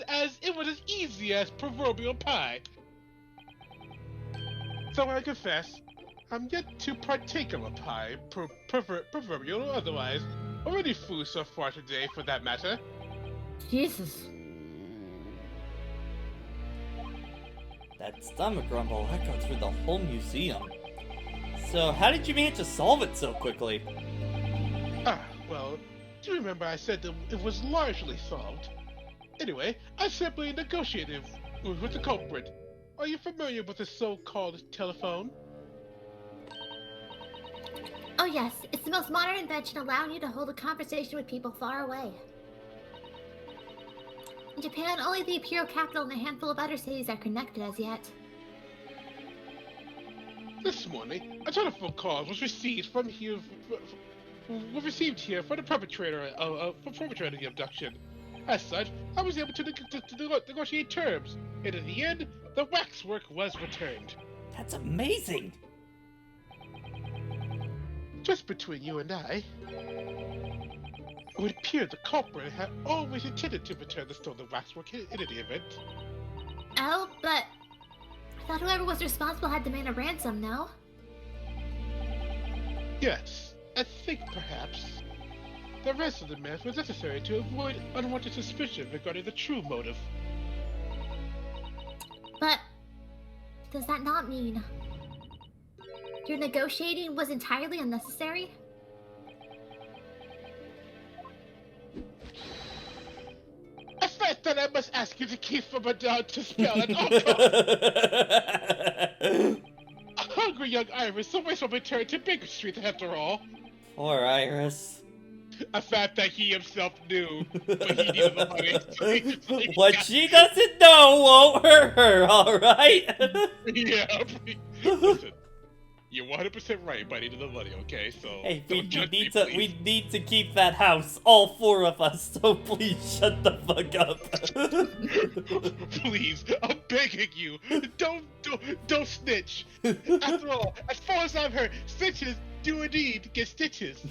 as easy as proverbial pie. So I confess, I'm yet to partake of a pie, proverbial or otherwise. Already food so far today, for that matter. Jesus. That stomach rumble echoed through the whole museum. So, how did you manage to solve it so quickly? Well, do you remember I said that it was largely solved? Anyway, I simply negotiated with the culprit. Are you familiar with the so-called telephone? Oh yes, it's the most modern invention allowing you to hold a conversation with people far away. In Japan, only the imperial capital and a handful of other cities are connected as yet. This morning, a telephone call was received from here. Received here for the perpetrator of the abduction. As such, I was able to negotiate terms, and in the end, the waxwork was returned. That's amazing! Just between you and I, it would appear the culprit had always intended to return the stolen waxwork in any event. Oh, but I thought whoever was responsible had demanded a ransom, no? Yes, I think perhaps the rest of the math was necessary to avoid unwanted suspicion regarding the true motive. But does that not mean your negotiating was entirely unnecessary? I felt that I must ask you to keep from a dog to spell an A hungry young Iris always will return to Baker Street after all. Poor Iris. A fact that he himself knew, but he needed the money. What she doesn't know won't hurt her, alright? Yeah, listen, you're 100% right, but I needed the money, okay? So Hey, we need to keep that house, all four of us, so please shut the fuck up. Please, I'm begging you, don't snitch. After all, as far as I've heard, snitches do indeed get stitches.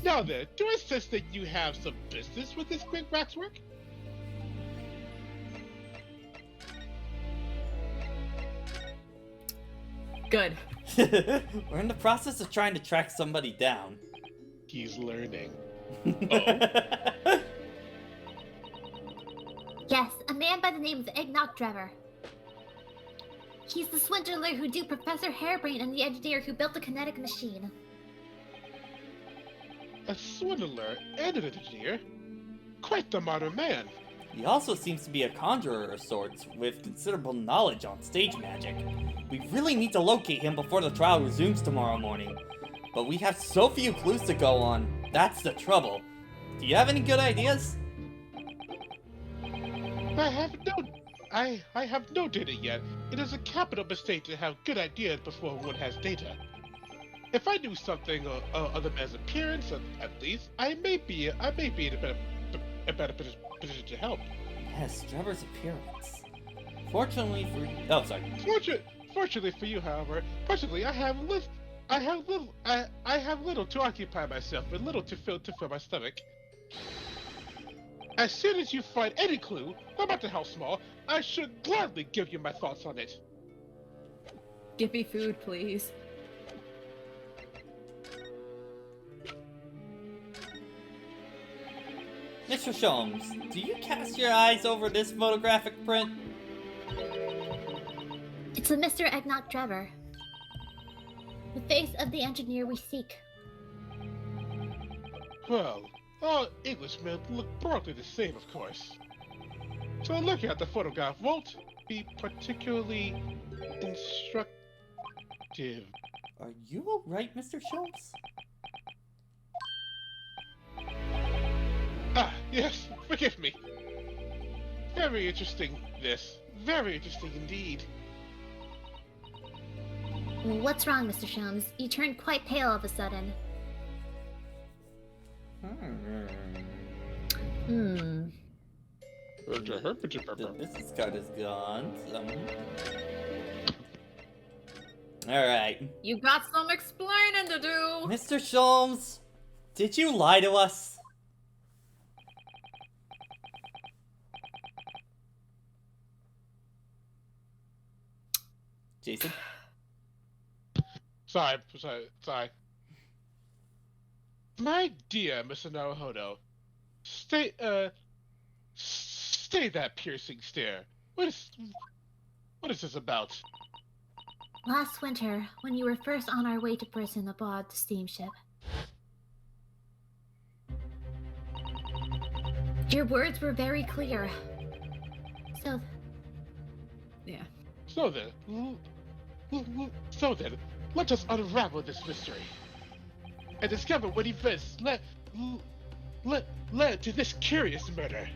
Now then, do I sense that you have some business with this quick waxwork? Good. We're in the process of trying to track somebody down. He's learning. Yes, a man by the name of Enoch Drever. He's the swindler who duped Professor Harebrain and the engineer who built the kinetic machine. A swindler and an engineer? Quite the modern man. He also seems to be a conjurer of sorts, with considerable knowledge on stage magic. We really need to locate him before the trial resumes tomorrow morning. But we have so few clues to go on, that's the trouble. Do you have any good ideas? I have no data yet. It is a capital mistake to have good ideas before one has data. If I knew something of the man's appearance, at least, I may be in a better position to help. Yes, Trevor's appearance. Fortunately for oh, sorry. Fortunately for you, however, personally, I have little to occupy myself and little to fill my stomach. As soon as you find any clue, no matter how small, I should gladly give you my thoughts on it. Give me food, please. Mr. Sholmes, do you cast your eyes over this photographic print? It's a Mr. Eggnog Trevor. The face of the engineer we seek. Well, all Englishmen look broadly the same, of course. So looking at the photograph won't be particularly instructive. Are you alright, Mr. Sholmes? Ah, yes, forgive me. Very interesting, this. Very interesting indeed. What's wrong, Mr. Sholmes? You turned quite pale all of a sudden. The business card is gone. Alright. You got some explaining to do. Mr. Sholmes, did you lie to us? Jason? Sorry. My dear Mr. Naruhodo, stay that piercing stare. What is this about? Last winter, when you were first on our way to prison aboard the steamship. Your words were very clear. So... Yeah. So then, let us unravel this mystery and discover what events led to this curious murder.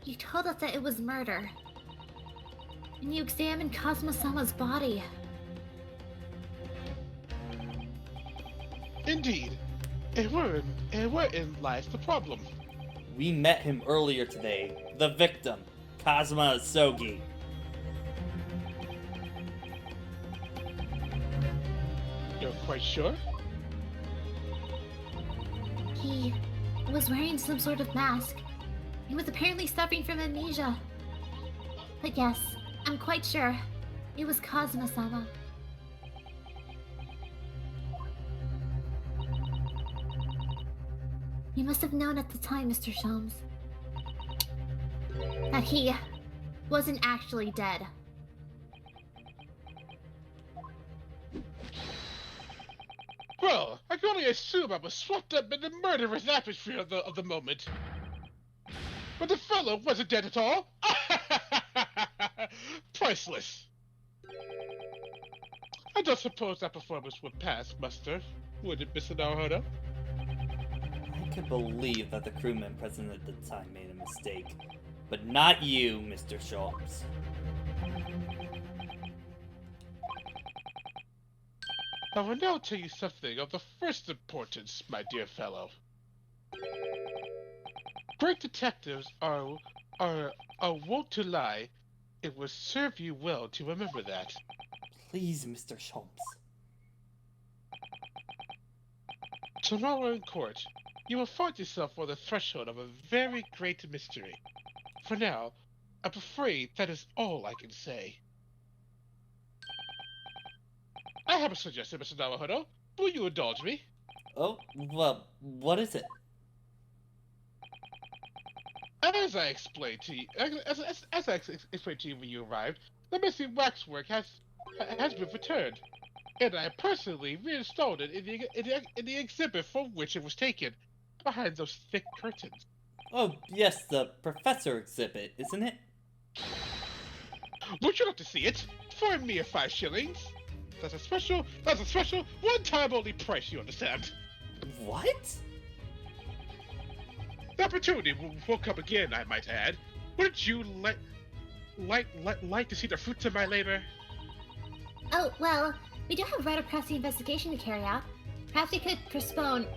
You told us that it was murder. And you examined Kazuma-sama's body. Indeed. And wherein lies the problem. We met him earlier today. The victim, Kazuma Asogi. You're quite sure? He was wearing some sort of mask. He was apparently suffering from amnesia. But yes, I'm quite sure. It was Kazuma-sama. You must have known at the time, Mr. Sholmes, that he wasn't actually dead. Well, I can only assume I was swept up in the murderous atmosphere of the moment. But the fellow wasn't dead at all. Priceless. I don't suppose that performance would pass muster, would it, Mr. Naruhodo? I could believe that the crewman present at the time made a mistake. But not you, Mr. Sholmes. I will now tell you something of the first importance, my dear fellow. Great detectives are wont to lie. It will serve you well to remember that. Please, Mr. Sholmes. Tomorrow in court, you will find yourself on the threshold of a very great mystery. For now, I'm afraid that is all I can say. I have a suggestion, Mr. Naruhodo. Will you indulge me? Oh, well, what is it? As I explained to you, when you arrived, the missing waxwork has been returned, and I personally reinstalled it in the exhibit from which it was taken, behind those thick curtains. Oh, yes, the professor exhibit, isn't it? Would you like to see it? For a mere 5 shillings. That's a special, one-time only price, you understand? What? The opportunity will come again, I might add. Wouldn't you like to see the fruits of my labor? Oh, well, we do have rather pressing investigation to carry out. Perhaps we could postpone.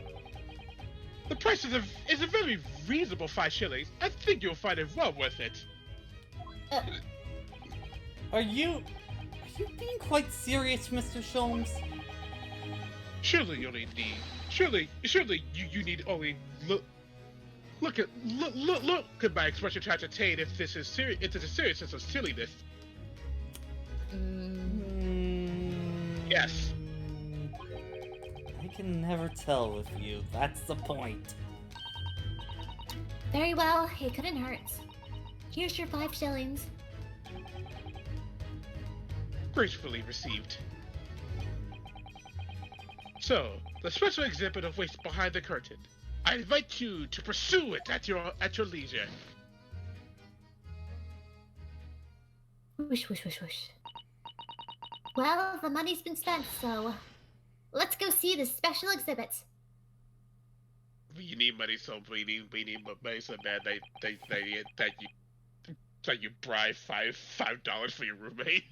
The price is a very reasonable 5 shillings. I think you'll find it well worth it. Are you being quite serious, Mr. Sholmes? Surely you only need. Surely you need only look at my expression to ascertain if this is serious. If this is serious, it's a silliness. Yes. I can never tell with you. That's the point. Very well, it couldn't hurt. Here's your 5 shillings. Gracefully received. So, the special exhibit awaits behind the curtain. I invite you to pursue it at your leisure. Whoosh, whoosh, whoosh, whoosh. Well, the money's been spent, so let's go see this special exhibit. We need money, so we need money so bad that you bribe $5 for your roommate.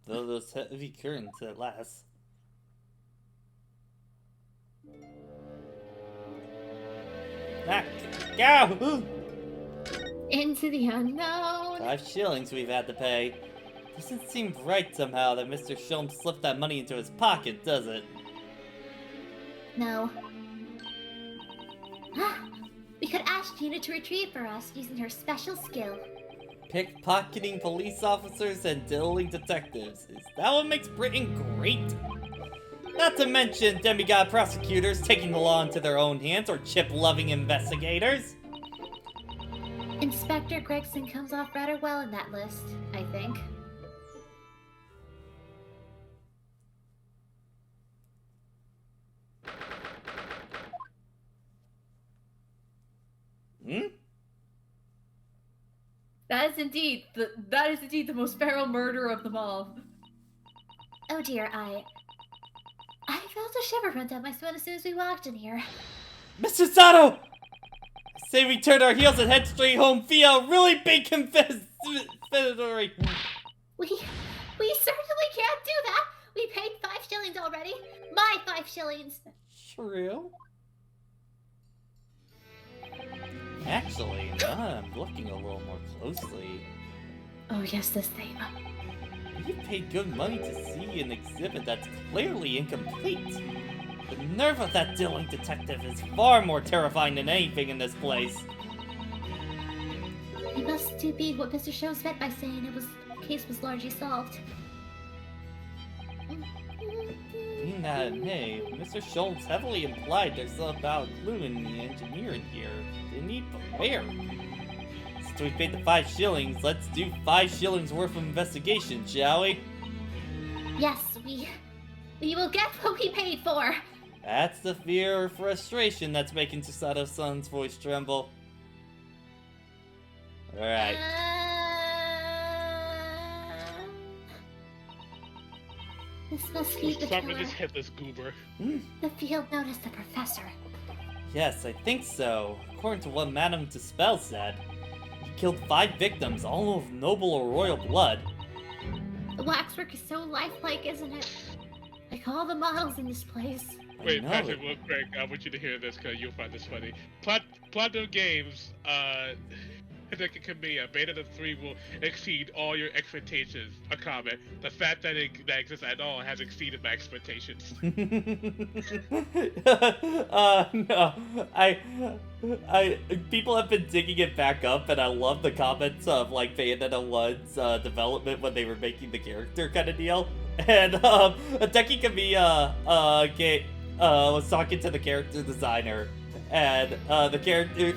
Those heavy curtains at last. Back, go! Into the unknown. 5 shillings we've had to pay. Doesn't seem right somehow that Mr. Sholmes slipped that money into his pocket, does it? No. We could ask Gina to retrieve for us using her special skill. Pickpocketing police officers and diddling detectives. Is that what makes Britain great? Not to mention demigod prosecutors taking the law into their own hands, or chip-loving investigators. Inspector Gregson comes off rather well in that list, I think. That is indeed the most feral murder of them all. Oh dear, I felt a shiver run down my spine as soon as we walked in here. Mr. Sato! I say we turn our heels and head straight home via a really big confederatory. We certainly can't do that! We paid 5 shillings already! My 5 shillings! True. Actually, now I'm looking a little more closely. Oh yes, this thing. You paid good money to see an exhibit that's clearly incomplete. The nerve of that diddling detective is far more terrifying than anything in this place. It must be what Mr. Sholmes meant by saying the case was largely solved. Being that, hey, Mr. Sholmes heavily implied there's about clue in the engineering here. Didn't he? But where? Since we paid the 5 shillings, let's do 5 shillings worth of investigation, shall we? Yes, we will get what we paid for. That's the fear or frustration that's making Chisato-san's voice tremble. Alright. This must be the Summon killer. this headless goober. The field noticed the professor. Yes, I think so. According to what Madame Dispel said, he killed 5 victims, all of noble or royal blood. The waxwork is so lifelike, isn't it? Like all the models in this place. Wait, Patrick, real quick, I want you to hear this because you'll find this funny. Platinum Games, Hideki Kamiya, Beta the 3 will exceed all your expectations. A comment. The fact that it exists at all has exceeded my expectations. No. People have been digging it back up, and I love the comments of, like, Bayonetta 1's development when they were making the character kind of deal. And, Hideki Kamiya, was talking to the character designer, and, the character,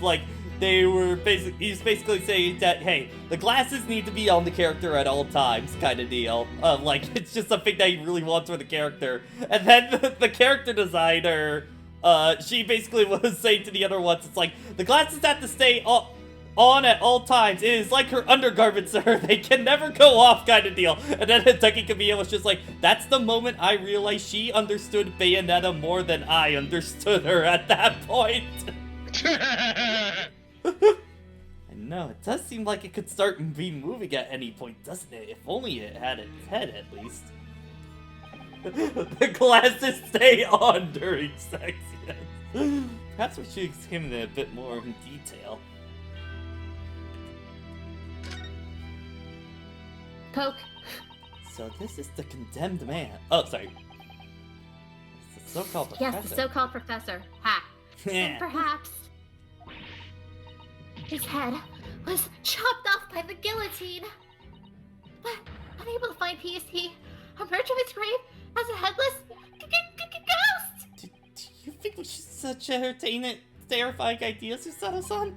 like, he's basically saying that, hey, the glasses need to be on the character at all times, kind of deal. Like, it's just something that he really wants for the character. And then the character designer, she basically was saying to the other ones, it's like, the glasses have to stay on at all times. It is like her undergarments, sir. They can never go off, kind of deal. And then Hideki Kamiya was just like, that's the moment I realized she understood Bayonetta more than I understood her at that point. I know, it does seem like it could start and be moving at any point, doesn't it? If only it had its head, at least. The glasses stay on during sex, yes. Perhaps we should examine it a bit more in detail. Poke. So this is the condemned man. Oh, sorry. It's the so-called professor. Yes, the so-called professor. Ha. And perhaps his head was chopped off by the guillotine. But unable to find peace, he emerged from his grave as a headless ghost. Do you think we should such entertaining, terrifying ideas, Susato-san?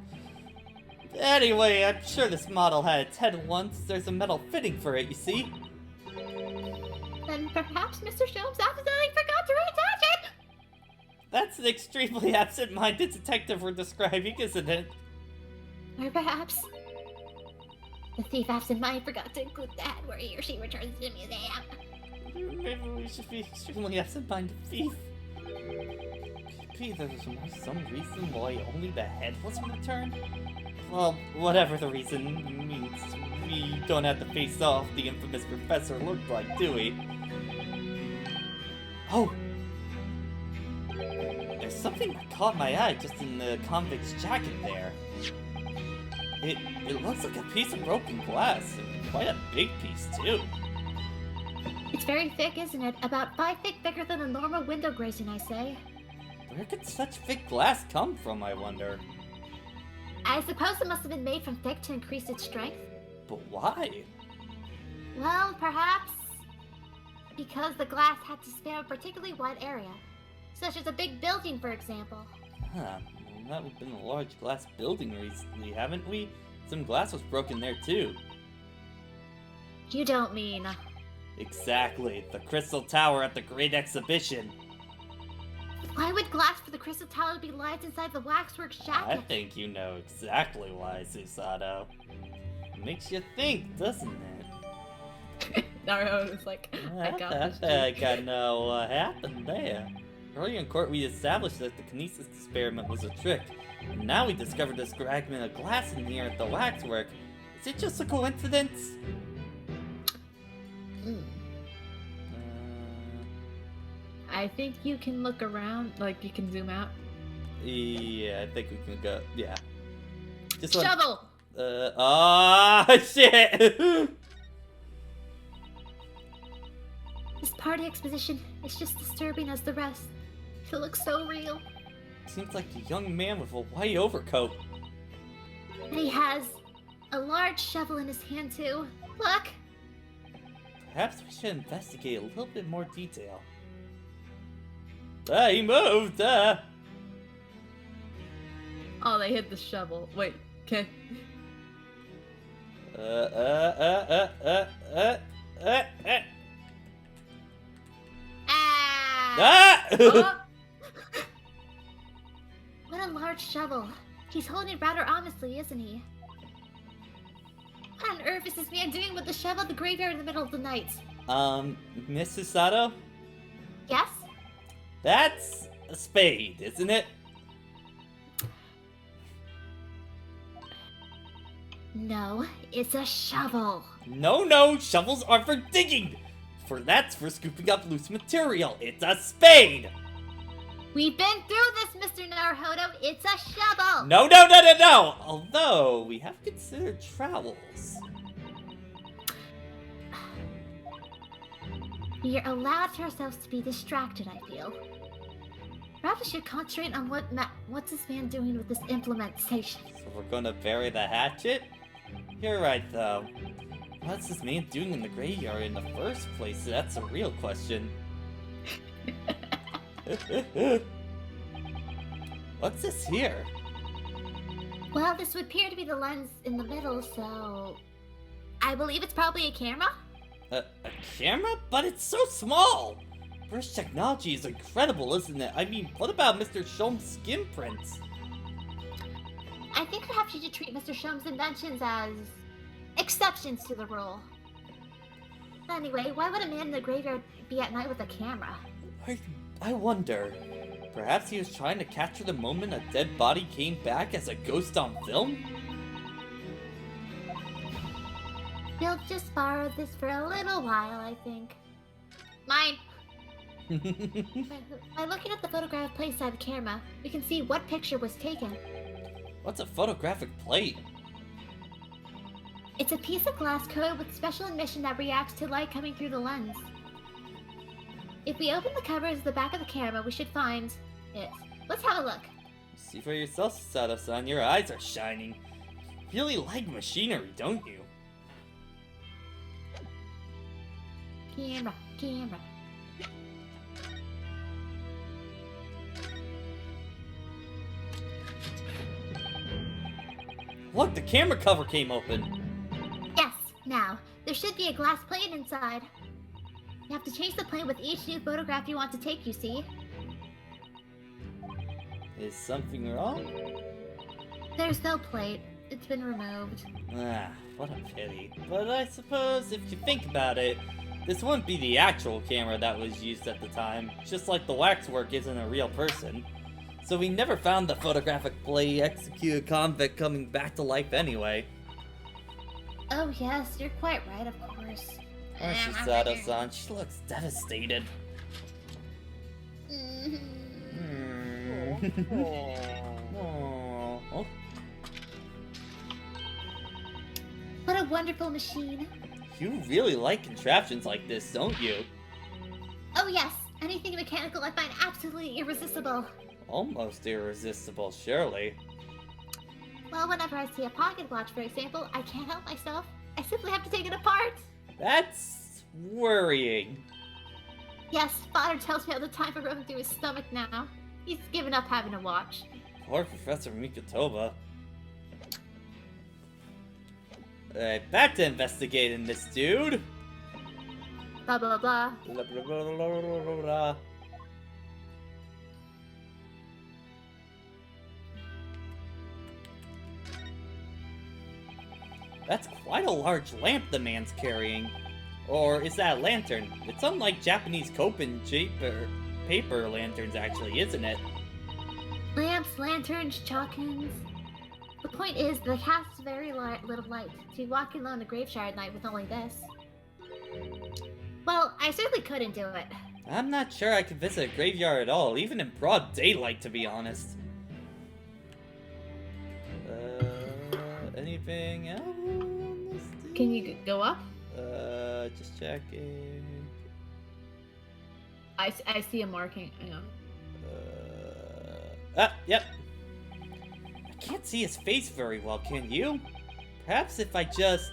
Anyway, I'm sure this model had its head once. There's a metal fitting for it, you see? Then perhaps Mr. Sholmes accidentally forgot to reattach it! That's an extremely absent-minded detective we're describing, isn't it? Or perhaps the thief absent-minded forgot to include that where he or she returns to the museum. Maybe we should be extremely absent-minded thief. Maybe there was some reason why only the head wasn't returned? Well, whatever the reason means, we don't have to face off the infamous professor looked like, do we? Oh! There's something that caught my eye just in the convict's jacket there. It looks like a piece of broken glass, and quite a big piece, too. It's very thick, isn't it? About 5 feet thicker than a normal window grazing, I say. Where could such thick glass come from, I wonder? I suppose it must have been made from thick to increase its strength. But why? Well, perhaps because the glass had to span a particularly wide area, such as a big building, for example. Huh, well, we've been a large glass building recently, haven't we? Some glass was broken there, too. You don't mean... Exactly, the Crystal Tower at the Great Exhibition. Why would glass for the Crystal Tower be lodged inside the waxworks jacket? I think you know exactly why, Susato. Makes you think, doesn't it? Naruto is like, I got this. I think I know what happened there. Earlier in court, we established that the kinesis experiment was a trick. And now we discovered this fragment of glass in here at the waxwork. Is it just a coincidence? I think you can look around, like you can zoom out. Yeah, I think we can go. Yeah. Just Shovel! Shit! This party exposition is just disturbing as the rest. It looks so real. Seems like a young man with a white overcoat. And he has a large shovel in his hand too. Look! Perhaps we should investigate a little bit more detail. He moved! Oh, they hit the shovel. Wait, okay. Ah! Oh! What a large shovel. He's holding it rather ominously, isn't he? What on earth is this man doing with the shovel at the graveyard in the middle of the night? Miss Susato? Yes? That's a spade, isn't it? No, it's a shovel. No, shovels are for digging! That's for scooping up loose material. It's a spade! We've been through this, Mr. Naruhodo. It's a shovel! No! Although, we have considered trowels. We are allowed ourselves to be distracted, I feel. Perhaps we should concentrate on what's this man doing with this implementation. So we're gonna bury the hatchet? You're right, though. What's this man doing in the graveyard in the first place? That's a real question. What's this here? Well, this would appear to be the lens in the middle, so... I believe it's probably a camera? A camera? But it's so small! British technology is incredible, isn't it? I mean, what about Mr. Sholmes' skin prints? I think perhaps you should treat Mr. Sholmes' inventions as... exceptions to the rule. Anyway, why would a man in the graveyard be at night with a camera? I wonder. Perhaps he was trying to capture the moment a dead body came back as a ghost on film? We'll just borrow this for a little while, I think. Mine! By looking at the photograph placed on the camera, we can see what picture was taken. What's a photographic plate? It's a piece of glass coated with special emission that reacts to light coming through the lens. If we open the covers at the back of the camera, we should find it. Let's have a look. See for yourself, Sato-san. Your eyes are shining. You really like machinery, don't you? Camera. Look, the camera cover came open. Yes, now, there should be a glass plate inside. You have to change the plane with each new photograph you want to take, you see? Is something wrong? There's no plate. It's been removed. Ah, what a pity. But I suppose if you think about it, this wouldn't be the actual camera that was used at the time, just like the waxwork isn't a real person. So we never found the photographic play executed convict coming back to life anyway. Oh yes, you're quite right, of course. Aren't you, Sato-san? She looks devastated. Oh. What a wonderful machine. You really like contraptions like this, don't you? Oh yes, anything mechanical I find absolutely irresistible. Almost irresistible, surely. Well, whenever I see a pocket watch, for example, I can't help myself. I simply have to take it apart. That's worrying. Yes, father tells me all the time for running through his stomach now. He's given up having a watch. Poor Professor Mikotoba. Back to investigating this dude. Blah blah blah. Blah, blah, blah, blah, blah, blah, blah. That's quite a large lamp the man's carrying. Or is that a lantern? It's unlike Japanese Copen paper lanterns, actually, isn't it? Lamps, lanterns, chalkins. The point is, the casts very little light. To be walking alone in a graveyard at night with only this. Well, I certainly couldn't do it. I'm not sure I could visit a graveyard at all, even in broad daylight, to be honest. Anything else? Can you go up? Just checking. I see a marking. Hang on. Yep. I can't see his face very well, can you? Perhaps if I just...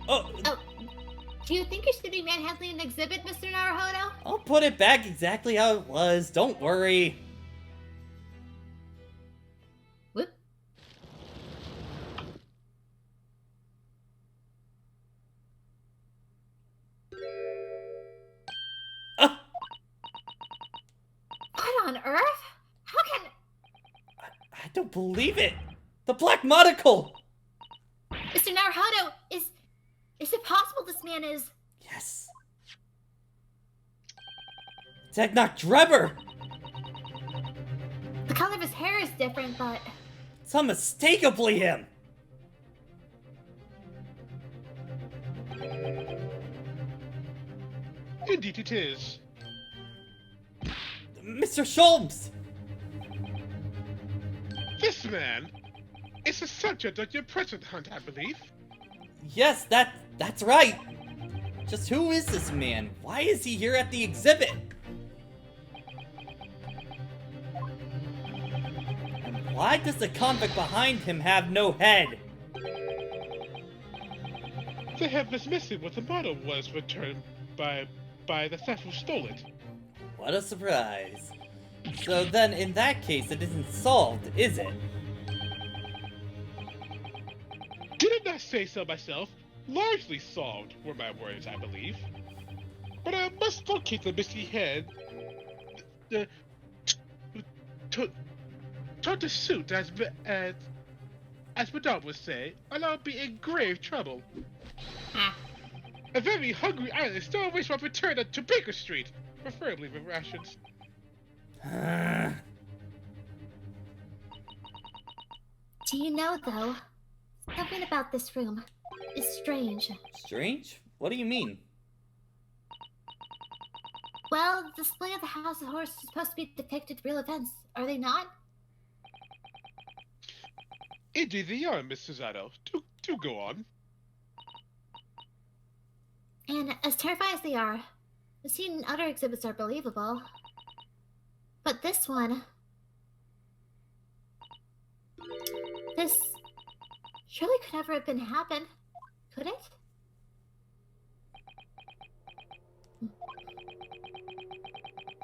Oh! Do you think you should be manhandling an exhibit, Mr. Naruhodo? I'll put it back exactly how it was, don't worry. Whoop. What on earth? How can... I don't believe it! The Black Monocle! Mr. Naruhodo, is it possible this man is... Yes. Tegnak Drebber! The color of his hair is different, but... It's unmistakably him! Indeed it is. Mr. Sholmes! This man is the subject of your present hunt, I believe. Yes, that's right! Just who is this man? Why is he here at the exhibit? And why does the convict behind him have no head? The head was missing when the model was returned by the theft who stole it. What a surprise. So then, in that case, it isn't solved, is it? Did not say so myself. Largely solved were my words, I believe. But I must locate the missing head. To suit, as Madame would say, or I'll be in grave trouble. A very hungry island still awaits my return to Baker Street, preferably with rations. Do you know, though, something about this room is strange. Strange? What do you mean? Well, the display of the House of Horrors is supposed to be depicted real events, are they not? Indeed they are, Miss Susanoo. Do go on. And as terrifying as they are, the scene and other exhibits are believable. But this one... This... surely could never have been happen, could it?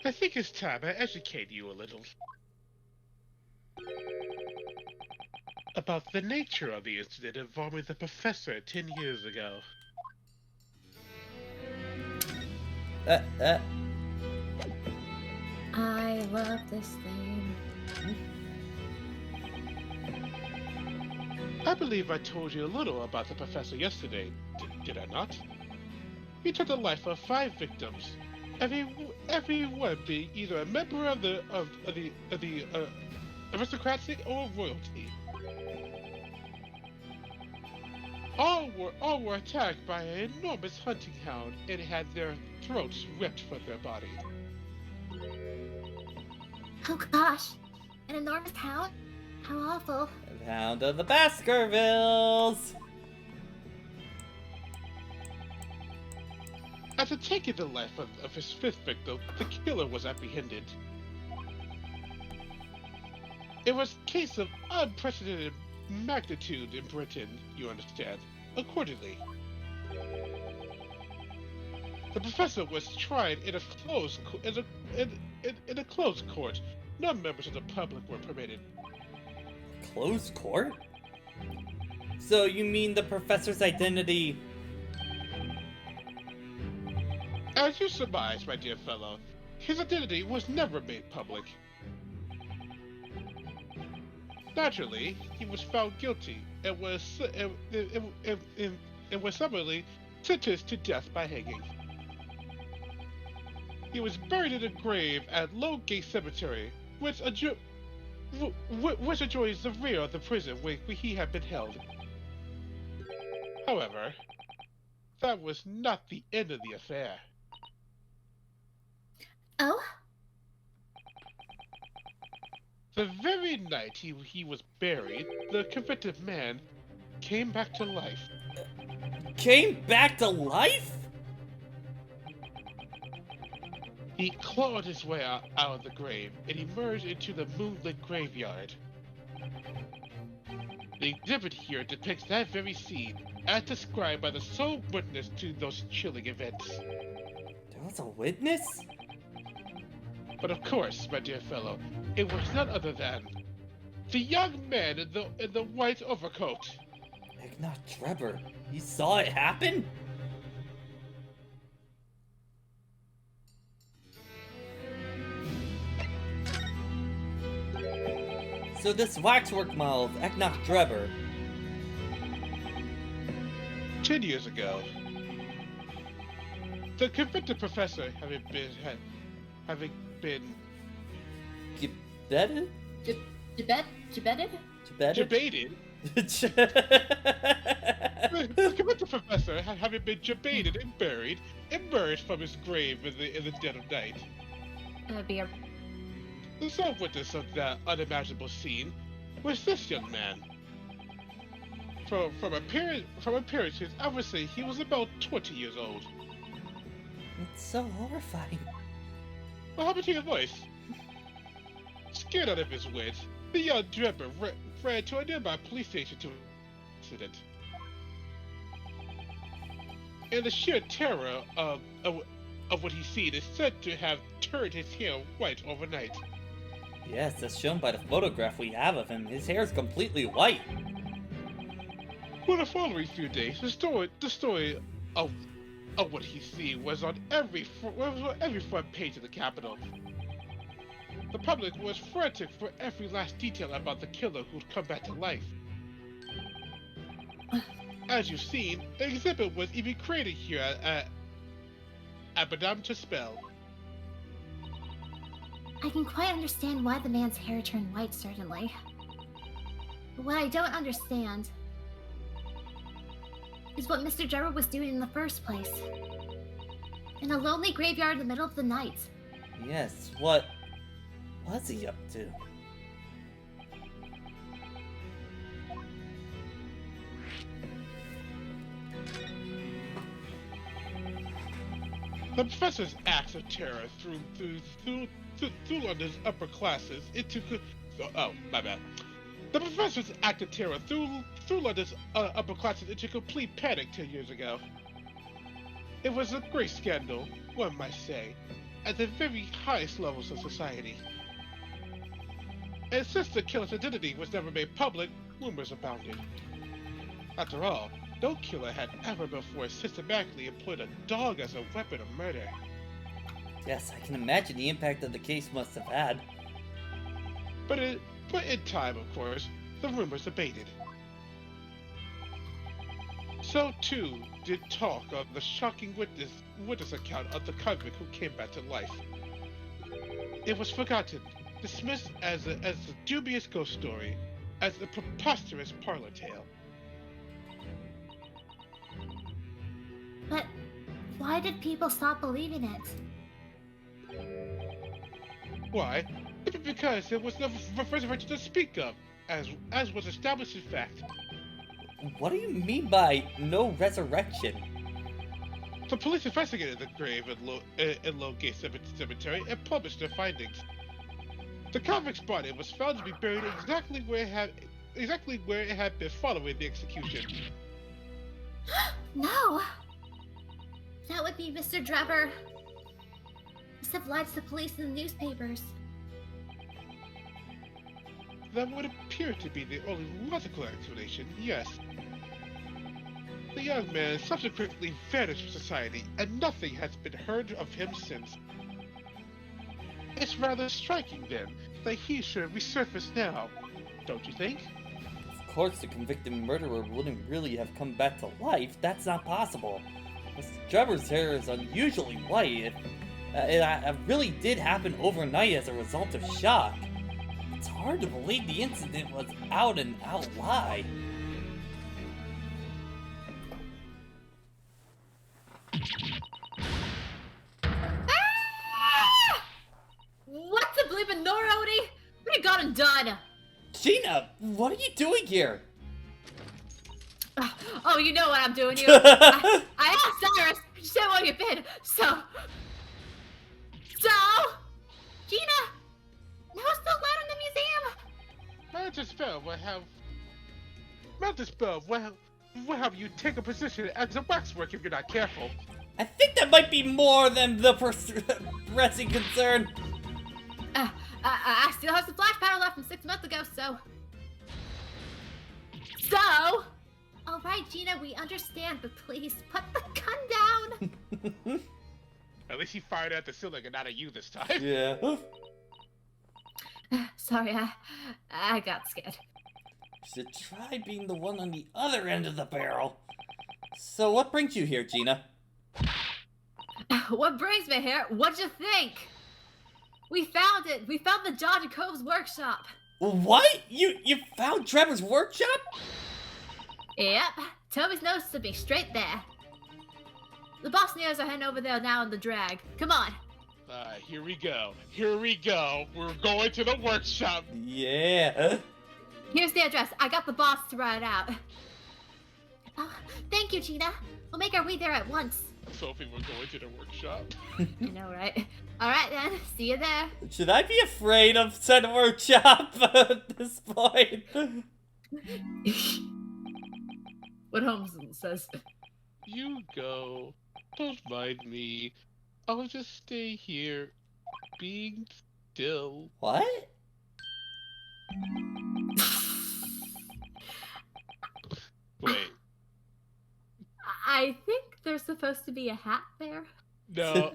I think it's time I educate you a little about the nature of the incident involving the professor 10 years ago. I love this theme. I believe I told you a little about the professor yesterday, did I not? He took the life of 5 victims, everyone being either a member of the aristocracy or royalty. All were attacked by an enormous hunting hound and had their throats ripped from their body. Oh gosh, an enormous hound? How awful. The Hound of the Baskervilles! After taking the life of his 5th victim, the killer was apprehended. It was a case of unprecedented magnitude in Britain, you understand. Accordingly, the professor was tried in a closed court. No members of the public were permitted. Closed court? So you mean the professor's identity... As you surmise, my dear fellow, his identity was never made public. Naturally, he was found guilty and was summarily sentenced to death by hanging. He was buried in a grave at Lowgate Cemetery, which adjoins the rear of the prison where he had been held. However, that was not the end of the affair. Oh? The very night he was buried, the convicted man came back to life. Came back to life? He clawed his way out of the grave and emerged into the moonlit graveyard. The exhibit here depicts that very scene, as described by the sole witness to those chilling events. There was a witness? But of course, my dear fellow, it was none other than the young man in the white overcoat. Ignat Trevor. You saw it happen? So this waxwork model of Ignat Trevor. 10 years ago, the convicted professor having been Debated? Debated? debated. The convicted professor, having been debated and buried, emerged from his grave in the dead of night. Be a... The sole witness of that unimaginable scene was this young man. From appearances, I would say he was about 20 years old. It's so horrifying. What happened to your voice? Scared out of his wits, the young Trevor ran to a nearby police station to incident. And the sheer terror of what he seen is said to have turned his hair white overnight. Yes, as shown by the photograph we have of him, his hair is completely white. For the following few days, the story of what he seen was on every front page of the Capitol. The public was frantic for every last detail about the killer who'd come back to life. As you've seen, an exhibit was even created here at Madame Tuspel. I can quite understand why the man's hair turned white, certainly. But what I don't understand is what Mr. Trevor was doing in the first place. In a lonely graveyard in the middle of the night. Yes, what was he up to? The professor's acts of terror threw London's upper classes into my bad. The professor's act of terror threw London's upper classes into complete panic 10 years ago. It was a great scandal, one might say, at the very highest levels of society. And since the killer's identity was never made public, rumors abounded. After all, no killer had ever before systematically employed a dog as a weapon of murder. Yes, I can imagine the impact that the case must have had. But in time, of course, the rumors abated. So too did talk of the shocking witness account of the convict who came back to life. It was forgotten, dismissed as a dubious ghost story, as a preposterous parlor tale. But why did people stop believing it? Why? Because there was no resurrection to speak of, as was established in fact. What do you mean by no resurrection? The police investigated the grave in Lowgate Cemetery and published their findings. The convict's body was found to be buried exactly where it had been following the execution. No! That would be Mr. Drebber. Must have lied to the police and the newspapers. That would appear to be the only logical explanation, yes. The young man subsequently vanished from society, and nothing has been heard of him since. It's rather striking, then, that he should resurface now, don't you think? Of course, the convicted murderer wouldn't really have come back to life. That's not possible. Mr. Drebber's hair is unusually white. It really did happen overnight as a result of shock. It's hard to believe the incident was out and out lie. Ah! What the bleeping Norody? What you got him done? Gina, what are you doing here? Oh, you know what I'm doing here. I asked Cyrus. She said where you've been. So, Gina, no one's still allowed in the museum. Manager Spell will have you take a position as a waxwork if you're not careful. I think that might be more than the pressing concern. I still have some flash powder left from 6 months ago, so. All right, Gina, we understand, but please put the gun down. At least he fired at the ceiling and not at you this time. Yeah. Sorry, I got scared. You should try being the one on the other end of the barrel. So what brings you here, Gina? What brings me here? What'd you think? We found it. We found the Dodger Cove's workshop. What? You found Trevor's workshop? Yep. Toby's nose to be straight there. The boss and the others are heading over there now in the drag. Come on. Here we go. Here we go. We're going to the workshop. Yeah. Here's the address. I got the boss to write it out. Oh, thank you, Gina. We'll make our way there at once. Sophie, we're going to the workshop. I know, right? Alright then. See you there. Should I be afraid of said workshop at this point? What Holmes says. You go. Don't mind me. I'll just stay here, being still. What? Wait. I think there's supposed to be a hat there. No.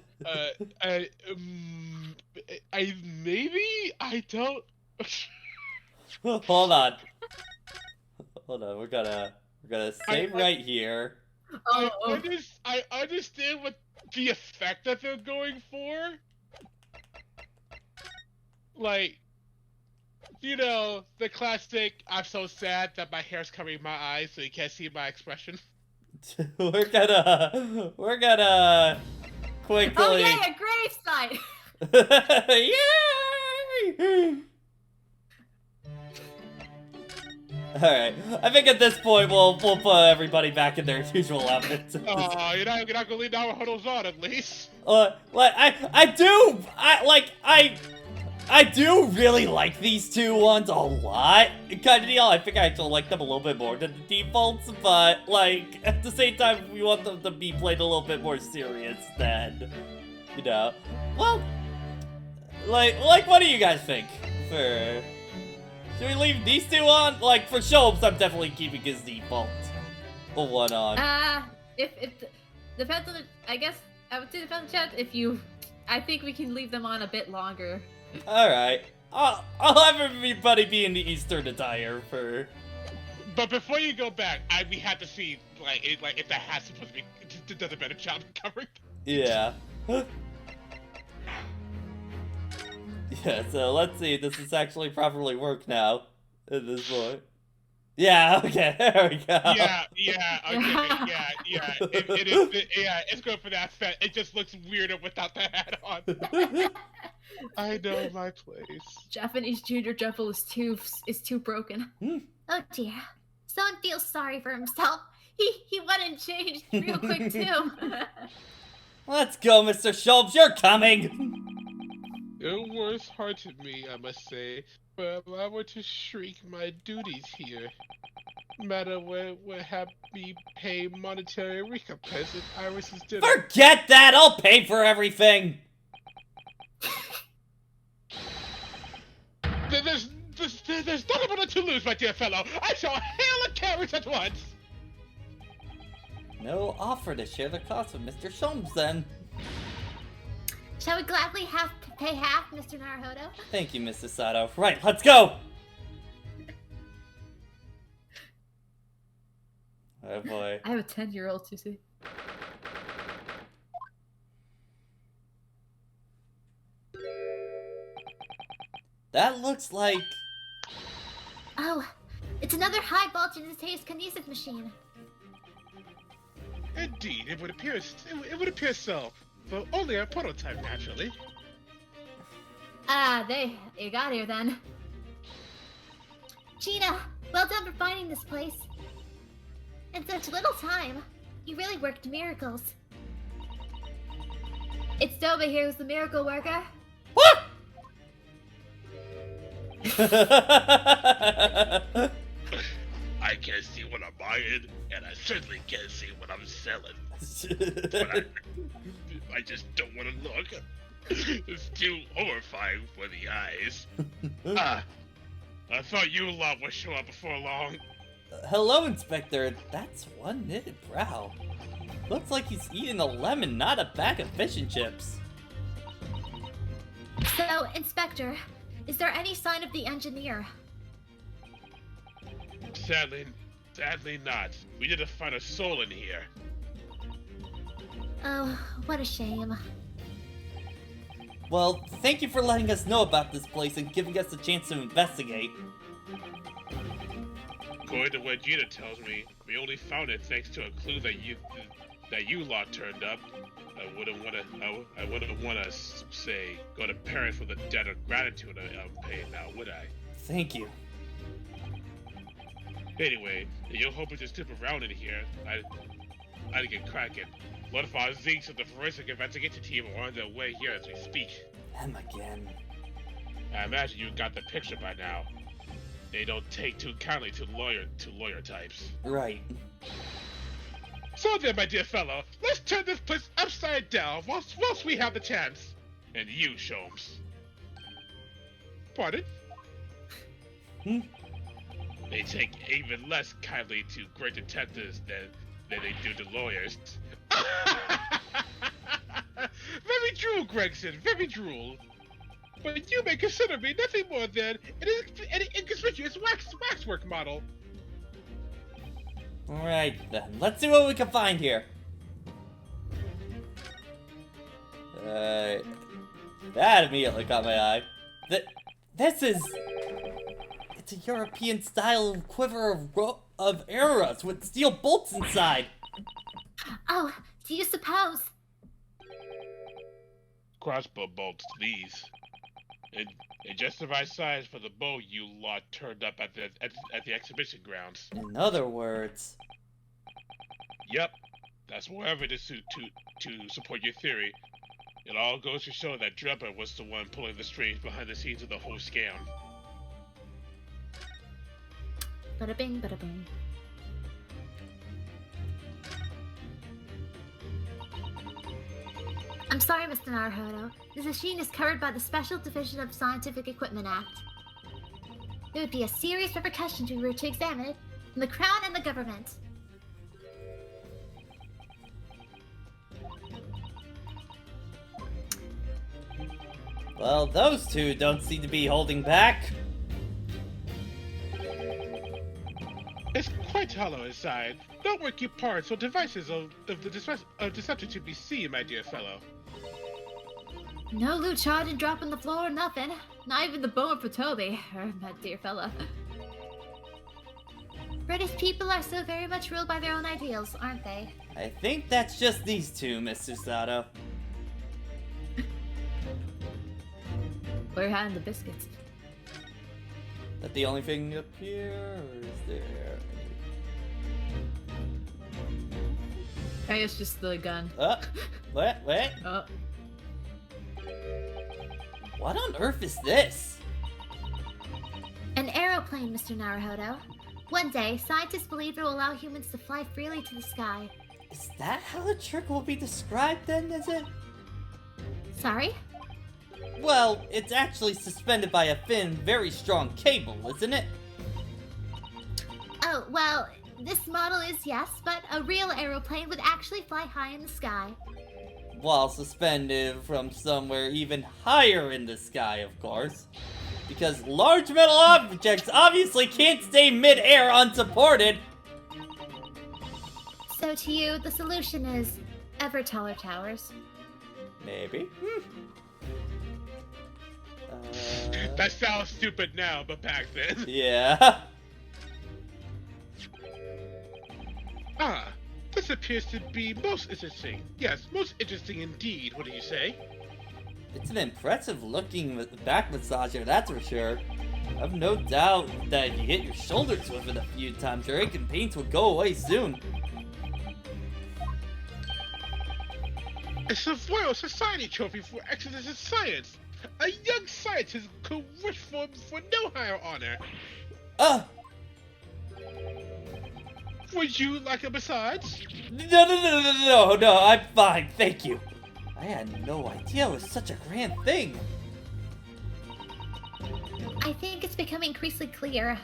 Maybe I don't. Hold on. Hold on. We're gonna save right here. I understand what the effect that they're going for. Like, you know, the classic, I'm so sad that my hair's covering my eyes so you can't see my expression. We're gonna quickly. Oh yay, a gravesite! Yay! Alright, I think at this point we'll put everybody back in their usual outfits. Oh, you're not gonna leave our huddles on at least. I do really like these two ones a lot. Kind of deal. I think I actually like them a little bit more than the defaults, but like at the same time, we want them to be played a little bit more serious than, you know. Well, like what do you guys think? Should we leave these two on? Like for Shobes, I'm definitely keeping his default one on. If depends on the, I guess I would say depends on the chat. I think we can leave them on a bit longer. Alright. I'll have everybody be in the Eastern attire for... But before you go back, we had to see, if the hat's supposed to be... It does a better job of covering. Yeah. Yeah, so let's see if this is actually properly work now. At this point. Yeah, okay, there we go. Yeah, okay, yeah. It is, it's good for that set. It just looks weirder without the hat on. I know my place. Japanese Junior Jumble is too broken. Oh dear. Someone feels sorry for himself. He went and changed real quick too. Let's go, Mr. Shobes, you're coming! It was hard to me, I must say, but I were to shriek my duties here. Matter would have me pay monetary recompense if Iris's dinner. Forget that! I'll pay for everything! There's nothing but to lose, my dear fellow. I shall hail a carriage at once. No offer to share the cost with Mr. Shobes, then. Shall we gladly pay half, Mr. Naruhodo? Thank you, Mrs. Sato. Right, let's go! Oh boy. I have a 10-year-old, Susie. That looks like... Oh, it's another high voltage kinesis machine. Indeed, it would appear so. But only a prototype, naturally. You got here then. Gina, well done for finding this place. In such little time, you really worked miracles. It's Doba here who's the miracle worker. What? I can't see what I'm buying, and I certainly can't see what I'm selling. But I just don't want to look. It's too horrifying for the eyes. I thought you lot would show up before long. Hello, Inspector. That's one knitted brow. Looks like he's eating a lemon, not a bag of fish and chips. So, Inspector, is there any sign of the engineer? Sadly not. We didn't find a soul in here. Oh, what a shame. Well, thank you for letting us know about this place and giving us a chance to investigate. According to what Gina tells me, we only found it thanks to a clue that you lot turned up. I wouldn't want to say go to parents with a debt of gratitude I'm paying now, would I? Thank you. Anyway, you're hoping to slip around in here. I'd get cracking. One of our Zinks of the forensic investigation team are on their way here as we speak. Them again. I imagine you got the picture by now. They don't take too kindly to lawyer types. Right. So then, my dear fellow, let's turn this place upside down whilst we have the chance. And you, Sholmes. Pardon? They take even less kindly to great detectives than they do to lawyers. Very droll, Gregson, very droll. But you may consider me nothing more than an inconspicuous waxwork model. Alright then, let's see what we can find here. That immediately caught my eye. This is... It's a European-style quiver of arrows with steel bolts inside. Oh, do you suppose? Crossbow bolts, these. And just the right size for the bow you lot turned up at the exhibition grounds. In other words, Yep, that's more evidence to support your theory. It all goes to show that Drebber was the one pulling the strings behind the scenes of the whole scam. Bada bing, bada boom. I'm sorry, Mr. Naruhodo. This machine is covered by the Special Division of Scientific Equipment Act. There would be a serious repercussion if we were to examine it from the Crown and the government. well, those two don't seem to be holding back. It's quite hollow inside. No working parts or devices of the deception to be seen, my dear fellow. No loot charge and drop on the floor or nothing. Not even the bone for Toby, or my dear fella. British people are so very much ruled by their own ideals, aren't they? I think that's just these two, Mr. Sato. We're having the biscuits. That the only thing up here, or is there? Hey, it's just the gun. Wait. Oh. What on earth is this? An aeroplane, Mr. Naruhodo. One day, scientists believe it will allow humans to fly freely to the sky. Is that how the trick will be described then, is it? Sorry? Well, it's actually suspended by a thin, very strong cable, isn't it? Oh, well, this model is yes, but a real aeroplane would actually fly high in the sky. While suspended from somewhere even higher in the sky, of course. Because large metal objects obviously can't stay mid-air unsupported. So to you, the solution is ever taller towers. Maybe. That sounds stupid now, but back then. Yeah. Ah, this appears to be most interesting. Yes, most interesting indeed. What do you say? It's an impressive looking back massager, that's for sure. I've no doubt that if you hit your shoulders with it a few times, your aching pains will go away soon. It's a Royal Society trophy for excellence in science. A young scientist could wish for no higher honor. Would you like a massage? No, I'm fine, thank you. I had no idea it was such a grand thing. I think it's becoming increasingly clear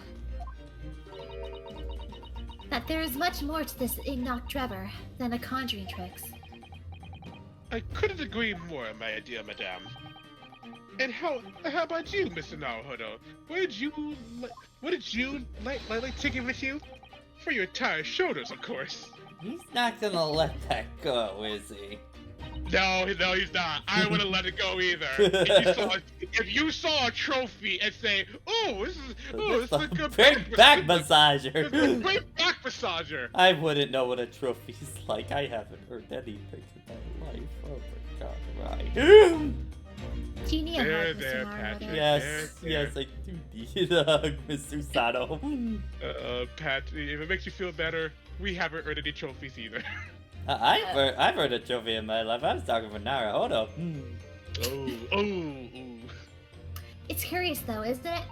that there is much more to this Enoch Drebber than the conjuring tricks. I couldn't agree more, my dear madame. And how about you, Mr. Naruhodo? What did you like taking with you? For your tired shoulders, of course. He's not gonna let that go, is he? No, he's not. I wouldn't let it go either. If you saw a trophy and say, "Oh, this is a good great back massager." This is a great back massager. I wouldn't know what a trophy's like. I haven't heard anything in my life. Oh my god, right? Do you need a hug, Mr. There, Naruhodo? Patrick. Yes, I do need a hug, Mr. Sato. Pat, if it makes you feel better, we haven't earned any trophies either. I've heard a trophy in my life. I was talking for Naruhodo. Oh. It's curious though, isn't it?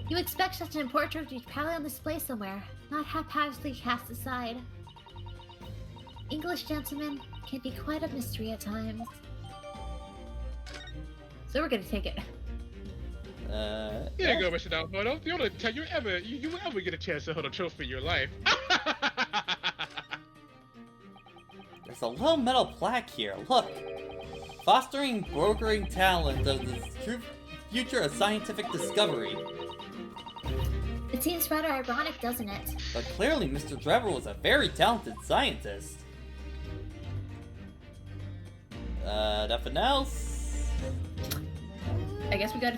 You expect such an important trophy to be proudly on display somewhere, not haphazardly cast aside. English gentlemen can be quite a mystery at times. So we're gonna take it. Here you go, Mr. Naruhodo. The only time you ever get a chance to hold a trophy in your life. There's a little metal plaque here. Look, fostering brokering talent of the true future of scientific discovery. It seems rather ironic, doesn't it? But clearly, Mr. Drebber was a very talented scientist. Nothing else. I guess we got.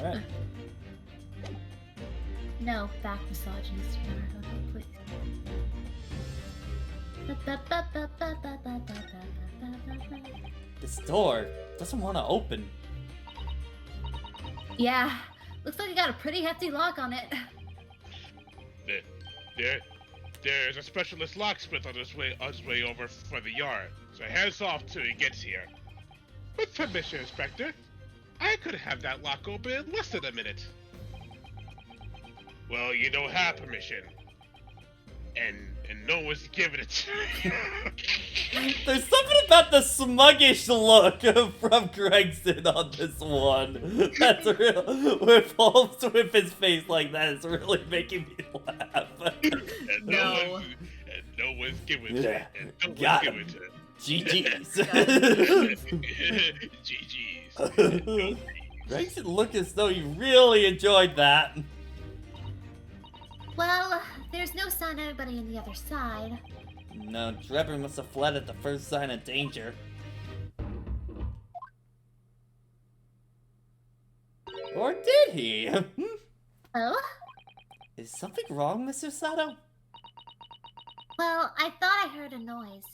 Alright. No, back massage, Mr. Naruhodo, please. This door doesn't want to open. Yeah, looks like you got a pretty hefty lock on it. There's a specialist locksmith on his way over for the yard, so hands off till he gets here. With permission, Inspector, I could have that lock open in less than a minute. Well, you don't have permission, and no one's giving it to you. There's something about the smuggish look from Gregson on this one. That's real. With Holmes with his face like that, it's really making me laugh. And no one's giving it. And no one's Got giving him. it. GG's. GG's. Gregson looked as though he really enjoyed that. Well, there's no sign of anybody on the other side. No, Trevor must have fled at the first sign of danger. Or did he? Oh? Is something wrong, Mr. Sato? Well, I thought I heard a noise.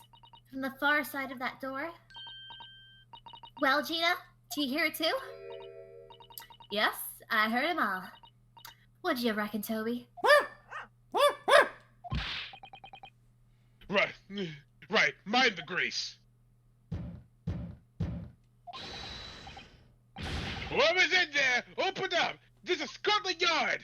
From the far side of that door. Well, Gina, do you hear it too? Yes, I heard him all. What do you reckon, Toby? Right. Mind the grease. Whoever's in there, open up. This is Scotland Yard.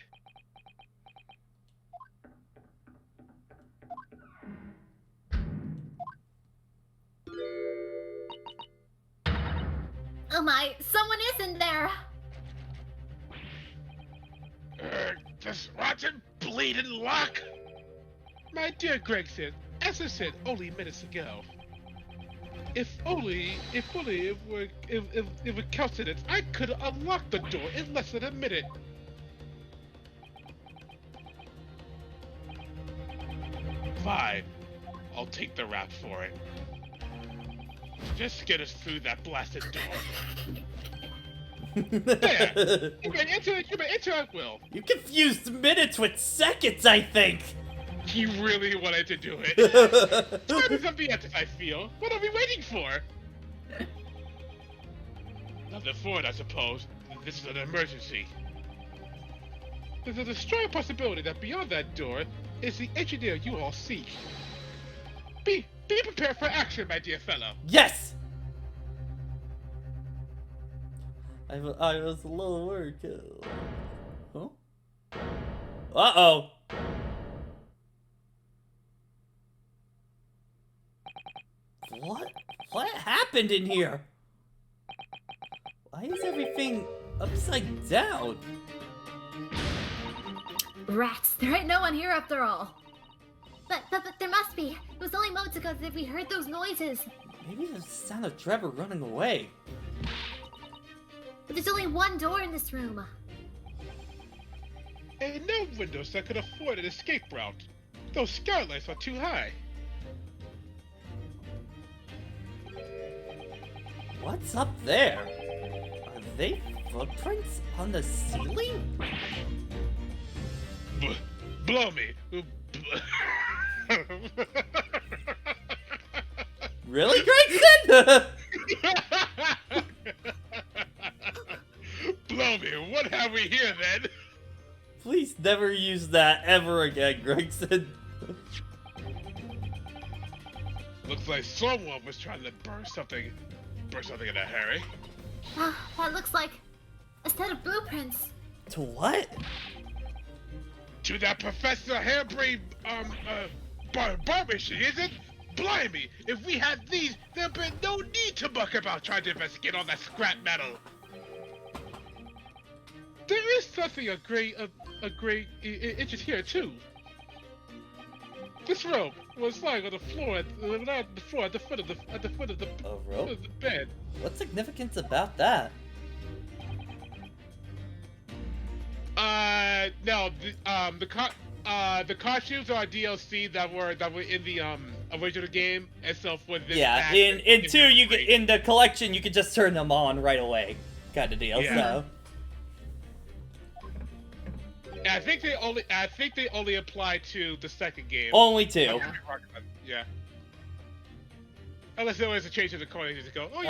Oh my, someone is in there! This rotten, bleeding lock. My dear Gregson, as I said only minutes ago, if we counted it, I could unlock the door in less than a minute. Fine. I'll take the rap for it. Just get us through that blasted door. There! You may enter at will. You confused minutes with seconds, I think! He really wanted to do it. Time is of the essence, I feel. What are we waiting for? Nothing for it, I suppose. This is an emergency. There's a strong possibility that beyond that door is the engineer you all seek. Be prepared for action, my dear fellow. Yes! I was a little worried. Huh? Uh-oh. What happened in here? Why is everything upside down? Rats, there ain't no one here after all. But there must be. It was only moments ago that we heard those noises. Maybe it's the sound of Trevor running away. But there's only one door in this room. And no windows that could afford an escape route. Those skylights are too high. What's up there? Are they footprints on the ceiling? Blow me. Really, Gregson? Blow me. What have we here then? Please never use that ever again, Gregson. Looks like someone was trying to burn something in a hurry. That looks like a set of blueprints. To what? To that Professor Hairbrain, bar machine, is it? Blimey, if we had these, there'd be no need to muck about trying to investigate all that scrap metal. There is something a great interest here too. This rope was lying on the floor at the foot of the A rope? of the bed. What's significance about that? No, the costumes are DLC that were in the original game, and so for this Yeah, in 2 you get in the collection you can just turn them on right away, kind of deal. Yeah. So And I think they only apply to the second game. only 2. Yeah. Unless there was a change in the coin, you just go, oh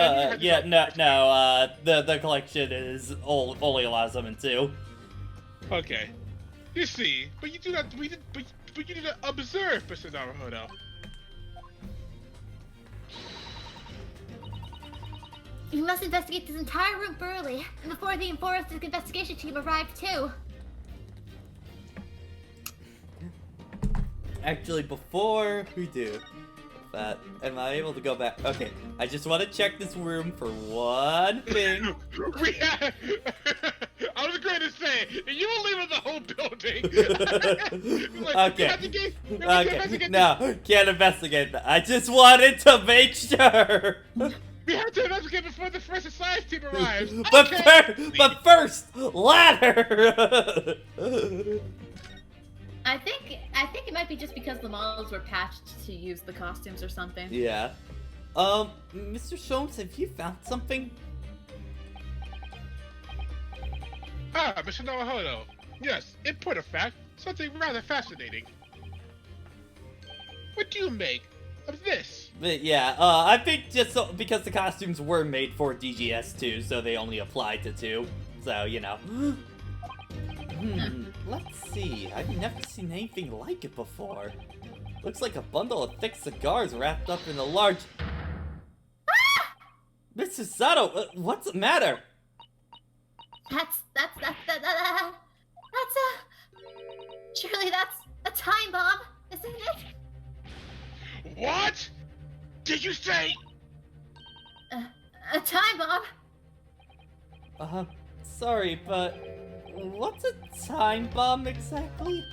the collection is only allows them in 2. Okay. You see, but you do not, but you do not observe, Mr. Naruhodo. We must investigate this entire room thoroughly, before the forensic investigation team arrive too. Actually, before we do that, am I able to go back? Okay, I just want to check this room for one thing. I was going to say, you were leaving the whole building. Okay, no, can't investigate that. I just wanted to make sure. We have to investigate before the first science team arrives. But first, ladder. I think it might be just because the models were patched to use the costumes or something. Yeah. Mr. Sholmes, have you found something? Ah, Mr. Naruhodo. Yes, in point of fact, something rather fascinating. What do you make of this? But yeah, I think just because the costumes were made for DGS2, so they only apply to 2. So, you know. Let's see. I've never seen anything like it before. Looks like a bundle of thick cigars wrapped up in a large... Mr. Sato, what's the matter? Surely that's a time bomb, isn't it? What? Did you say? A time bomb? Sorry, but what's a time bomb exactly?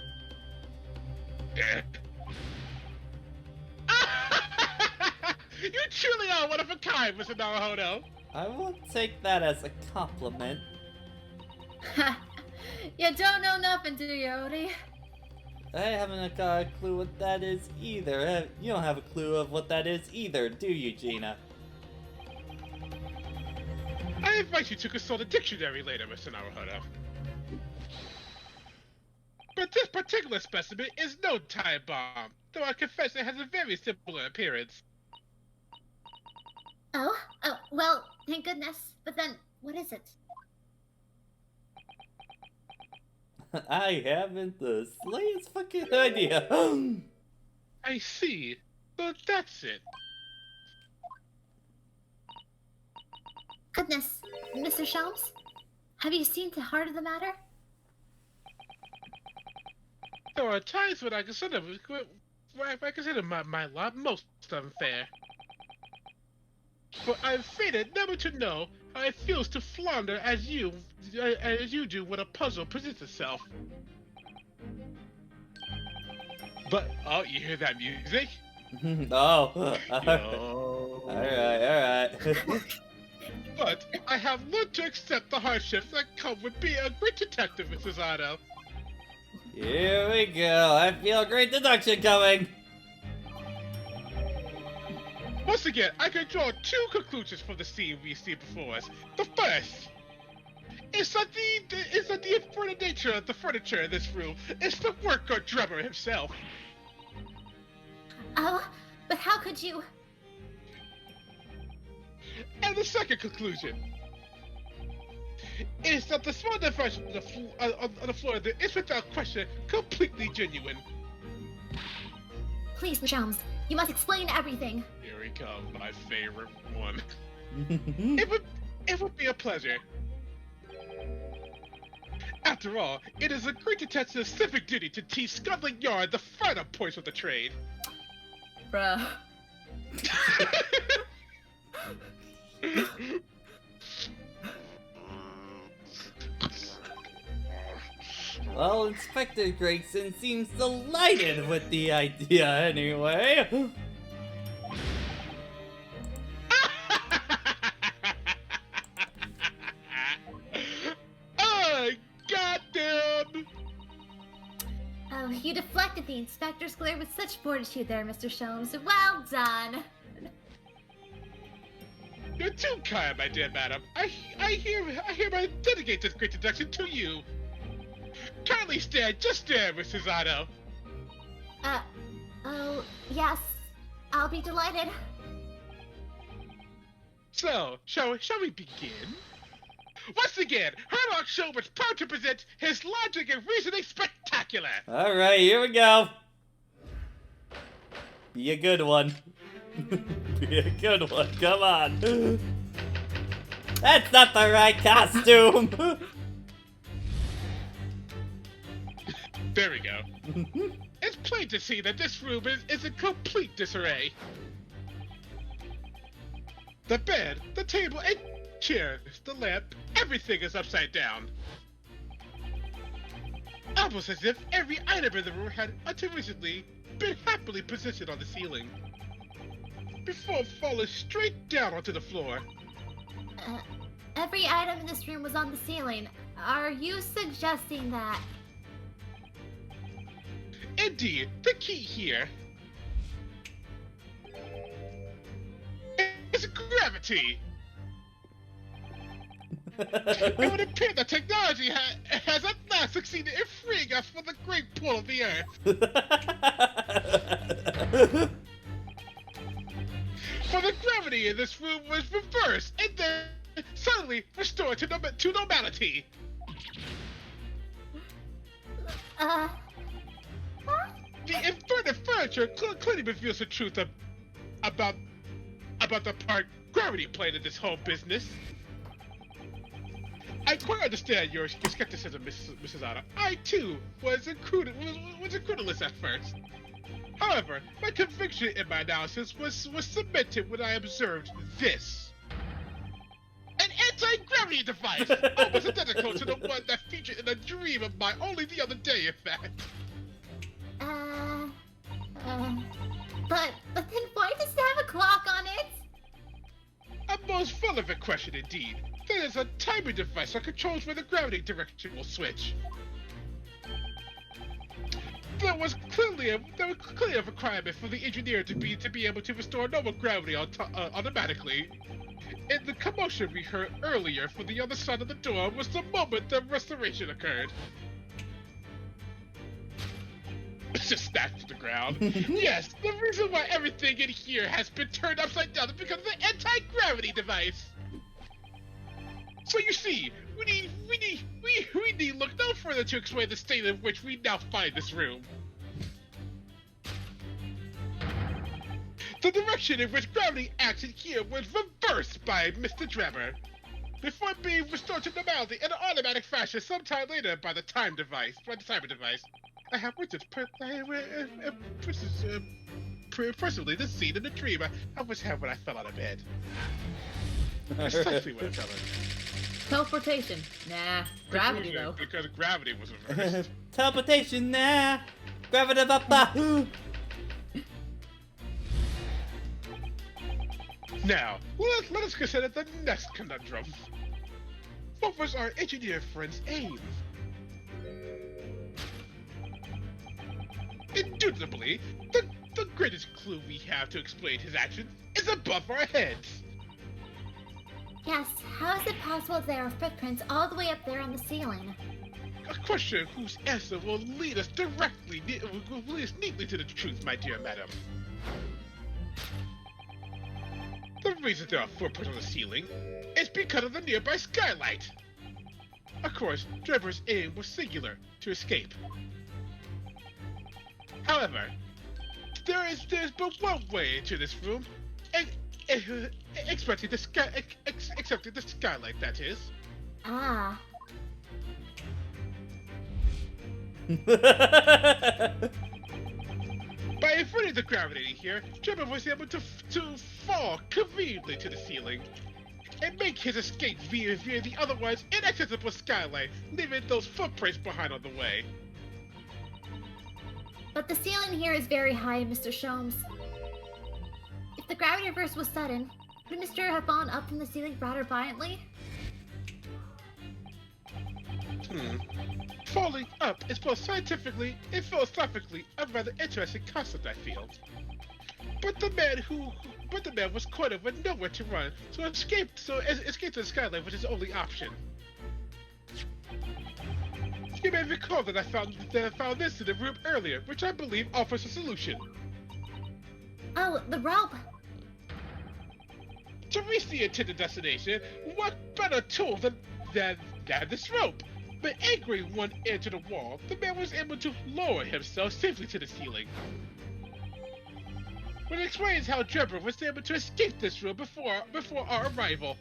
You truly are one of a kind, Mr. Naruhodo. I won't take that as a compliment. You don't know nothing, do you, Odie? I haven't got a clue what that is either. You don't have a clue of what that is either, do you, Gina? I invite you to consult a dictionary later, Mr. Naruhodo. But this particular specimen is no time bomb, though I confess it has a very similar appearance. Oh, well, thank goodness. But then, what is it? I haven't the slightest fucking idea. I see. So that's it. Goodness, Mr. Sholmes, have you seen the heart of the matter? There are times when I consider my lot most unfair. But I'm fated never to know how it feels to flounder as you do when a puzzle presents itself. But, oh, you hear that music? Oh. Alright. But I have learned to accept the hardships that come with being a great detective, Mrs. Otto. Here we go. I feel a great deduction coming. Once again, I can draw 2 conclusions from the scene we see before us. The first is that the important nature of the furniture in this room is the work of Drummer himself. Oh, but how could you? And the second conclusion is that the small device on the floor is without question completely genuine. Please, Mr. Sholmes, you must explain everything. Here we come, my favorite one. It would be a pleasure. After all, it is a great detective's civic duty to teach Scotland Yard the finer points of the trade. Bruh. Well, Inspector Gregson seems delighted with the idea anyway. Oh, goddamn! Oh, you deflected the inspector's glare with such fortitude there, Mr. Sholmes. Well done. You're too kind, my dear madam. I hereby dedicate this great deduction to you. Kindly stand, just there, Mrs. Otto. Oh, yes. I'll be delighted. So, shall we begin? Once again, Herlock Show was proud to present his logic and reasoning spectacular. All right, here we go. Be a good one. Be a good one. Come on. That's not the right costume. There we go. It's plain to see that this room is in complete disarray. The bed, the table, and chairs, the lamp, everything is upside down. Almost as if every item in the room had until recently been happily positioned on the ceiling, before falling straight down onto the floor. Every item in this room was on the ceiling. Are you suggesting that? Indeed, the key here is gravity. It would appear that technology has at last succeeded in freeing us from the great pull of the earth. For the gravity in this room was reversed and then suddenly restored to normality. The inverted furniture clearly reveals the truth about the part gravity played in this whole business. I quite understand your skepticism, Mrs. Otto. I too was incredulous at first. However, my conviction in my analysis was cemented when I observed this. An anti-gravity device, almost identical to the one that featured in a dream of mine only the other day, in fact. But then why does it have a clock on it? A most relevant question indeed. That is a timing device that controls where the gravity direction will switch. There was clearly a requirement for the engineer to be able to restore normal gravity automatically. And the commotion we heard earlier from the other side of the door was the moment the restoration occurred. Just snapped to the ground. Yes, the reason why everything in here has been turned upside down is because of the anti-gravity device. So you see, we need look no further to explain the state in which we now find this room. The direction in which gravity acts in here was reversed by Mr. Drebber, before being restored to normality in an automatic fashion sometime later by the timer device. I have witnessed personally this scene in the dream I was had when I fell out of bed. Precisely what I fell out of bed. Teleportation. Nah. Gravity, though. Because gravity was reversed. Teleportation, nah. Gravity, papa. Now, let us consider the next conundrum. What was our engineer friend's aim? Indubitably, the greatest clue we have to explain his actions is above our heads. Yes, how is it possible there are footprints all the way up there on the ceiling? A question whose answer will lead us neatly to the truth, my dear madam. The reason there are footprints on the ceiling is because of the nearby skylight. Of course, Drebber's aim was singular, to escape. However, there's but one way into this room, excepting the skylight, that is. Ah. By inverting the gravity here, Drebber was able to fall conveniently to the ceiling and make his escape via the otherwise inaccessible skylight, leaving those footprints behind on the way. But the ceiling here is very high, Mr. Sholmes. If the gravity reverse was sudden, would Mr. have fallen up from the ceiling rather violently? Falling up is both scientifically and philosophically a rather interesting concept, I feel. But the man was cornered with nowhere to run, so escape to the skylight was his only option. You may recall that I found this in the room earlier, which I believe offers a solution. Oh, the rope! To reach the intended destination, what better tool than this rope? By anchoring one end to the wall, the man was able to lower himself safely to the ceiling. Which explains how Trevor was able to escape this room before our arrival.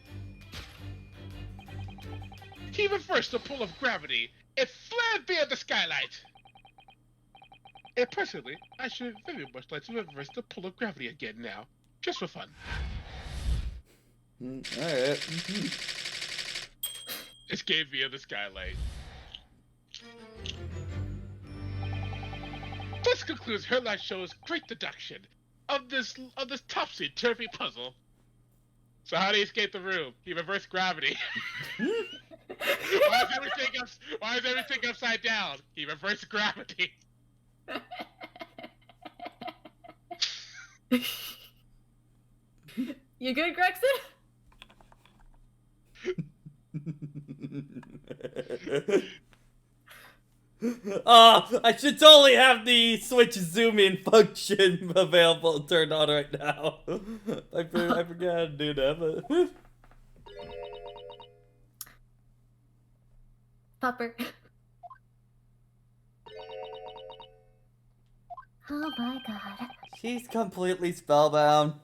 He reversed the pull of gravity and fled via the skylight. And personally, I should very much like to reverse the pull of gravity again now, just for fun. Alright. Escape via the skylight. This concludes her last show's great deduction of this topsy-turvy puzzle. So how do you escape the room? He reversed gravity. Why is everything upside down? He reversed gravity. You good, Gregson? Oh, I should totally have the Switch zoom in function available turned on right now. I forgot how to do that, but Pupper. Oh my god. she's completely spellbound.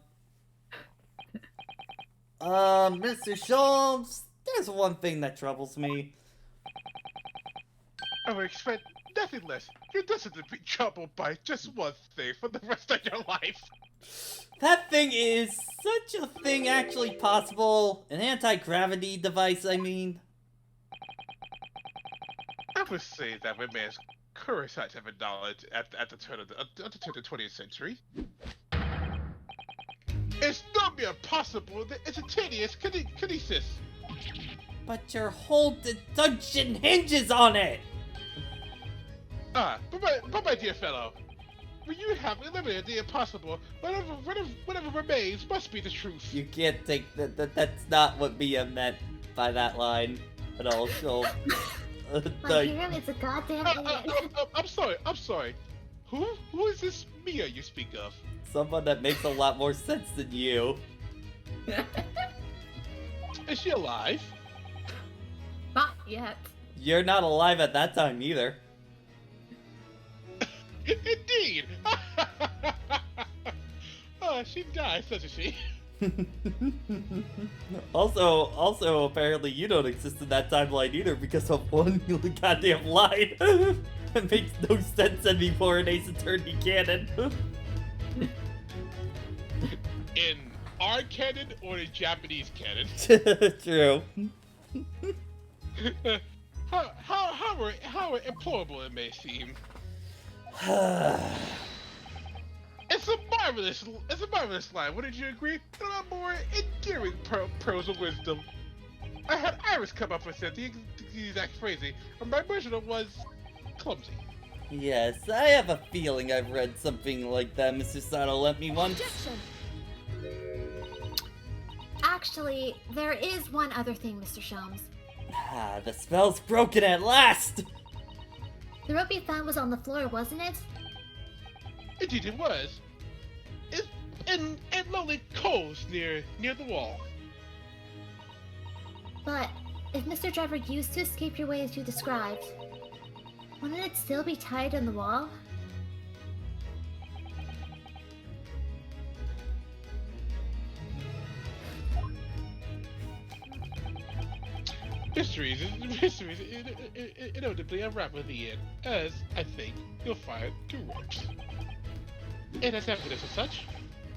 Mr. Sholmes, there's one thing that troubles me. I would expect nothing less. You're destined to be troubled by just one thing for the rest of your life. That thing is such a thing actually possible? An anti-gravity device, I mean. I would say that remains current scientific knowledge at the turn of the 20th century. It's not mere possible that instantaneous kinesis. But your whole deduction hinges on it! But my dear fellow, when you have eliminated the impossible, whatever remains must be the truth. You can't take that. That's not what Mia meant by that line at all. So, My hero is a goddamn idiot. I'm sorry. Who is this Mia you speak of? someone that makes a lot more sense than you. Is she alive? Not yet. You're not alive at that time either. Indeed. Oh, she dies, doesn't she? Also, apparently you don't exist in that timeline either because of one goddamn line. That makes no sense anymore in Ace Attorney canon. In our canon or the Japanese canon? True. How implorable it may seem. It's a marvelous line. Wouldn't you agree? A more endearing pearls of wisdom. I had Iris come up with it, the exact phrasing, and my version was clumsy. Yes, I have a feeling I've read something like that, Mr. Sato lent me once. Objection. Actually, there is one other thing, Mr. Sholmes. Ah, the spell's broken at last! The rope you found was on the floor, wasn't it? Indeed it was. It's in lonely coves near the wall. But if Mr. Driver used to escape your way as you described, wouldn't it still be tied on the wall? Mysteries inevitably unravel in the end, as, I think, you'll find through ropes. And as evidence of such,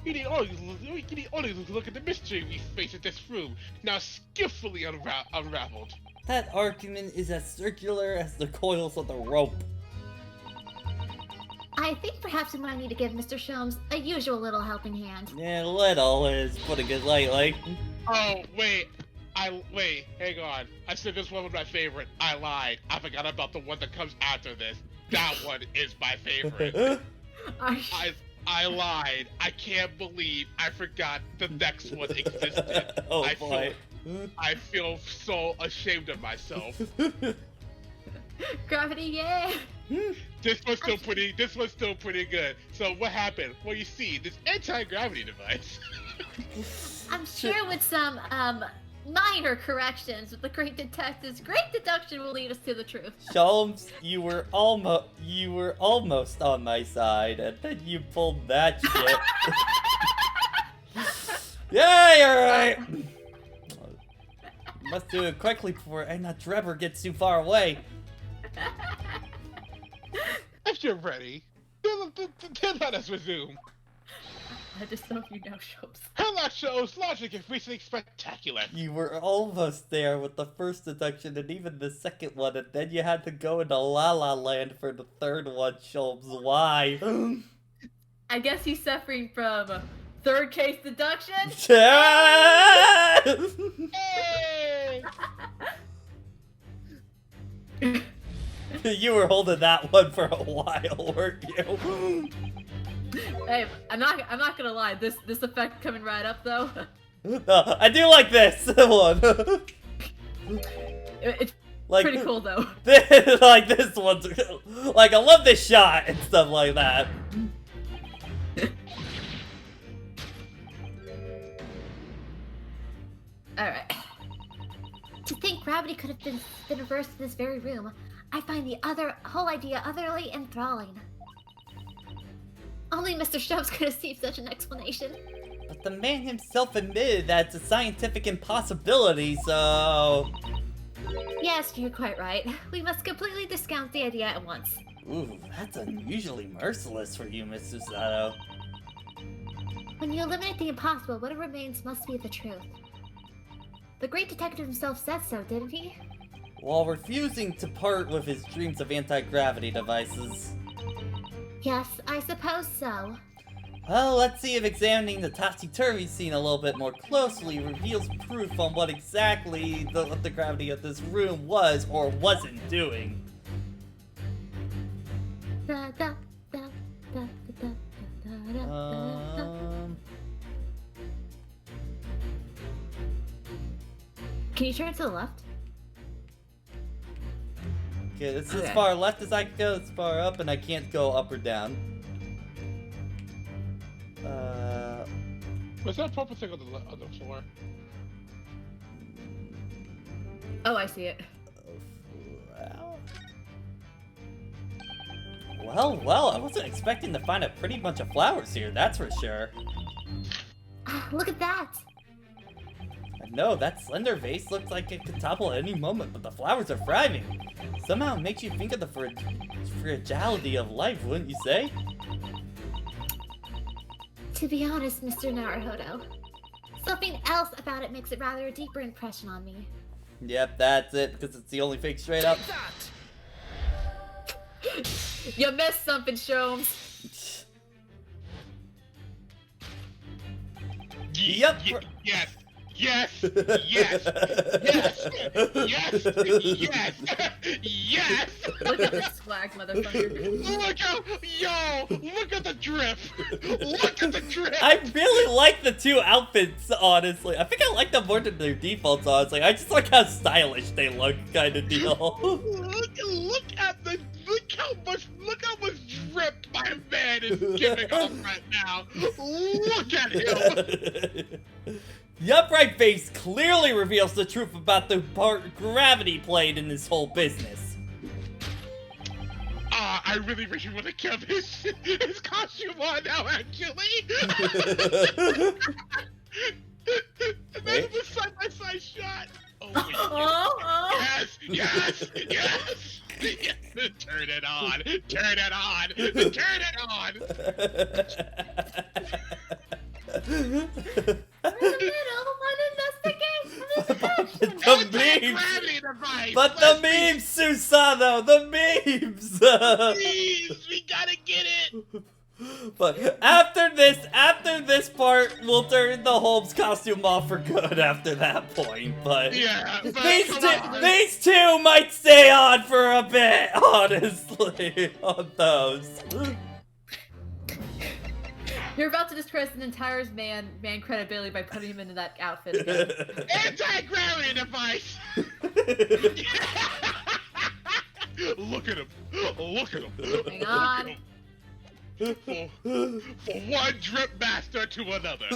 you need only to look at the mystery we face in this room, now skillfully unraveled. That argument is as circular as the coils of the rope. I think perhaps we might need to give Mr. Sholmes a usual little helping hand. Yeah, little is putting it lightly. Oh, wait, hang on. I said this one was my favorite. I lied. I forgot about the one that comes after this. That one is my favorite. I lied. I can't believe I forgot the next one existed. Oh boy. I feel so ashamed of myself. Gravity, yay! This one's still pretty good. So what happened? Well, you see, this anti-gravity device. I'm sure with some minor corrections with the great detectives, great deduction will lead us to the truth. Sholmes, you were almost on my side, and then you pulled that shit. Yeah, you're right. Must do it quickly before Anna Drebber gets too far away. If you're ready, then let us resume. I just don't know if you know, Shops. Hella shows logic if we think spectacular. You were almost there with the first deduction and even the second one, and then you had to go into La La Land for the third one, Sholmes. Why? I guess he's suffering from third case deduction. Hey! You were holding that one for a while, weren't you? Hey, I'm not gonna lie. This effect coming right up though. I do like this one. It's Like, pretty cool though. Like this one's like, I love this shot and stuff like that. Alright. To think gravity could have been reversed in this very room, I find the whole idea utterly enthralling. Only Mr. Shops could have seen such an explanation. But the man himself admitted that it's a scientific impossibility, so... Yes, you're quite right. We must completely discount the idea at once. Ooh, that's unusually merciless for you, Mr. Sato. When you eliminate the impossible, what remains must be the truth. The great detective himself said so, didn't he? While refusing to part with his dreams of anti-gravity devices. Yes, I suppose so. Well, let's see if examining the topsy-turvy scene a little bit more closely reveals proof on what exactly the gravity of this room was or wasn't doing. Da, da, da, da, da, da, da, da. Can you turn to the left? Okay, this is Okay. as far left as I can go, as far up, and I can't go up or down. What's that purple thing on the floor? Oh, I see it. Well, I wasn't expecting to find a pretty bunch of flowers here, that's for sure. Look at that! I know, that slender vase looks like it could topple at any moment, but the flowers are thriving. Somehow it makes you think of the fragility of life, wouldn't you say? To be honest, Mr. Naruhodo, something else about it makes it rather a deeper impression on me. Yep, that's it, because it's the only thing straight up. You missed something, Sholmes. Yep. Yes. Yes. Yes. Yes. Yes. Yes. Yes. Look at this swag, motherfucker. Look at the drip. Look at the drip. I really like the two outfits, honestly. I think I like them more than their defaults, honestly. I just like how stylish they look, kind of deal. Look how much drip my man is giving off right now. Look at him. The upright face clearly reveals the truth about the part gravity played in this whole business. I really wish you would have kept his costume on now, actually. And then the side-by-side shot. Oh, yes, yes, yes, yes. Turn it on, turn it on, turn it on. The memes! But the memes, Susano! The memes! Please, we gotta get it! But after this part, we'll turn the Holmes costume off for good after that point, but... Yeah, but these two might stay on for a bit, honestly, on those. You're about to disgrace an entire man credibility by putting him into that outfit again. Anti-gravity device! Look at him. Look at him. Hang on. For one drip master to another.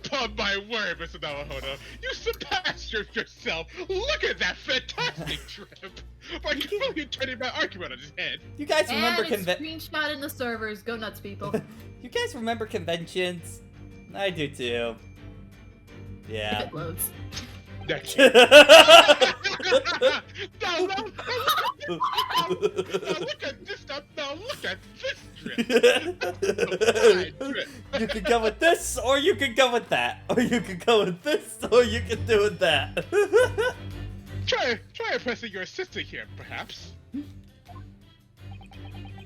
Upon my word, Mr. Nawahono, you surpassed yourself. Look at that fantastic trip. By completely turning my argument on his head. You guys remember And it's screenshot in the servers. Go nuts, people. You guys remember conventions? I do too. If Yeah. it loads. Next No, look at this stuff. Now look at this trip. You could go with this, or you could go with that. Or you could go with this, or you could do with that. Try impressing your sister here, perhaps.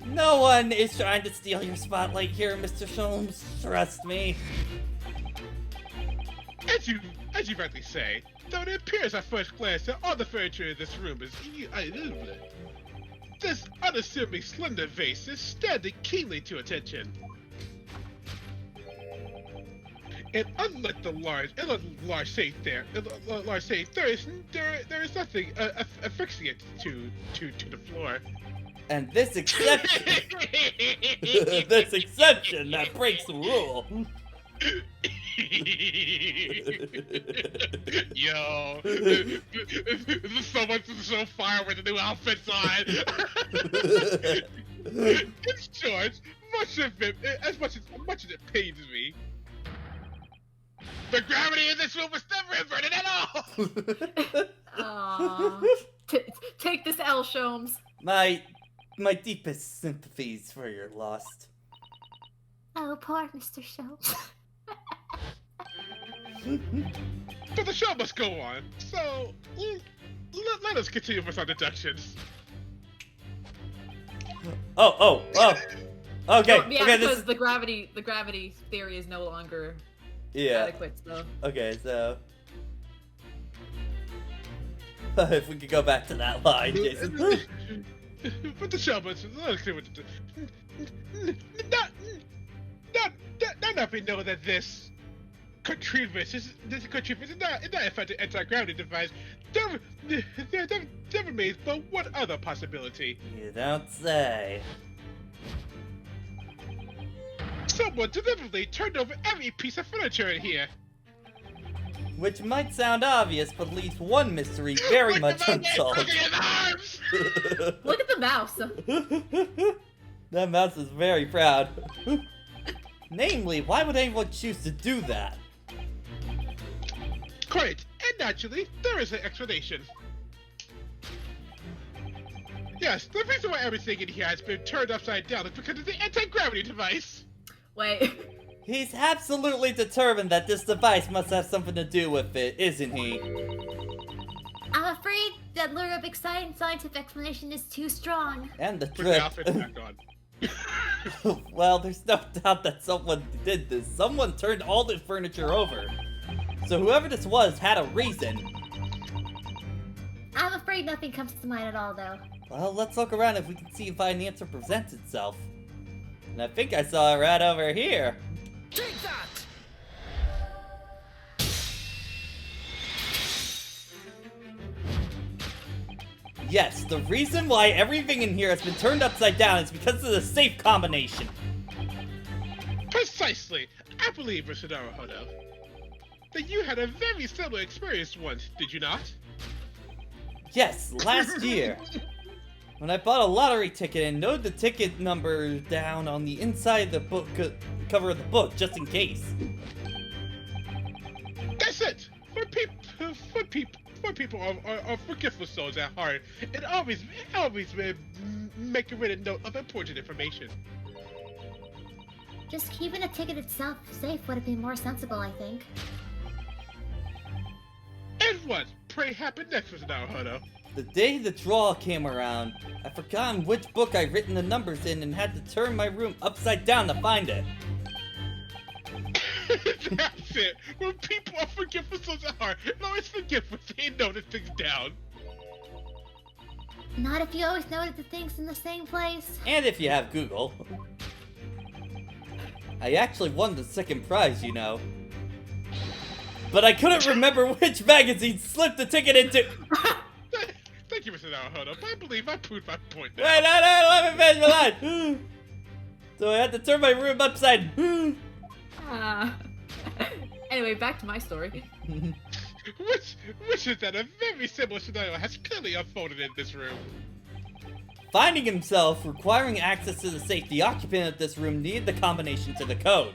No one is trying to steal your spotlight here, Mr. Sholmes. Trust me. As you rightly say, though it appears at first glance that all the furniture in this room is this unassuming slender vase is standing keenly to attention. And unlike the large safe there, there is nothing affixing it to the floor. And this exception, that breaks the rule. Yo, someone's so fire with the new outfits on. In short, as much as it pains me, the gravity in this room was never inverted at all. Aww. Take this L, Sholmes. My deepest sympathies for your loss. Oh, poor Mr. Sholmes. But the show must go on, so let us continue with our deductions. Oh. Okay. Yeah, okay. because the gravity theory is no longer adequate. So. Okay, so if we could go back to that line, Jason. But the show must not be know that this contrivance is not in fact an anti-gravity device. There remains but one other possibility. You don't say. Someone deliberately turned over every piece of furniture in here. Which might sound obvious, but leaves one mystery very much unsolved. Look at his arms! Look at the mouse. That mouse is very proud. Namely, why would anyone choose to do that? Great, and naturally, there is an explanation. Yes, the reason why everything in here has been turned upside down is because of the anti-gravity device. Wait. He's absolutely determined that this device must have something to do with it, isn't he? I'm afraid that lure of exciting scientific explanation is too strong. And the Put the trip. outfit back on. Well, there's no doubt that someone did this. Someone turned all the furniture over. So whoever this was had a reason. I'm afraid nothing comes to mind at all, though. Well, let's look around if we can see if an answer presents itself. And I think I saw it right over here. Take that! Yes, the reason why everything in here has been turned upside down is because of the safe combination. Precisely. I believe, Mr. Naruhodo, that you had a very similar experience once, did you not? Yes, last year. When I bought a lottery ticket and noted the ticket number down on the inside of the book, cover of the book, just in case. That's it! For people are forgetful souls at heart, and always make a written note of important information. Just keeping a ticket itself safe would have been more sensible, I think. And what, pray, happened next, Mr. Naruhodo? The day the draw came around, I forgotten which book I'd written the numbers in and had to turn my room upside down to find it. That's it. When people are forgetful souls at heart, and always forget what they notice things down. Not if you always noted the things in the same place. And if you have Google. I actually won the second prize, you know. But I couldn't remember which magazine slipped the ticket into. Thank Thank you, Mr. Naruhodo. I believe I proved my point now. Wait, no, let me finish my line. So I had to turn my room upside. Anyway, back to my story. Which is that a very similar scenario has clearly unfolded in this room. Finding himself requiring access to the safe, the occupant of this room needed the combination to the code.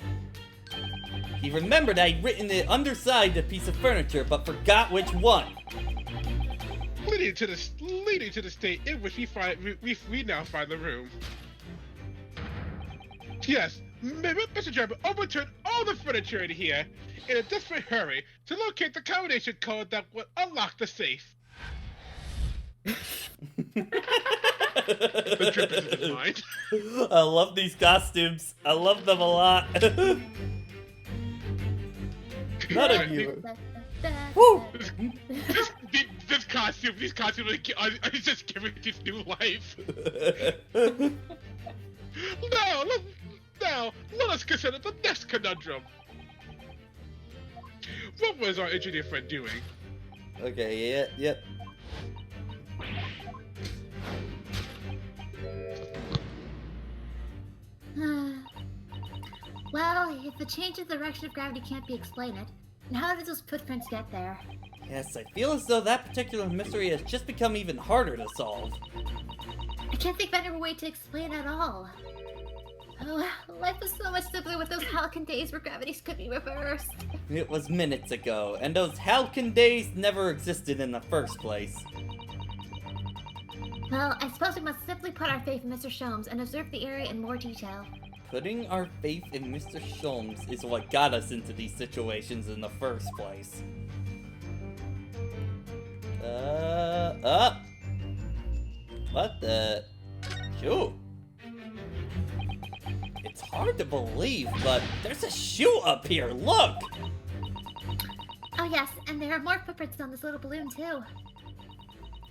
He remembered I'd written it underside a piece of furniture, but forgot which one. Leading to the state in which we now find the room. Yes, Mr. Gerber overturned all the furniture in here in a desperate hurry to locate the combination code that would unlock the safe. The trip is in his mind. I love these costumes. I love them a lot. None of you. Woo! These costumes are just giving this new life. Now, let us consider the next conundrum. What was our engineer friend doing? Okay, yep. Well, if the change in the direction of gravity can't be explained, then how did those footprints get there? Yes, I feel as though that particular mystery has just become even harder to solve. I can't think of any way to explain at all. Oh, life was so much simpler with those Halcyon days where gravities could be reversed. It was minutes ago, and those Halcyon days never existed in the first place. Well, I suppose we must simply put our faith in Mr. Sholmes and observe the area in more detail. Putting our faith in Mr. Sholmes is what got us into these situations in the first place. What the? Shoot. It's hard to believe, but there's a shoe up here, look! Oh yes, and there are more footprints on this little balloon too.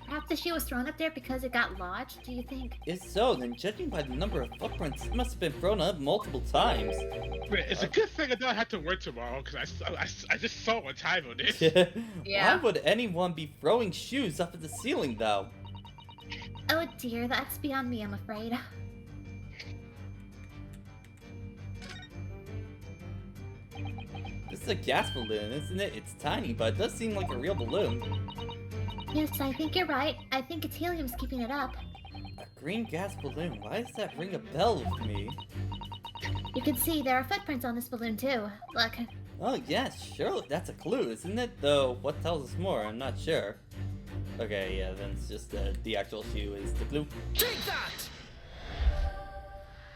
Perhaps the shoe was thrown up there because it got lodged, do you think? If so, then judging by the number of footprints, it must have been thrown up multiple times. Wait, it's a good thing I don't have to work tomorrow, because I just saw what time it is. Yeah. Why would anyone be throwing shoes up at the ceiling, though? Oh dear, that's beyond me, I'm afraid. This is a gas balloon, isn't it? It's tiny, but it does seem like a real balloon. Yes, I think you're right. I think it's helium's keeping it up. A green gas balloon? Why does that ring a bell with me? You can see there are footprints on this balloon too. Look. Oh, yes, surely that's a clue, isn't it? Though, what tells us more? I'm not sure. Okay, yeah, then it's just the actual shoe is the clue. Take that!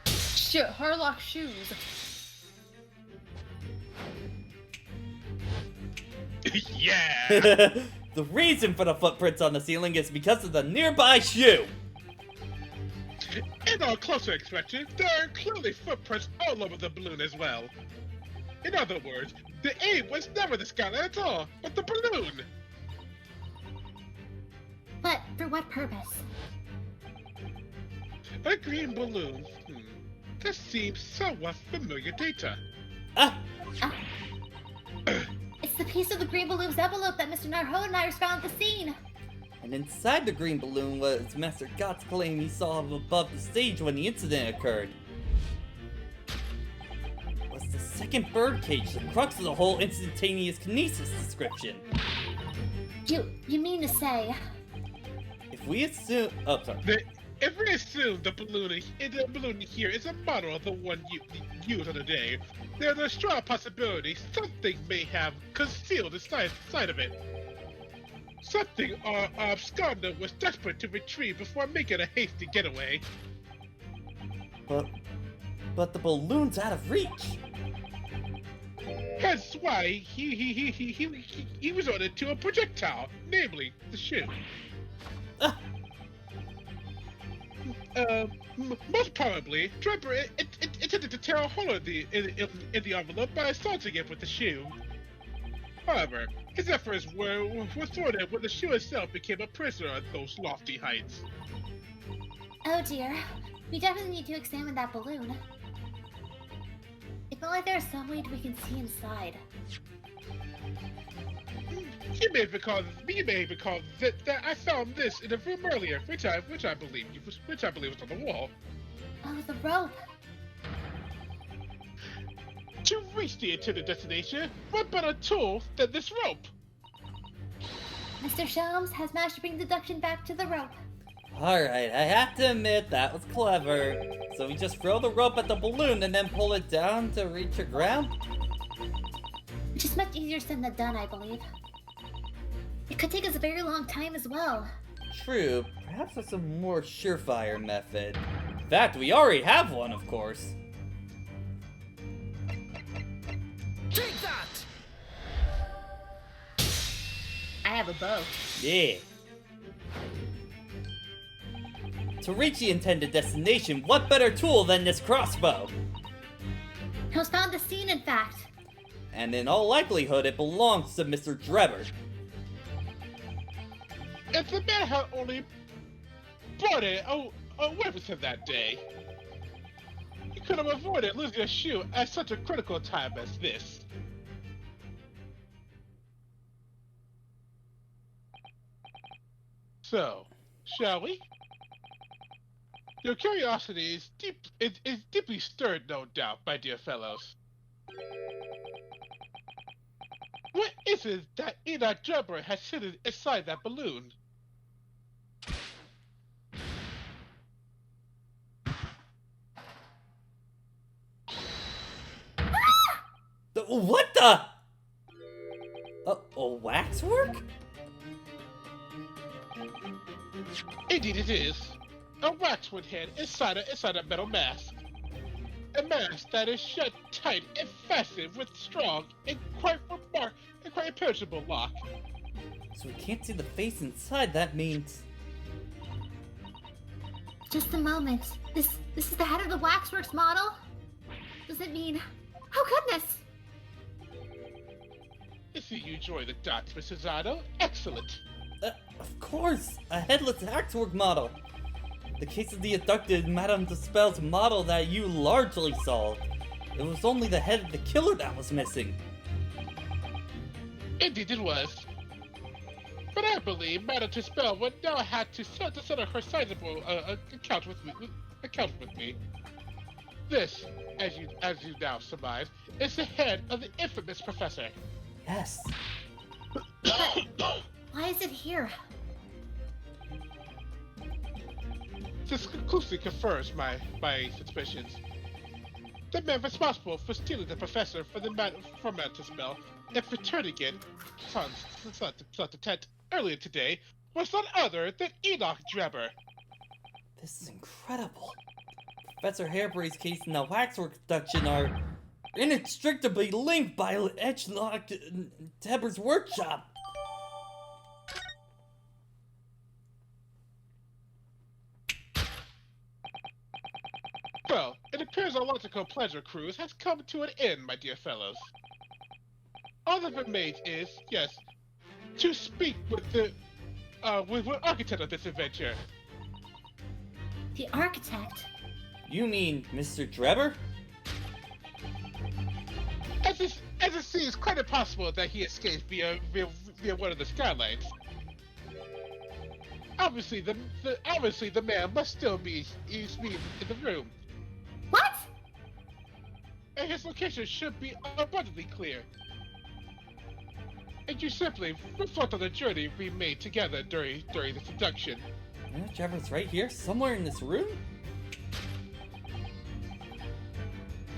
Shit, Harlock shoes. Yeah! The reason for the footprints on the ceiling is because of the nearby shoe! In our closer inspection, there are clearly footprints all over the balloon as well. In other words, the aim was never the skyline at all, but the balloon! But for what purpose? A green balloon. That seems somewhat familiar data. Ah! It's the piece of the green balloon's envelope that Mr. Narho and I found at the scene. And inside the green balloon was Master Gott's claim he saw above the stage when the incident occurred. Was the second birdcage the crux of the whole instantaneous kinesis description? You mean to say? If we assume... Oh, sorry. If we assume the balloon here is a model of the one you used on the day, there's a strong possibility something may have concealed inside of it. Something our absconder was desperate to retrieve before making a hasty getaway. But the balloon's out of reach. Hence why he resorted to a projectile, namely the shoe. Most probably, Draper intended to tear a hole in the envelope by assaulting it with the shoe. However, his efforts were thwarted when the shoe itself became a prisoner at those lofty heights. Oh dear, we definitely need to examine that balloon. If only there's some way we can see inside. You may recall that I found this in the room earlier, which I believe was on the wall. Oh, the rope. To reach the intended destination, what better tool than this rope? Mr. Shams has managed to bring deduction back to the rope. Alright, I have to admit that was clever. So we just throw the rope at the balloon and then pull it down to reach the ground? Which is much easier said than done, I believe. It could take us a very long time as well. True, perhaps there's a more surefire method. In fact, we already have one, of course. Take that! I have a bow. Yeah. To reach the intended destination, what better tool than this crossbow? It was found at the scene, in fact. And in all likelihood, it belongs to Mr. Drebber. If the man had only brought it away with him that day, he could have avoided losing a shoe at such a critical time as this. So, shall we? Your curiosity is deeply stirred, no doubt, my dear fellows. What is it that Enoch Drebber has hidden inside that balloon? What the? A waxwork? Indeed it is. A waxwood head inside a metal mask. A mask that is shut tight and fastened with strong and quite impenetrable lock. So we can't see the face inside, that means... Just a moment. This is the head of the Waxworks model? Does it mean... Oh, goodness! I see you enjoy the dots, Mr. Zano. Excellent. Of course! A headless waxwork model! The case of the abducted Madame Dispel's model that you largely solved. It was only the head of the killer that was missing. Indeed it was. But I believe Madame Dispel would now have to settle her sizable account with me. This, as you now surmise, is the head of the infamous professor. Yes. Why is it here? This conclusively confirms my suspicions. The man responsible for stealing the professor from Madame Spell and returning it, the tent earlier today, was none other than Enoch Drebber. This is incredible. Professor Hairbrain's case and the waxwork abduction are inextricably linked by Edgelock Drebber's workshop. Well, it appears our logical pleasure cruise has come to an end, my dear fellows. All that remains is, yes, to speak with the architect of this adventure. The architect? You mean Mr. Drebber? As it seems quite impossible that he escaped via one of the skylights. Obviously, the man must still be in the room. What? And his location should be abundantly clear. And you simply reflect on the journey we made together during this abduction. Yeah, Drebber's right here, somewhere in this room?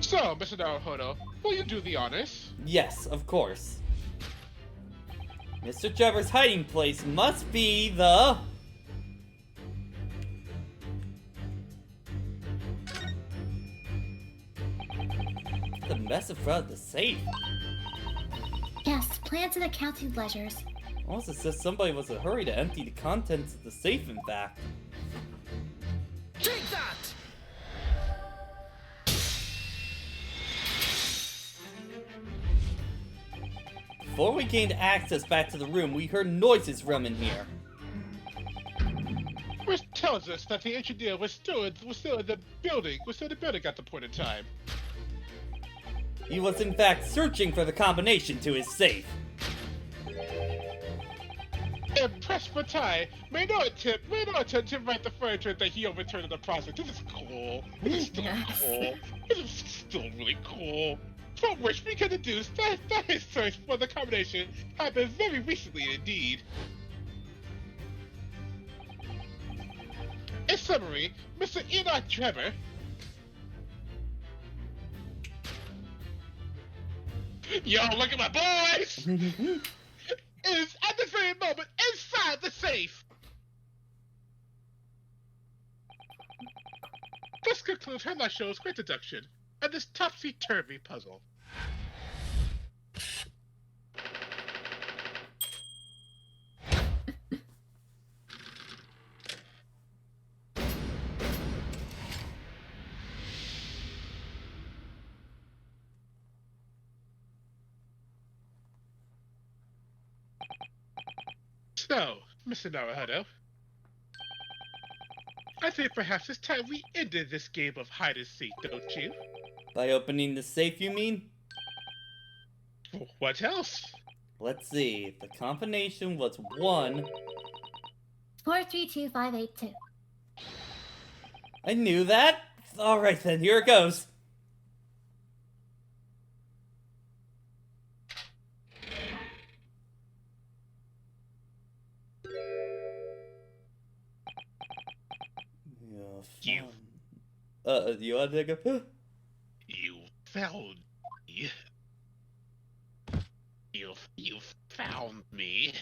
So, Mr. Naruhodo, will you do the honors? Yes, of course. Mr. Drebber's hiding place must be the... the mess in front of the safe. Yes, plans and accounting ledgers. Also says somebody was in a hurry to empty the contents of the safe, in fact. Take that! Before we gained access back to the room, we heard noises from in here. Which tells us that the engineer was still in the building at the point in time. He was in fact searching for the combination to his safe. Mr. Presbytai may not attempt to write the furniture that he overturned in the process. This is cool. This is still Yes. cool. This is still really cool. From which we can deduce that his search for the combination happened very recently indeed. In summary, Mr. Enoch Trevor Yo, look at my boys! Is at this very moment inside the safe. This concludes Hemlock Show's great deduction and this topsy-turvy puzzle. So, Mr. Naruhodo, I think perhaps it's time we ended this game of hide-and-seek, don't you? By opening the safe, you mean? What else? Let's see. The combination was 1. 432582. I knew that. Alright then, here it goes. You. You want to go? You found me. You found me.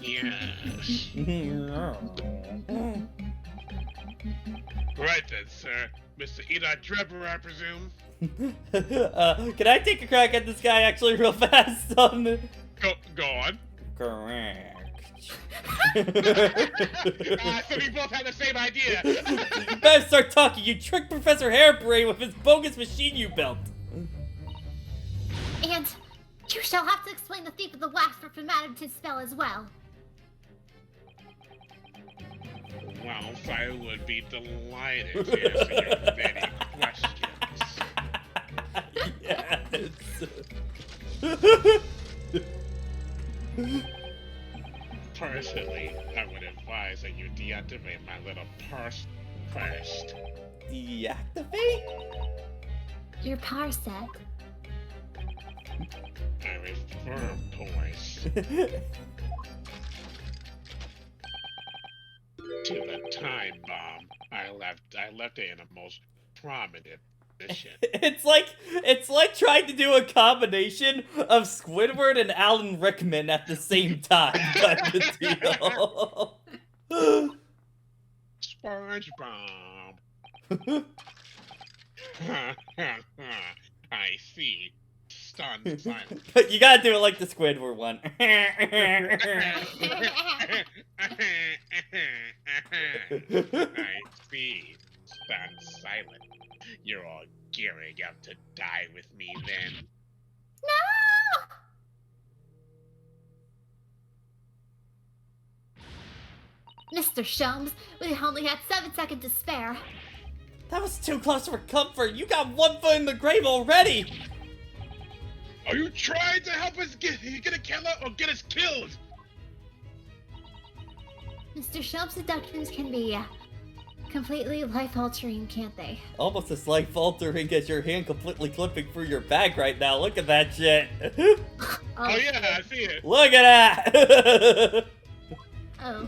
Yes. Right then, sir. Mr. Enoch Trevor, I presume. Can I take a crack at this guy actually real fast on the... Go on. Correct. So we both had the same idea. You better start talking. You tricked Professor Hairbrain with his bogus machine you built. And you shall have to explain the thief of the wax for Formative spell as well. Well, I would be delighted to answer your many questions. Personally, I would advise that you deactivate my little purse first. Deactivate? Your parsec. I refer, boys, to the time bomb. I left it in a most prominent position. It's like trying to do a combination of Squidward and Alan Rickman at the same time. Kind of deal. SpongeBob. I see. Stunned silence. You gotta do it like the Squidward one. I see. Stunned silent. You're all gearing up to die with me then. No! Mr. Sholmes, we only had 7 seconds to spare. That was too close for comfort. You got 1 foot in the grave already. Are you trying to help us get a killer or get us killed? Mr. Sholmes' deductions can be completely life-altering, can't they? Almost as life-altering as your hand completely clipping through your bag right now. Look at that shit. Oh yeah, I see it. Look at that. Oh.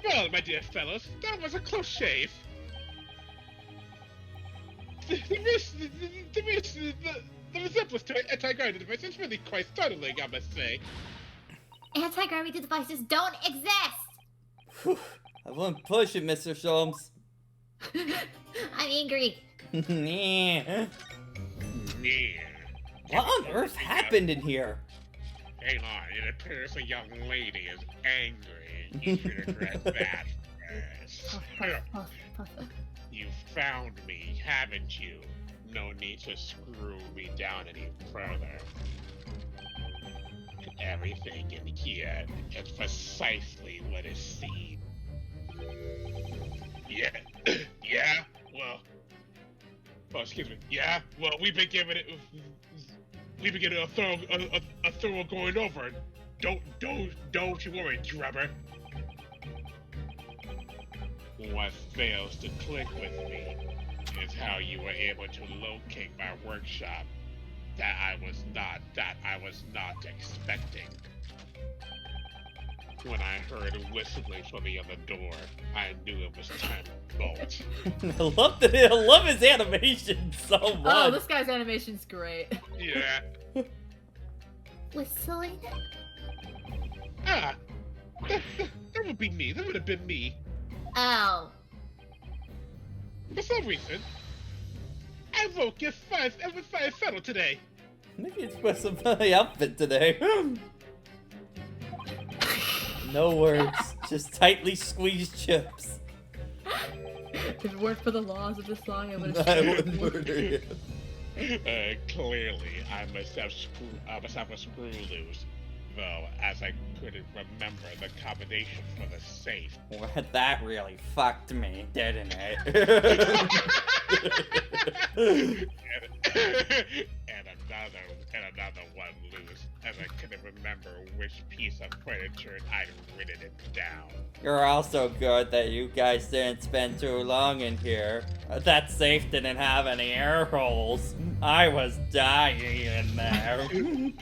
Well, my dear fellows, that was a close shave. The resemblance to an anti-gravity device is really quite startling, I must say. Anti-gravity devices don't exist! I won't push it, Mr. Sholmes. I'm angry. Yeah. Yeah. What on earth happened in here? Hang on, it appears a young lady is angry. You should address that first. You found me, haven't you? no need to screw me down any further. Everything in here is precisely what it seems. Yeah, yeah, well, excuse me. Yeah, well, we've been giving it a thorough going over. Don't you worry, Trevor. What fails to click with me is how you were able to locate my workshop that I was not expecting. When I heard whistling from the other door, I knew it was time to bolt. I love his animation so much. Oh, this guy's animation's great. Yeah. Whistling? That would be me. That would have been me. Oh. For some reason, I woke your fire settle today. Maybe it's for some funny outfit today. No words, just tightly squeezed chips. If it weren't for the laws of this song, I would have. I would murder you. Clearly, I must have a screw loose, though, as I couldn't remember the combination for the safe. Well, that really fucked me, didn't it? and another one loose, as I couldn't remember which piece of furniture I'd written it down. You're also good that you guys didn't spend too long in here. That safe didn't have any air holes. I was dying in there. Do you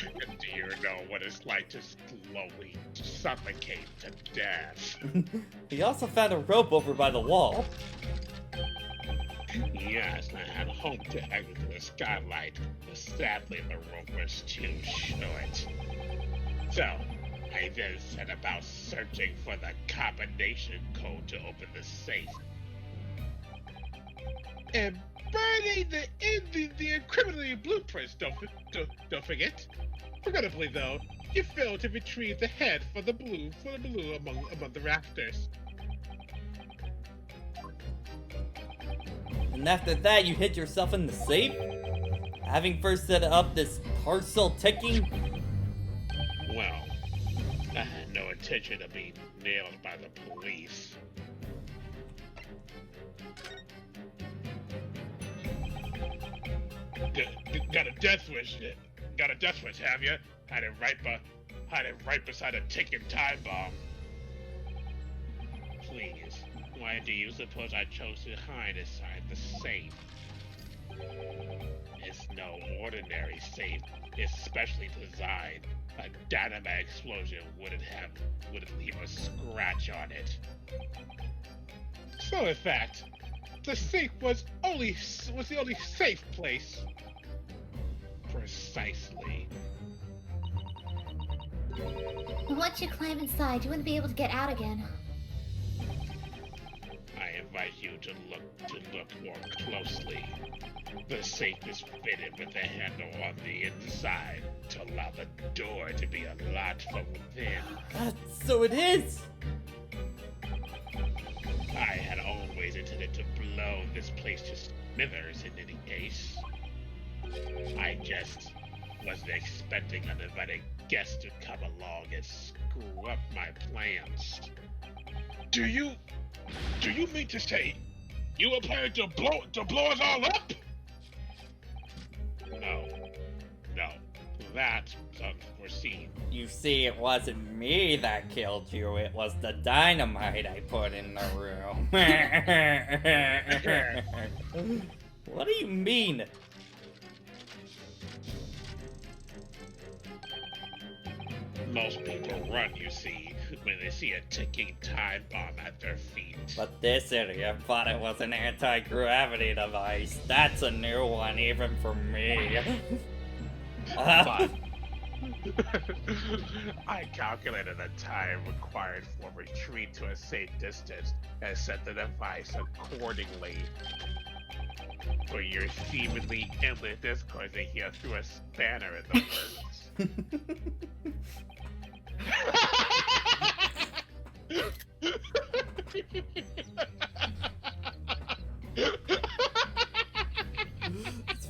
know what it's like to slowly suffocate to death? He also found a rope over by the wall. Yes, I had hoped to exit the skylight, but sadly the rope was too short. So, I then set about searching for the combination code to open the safe. And burning the incriminating blueprints, don't forget. Regrettably though, you failed to retrieve the head for the blue among the rafters. And after that, you hid yourself in the safe? Having first set up this parcel ticking? Well, I had no intention of being nailed by the police. Got a death wish? Got a death wish, have you? Had it right beside a ticking time bomb. Please, why do you suppose I chose to hide inside the safe? It's no ordinary safe. It's specially designed. A dynamite explosion wouldn't leave a scratch on it. So in fact, the safe was the only safe place. Precisely. Once you climb inside, you wouldn't be able to get out again. I invite you to look more closely. The safe is fitted with a handle on the inside to allow the door to be unlocked from within. God, so it is! I had always intended to blow this place to smithers in any case. I just wasn't expecting uninvited guests to come along and screw up my plans. Do you mean to say you were planning to blow us all up? No, that's unforeseen. You see, it wasn't me that killed you, it was the dynamite I put in the room. What do you mean? Most people run, you see, when they see a ticking time bomb at their feet. But this idiot thought it was an anti-gravity device. That's a new one, even for me. But I calculated the time required for retreat to a safe distance and set the device accordingly. For your seemingly endless discourse here through a spanner in the works. It's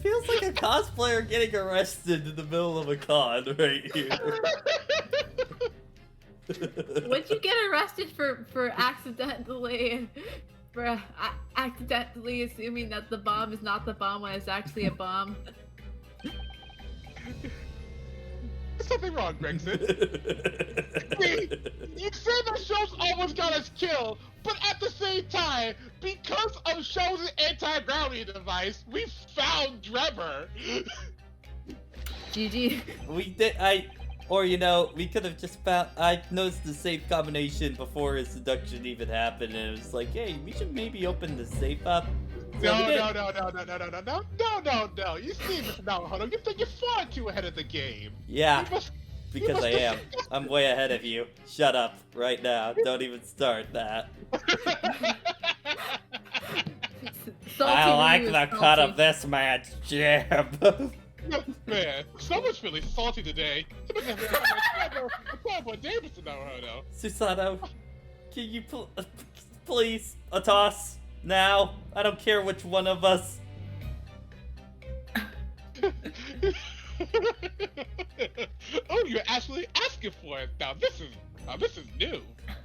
are getting arrested in the middle of a con right here. Would you get arrested for accidentally assuming that the bomb is not the bomb when it's actually a bomb? There's something wrong, Gregson. You say that Sholmes almost got us killed, but at the same time, because of Sholmes' anti-gravity device, we found Drebber. GG. We did, we could have just found, I noticed the safe combination before his seduction even happened, and it was like, hey, we should maybe open the safe up. So No. You see, Mr. Naruhodo, you think you're far too ahead of the game. Yeah, You must- because I am. I'm way ahead of you. Shut up right now. Don't even start that. I like the cut of this man's jib. Man, someone's feeling salty today. You must have a terrible day, Mr. Naruhodo. Susanoo, can you please a toss now? I don't care which one of us. Oh, you're actually asking for it now. This is new.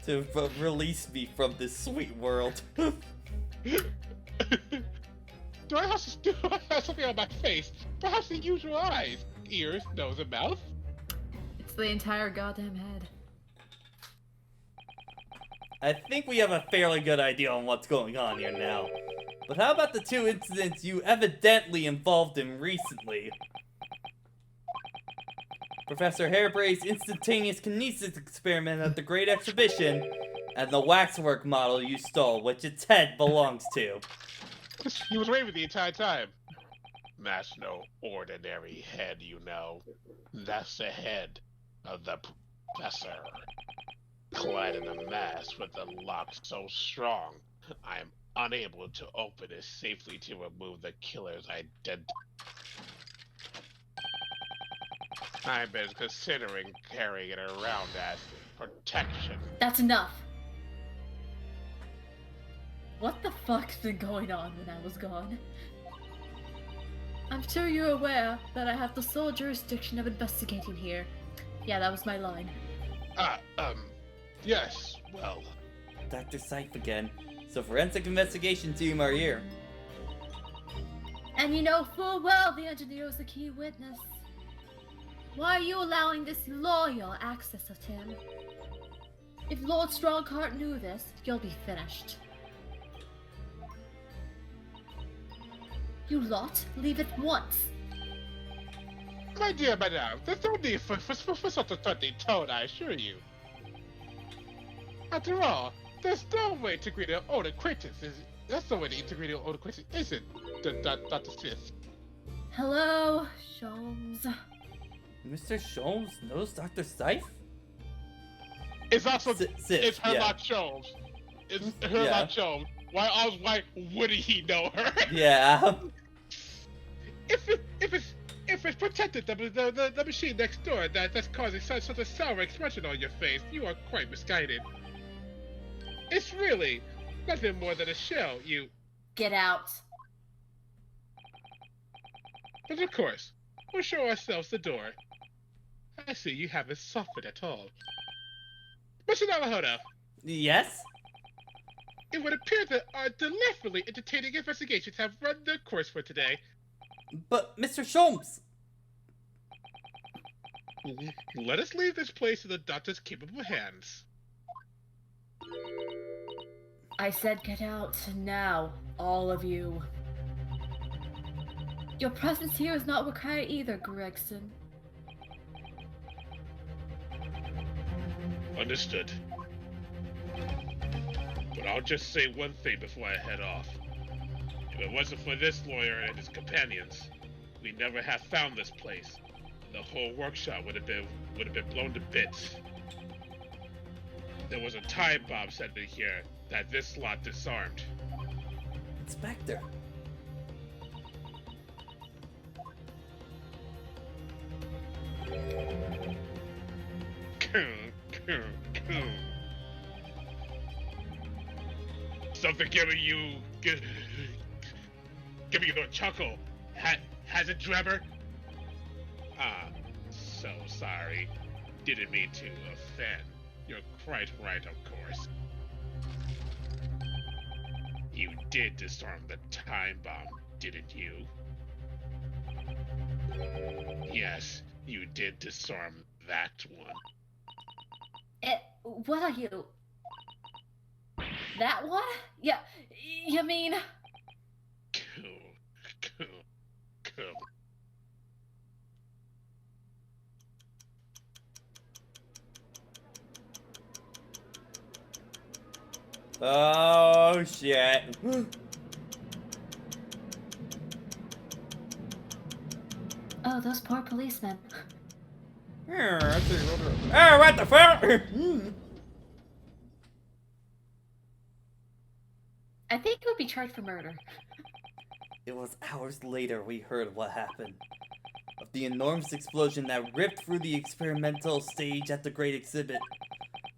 To release me from this sweet world. Do I have something on my face? Perhaps the usual eyes, ears, nose, and mouth? It's the entire goddamn head. I think we have a fairly good idea on what's going on here now. But how about the two incidents you evidently involved in recently? Professor Hairbrain's instantaneous kinesis experiment at the Great Exhibition, and the waxwork model you stole, which its head belongs to. He was waving the entire time. That's no ordinary head, you know. That's the head of the professor. Clad in a mask with a lock so strong, I am unable to open it safely to remove the killer's identity. I've been considering carrying it around as protection. That's enough. What the fuck's been going on when I was gone? I'm sure you're aware that I have the sole jurisdiction of investigating here. Yeah, that was my line. Yes, well... Dr. Seif again. So forensic investigation team are here. And you know full well the engineer was the key witness. Why are you allowing this loyal access of him? If Lord Strongheart knew this, you'll be finished. You lot, leave at once. My dear madame, there's no need for such a threatening tone, I assure you. After all, there's no way to greet an old acquaintance, that's no way to greet an old acquaintance, is it, Dr. Sith? Hello, Sholmes. Mr. Sholmes knows Dr. Seif? It's also, Sith, it's her yeah. not Sholmes. It's her not Sholmes. Why wouldn't he know her? Yeah. If it's protected, the machine next door that's causing such a sour expression on your face, you are quite misguided. It's really nothing more than a shell, you... Get out. But of course, we'll show ourselves the door. I see you haven't suffered at all. Mr. Naruhodo, Yes? it would appear that our delightfully entertaining investigations have run their course for today. But, Mr. Sholmes! Let us leave this place in the doctor's capable hands. I said get out now, all of you. Your presence here is not required either, Gregson. Understood. But I'll just say one thing before I head off. If it wasn't for this lawyer and his companions, we'd never have found this place. The whole workshop would have been blown to bits. There was a time bomb set in here that this lot disarmed. Inspector. Something giving you a chuckle. Has it, Drebber? So sorry. Didn't mean to offend. You're quite right, of course. You did disarm the time bomb, didn't you? Yes, you did disarm that one. What are you? That one? Yeah, you mean? Cool. Oh shit. Oh, those poor policemen. Oh, what the fuck? I think it would be charged for murder. It was hours later we heard what happened. Of the enormous explosion that ripped through the experimental stage at the Great Exhibit.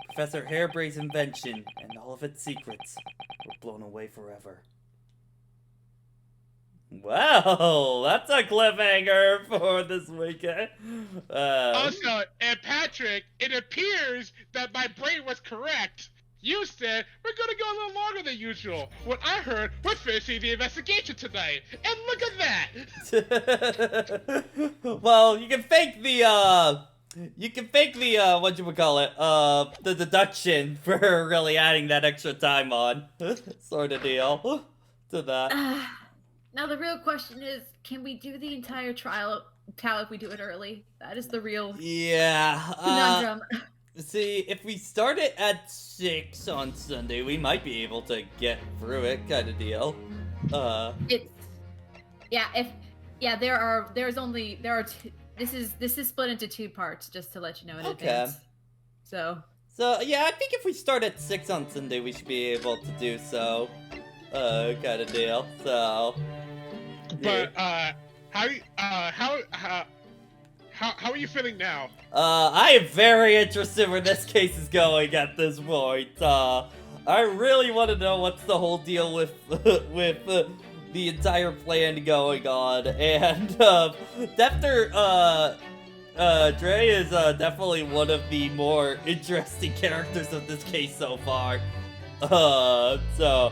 Professor Hairbrain's invention and all of its secrets were blown away forever. Well, that's a cliffhanger for this weekend. Also, and Patrick, it appears that my brain was correct. You said we're gonna go a little longer than usual. When I heard we're finishing the investigation tonight, and look at that. Well, you can fake the whatchamacallit, the deduction for really adding that extra time on, sort of deal, to that. Now the real question is, can we do the entire trial if we do it early? That is the real conundrum. See, if we start it at 6 on Sunday, we might be able to get through it, kind of deal. This is split into 2 parts, just to let you know in Okay. advance. So yeah, I think if we start at 6 on Sunday, we should be able to do so, kind of deal. So, But how are you feeling now? I am very interested where this case is going at this point. I really want to know what's the whole deal with the entire plan going on, and Dr. Dre is definitely one of the more interesting characters of this case so far. So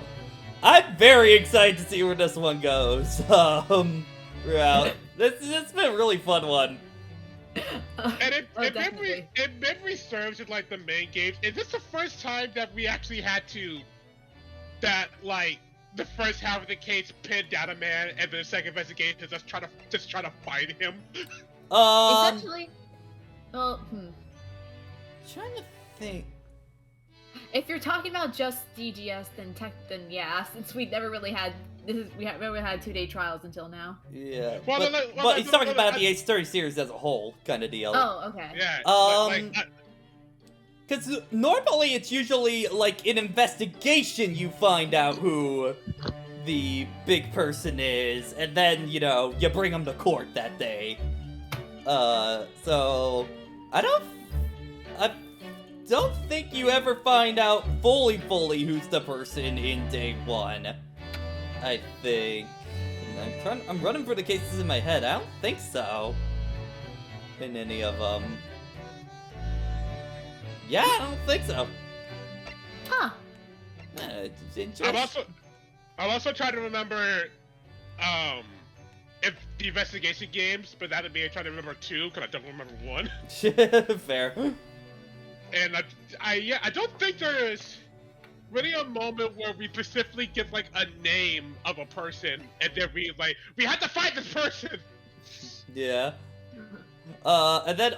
I'm very excited to see where this one goes. Yeah, it's been a really fun one. And if memory serves in like the main games, is this the first time that we actually had to the first half of the case pinned down a man, and the second investigation is just try to find him? essentially, Trying to think. if you're talking about just DGS, then yeah, since we never really had never had 2-day trials until now. Yeah, Well, but he's talking about the Ace Attorney series as a whole, kind of deal. Oh, okay. Yeah. Because normally it's usually like an investigation you find out who the big person is, and then, you know, you bring them to court that day. So I don't think you ever find out fully who's the person in day 1. I think. I'm running for the cases in my head. I don't think so. In any of them. Yeah, I don't think so. Huh. I'm also trying to remember, if the investigation games, but that'd be trying to remember 2 because I don't remember 1. Fair. And I don't think there is really a moment where we specifically give like a name of a person, and then we have to find this person. Yeah. And then,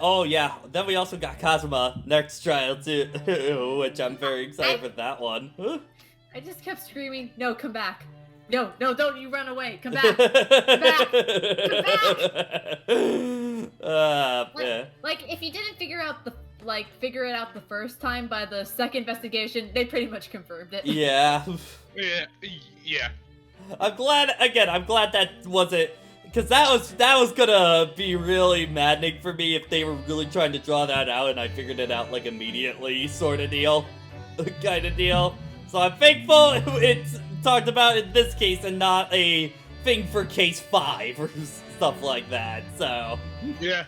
then we also got Kazuma next trial too, which I'm very excited for that one. I just kept screaming, "No, come back! No, don't you run away! Come back! Come back! Come back!" Yeah. Like if you didn't figure it out the first time, by the second investigation, they pretty much confirmed it. Yeah. Yeah. I'm glad that wasn't, because that was gonna be really maddening for me if they were really trying to draw that out and I figured it out like immediately, sort of deal, kind of deal. So I'm thankful it's talked about in this case and not a thing for case 5 or stuff like that. So Yeah.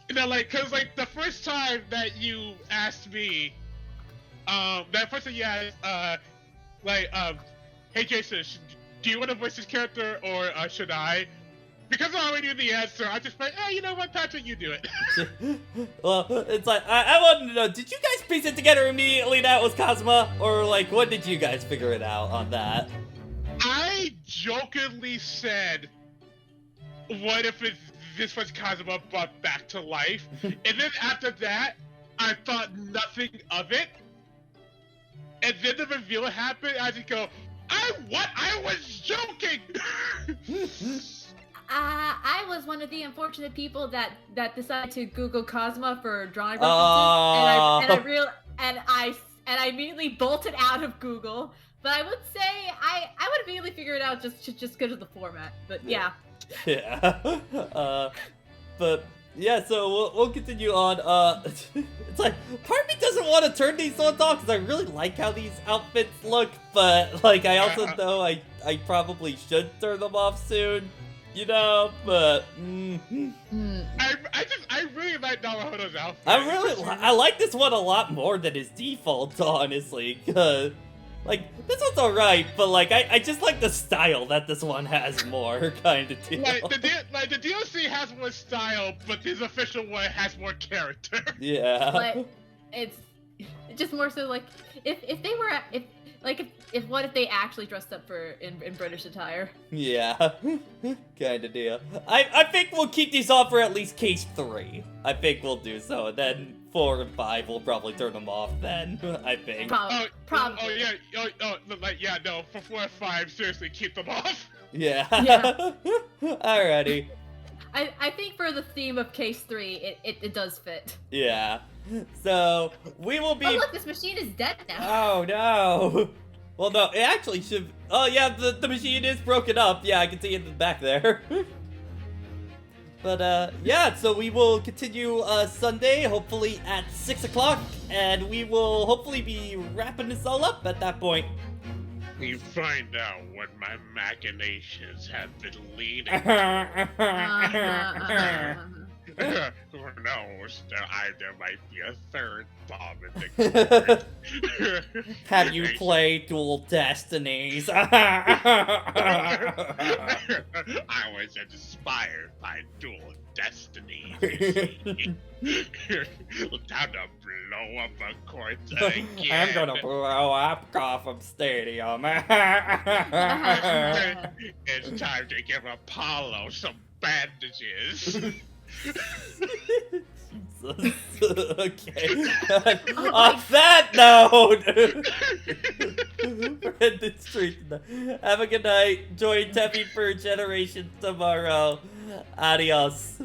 You know, like, cause like the first time that you asked me, that first time you asked, hey Jason, do you want to voice this character or should I? Because I already knew the answer, I just like, you know what, Patrick, you do it. Well, it's like, I wanted to know, did you guys piece it together immediately that was Kazuma? Or, like, when did you guys figure it out on that? I jokingly said, what if this was Kazuma brought back to life? And then after that, I thought nothing of it. And then the reveal happened, I just go, I was joking! I was one of the unfortunate people that decided to Google Cosma for drawing references, and I immediately bolted out of Google. But I would say I would immediately figure it out just because of the format. But yeah. Yeah. But yeah, so we'll continue on. It's like part of me doesn't want to turn these on off because I really like how these outfits look, but like I also know I probably should turn them off soon. You know, but I really like Naruhodo's outfit. I like this one a lot more than his default, honestly. Like this one's alright, but like I just like the style that this one has more, kind of deal. Like the DLC has more style, but this official one has more character. Yeah. But it's just more so like if they were what if they actually dressed up in British attire? Yeah, kind of deal. I think we'll keep these off for at least case 3. I think we'll do so, and then 4 and 5 we'll probably turn them off then. I think. Probably. For 4 and 5, seriously, keep them off. Yeah. Yeah. Alrighty. I think for the theme of case 3, it does fit. Yeah. So we will be. Oh look, this machine is dead now. Oh no. Well, no, it actually should. Oh yeah, the machine is broken up. Yeah, I can see it in the back there. But yeah, so we will continue Sunday, hopefully at 6 o'clock, and we will hopefully be wrapping this all up at that point. You find out what my machinations have been leading. Who knows? There might be a third bomb in the cupboard. Have you played Dual Destinies? I was inspired by Dual Destinies. Time to blow up a court again. I'm gonna blow up Gotham Stadium. It's time to give Apollo some bandages. Okay. On that note, we're in the street tonight. Have a good night. Join Teppy for Generation tomorrow. Adios.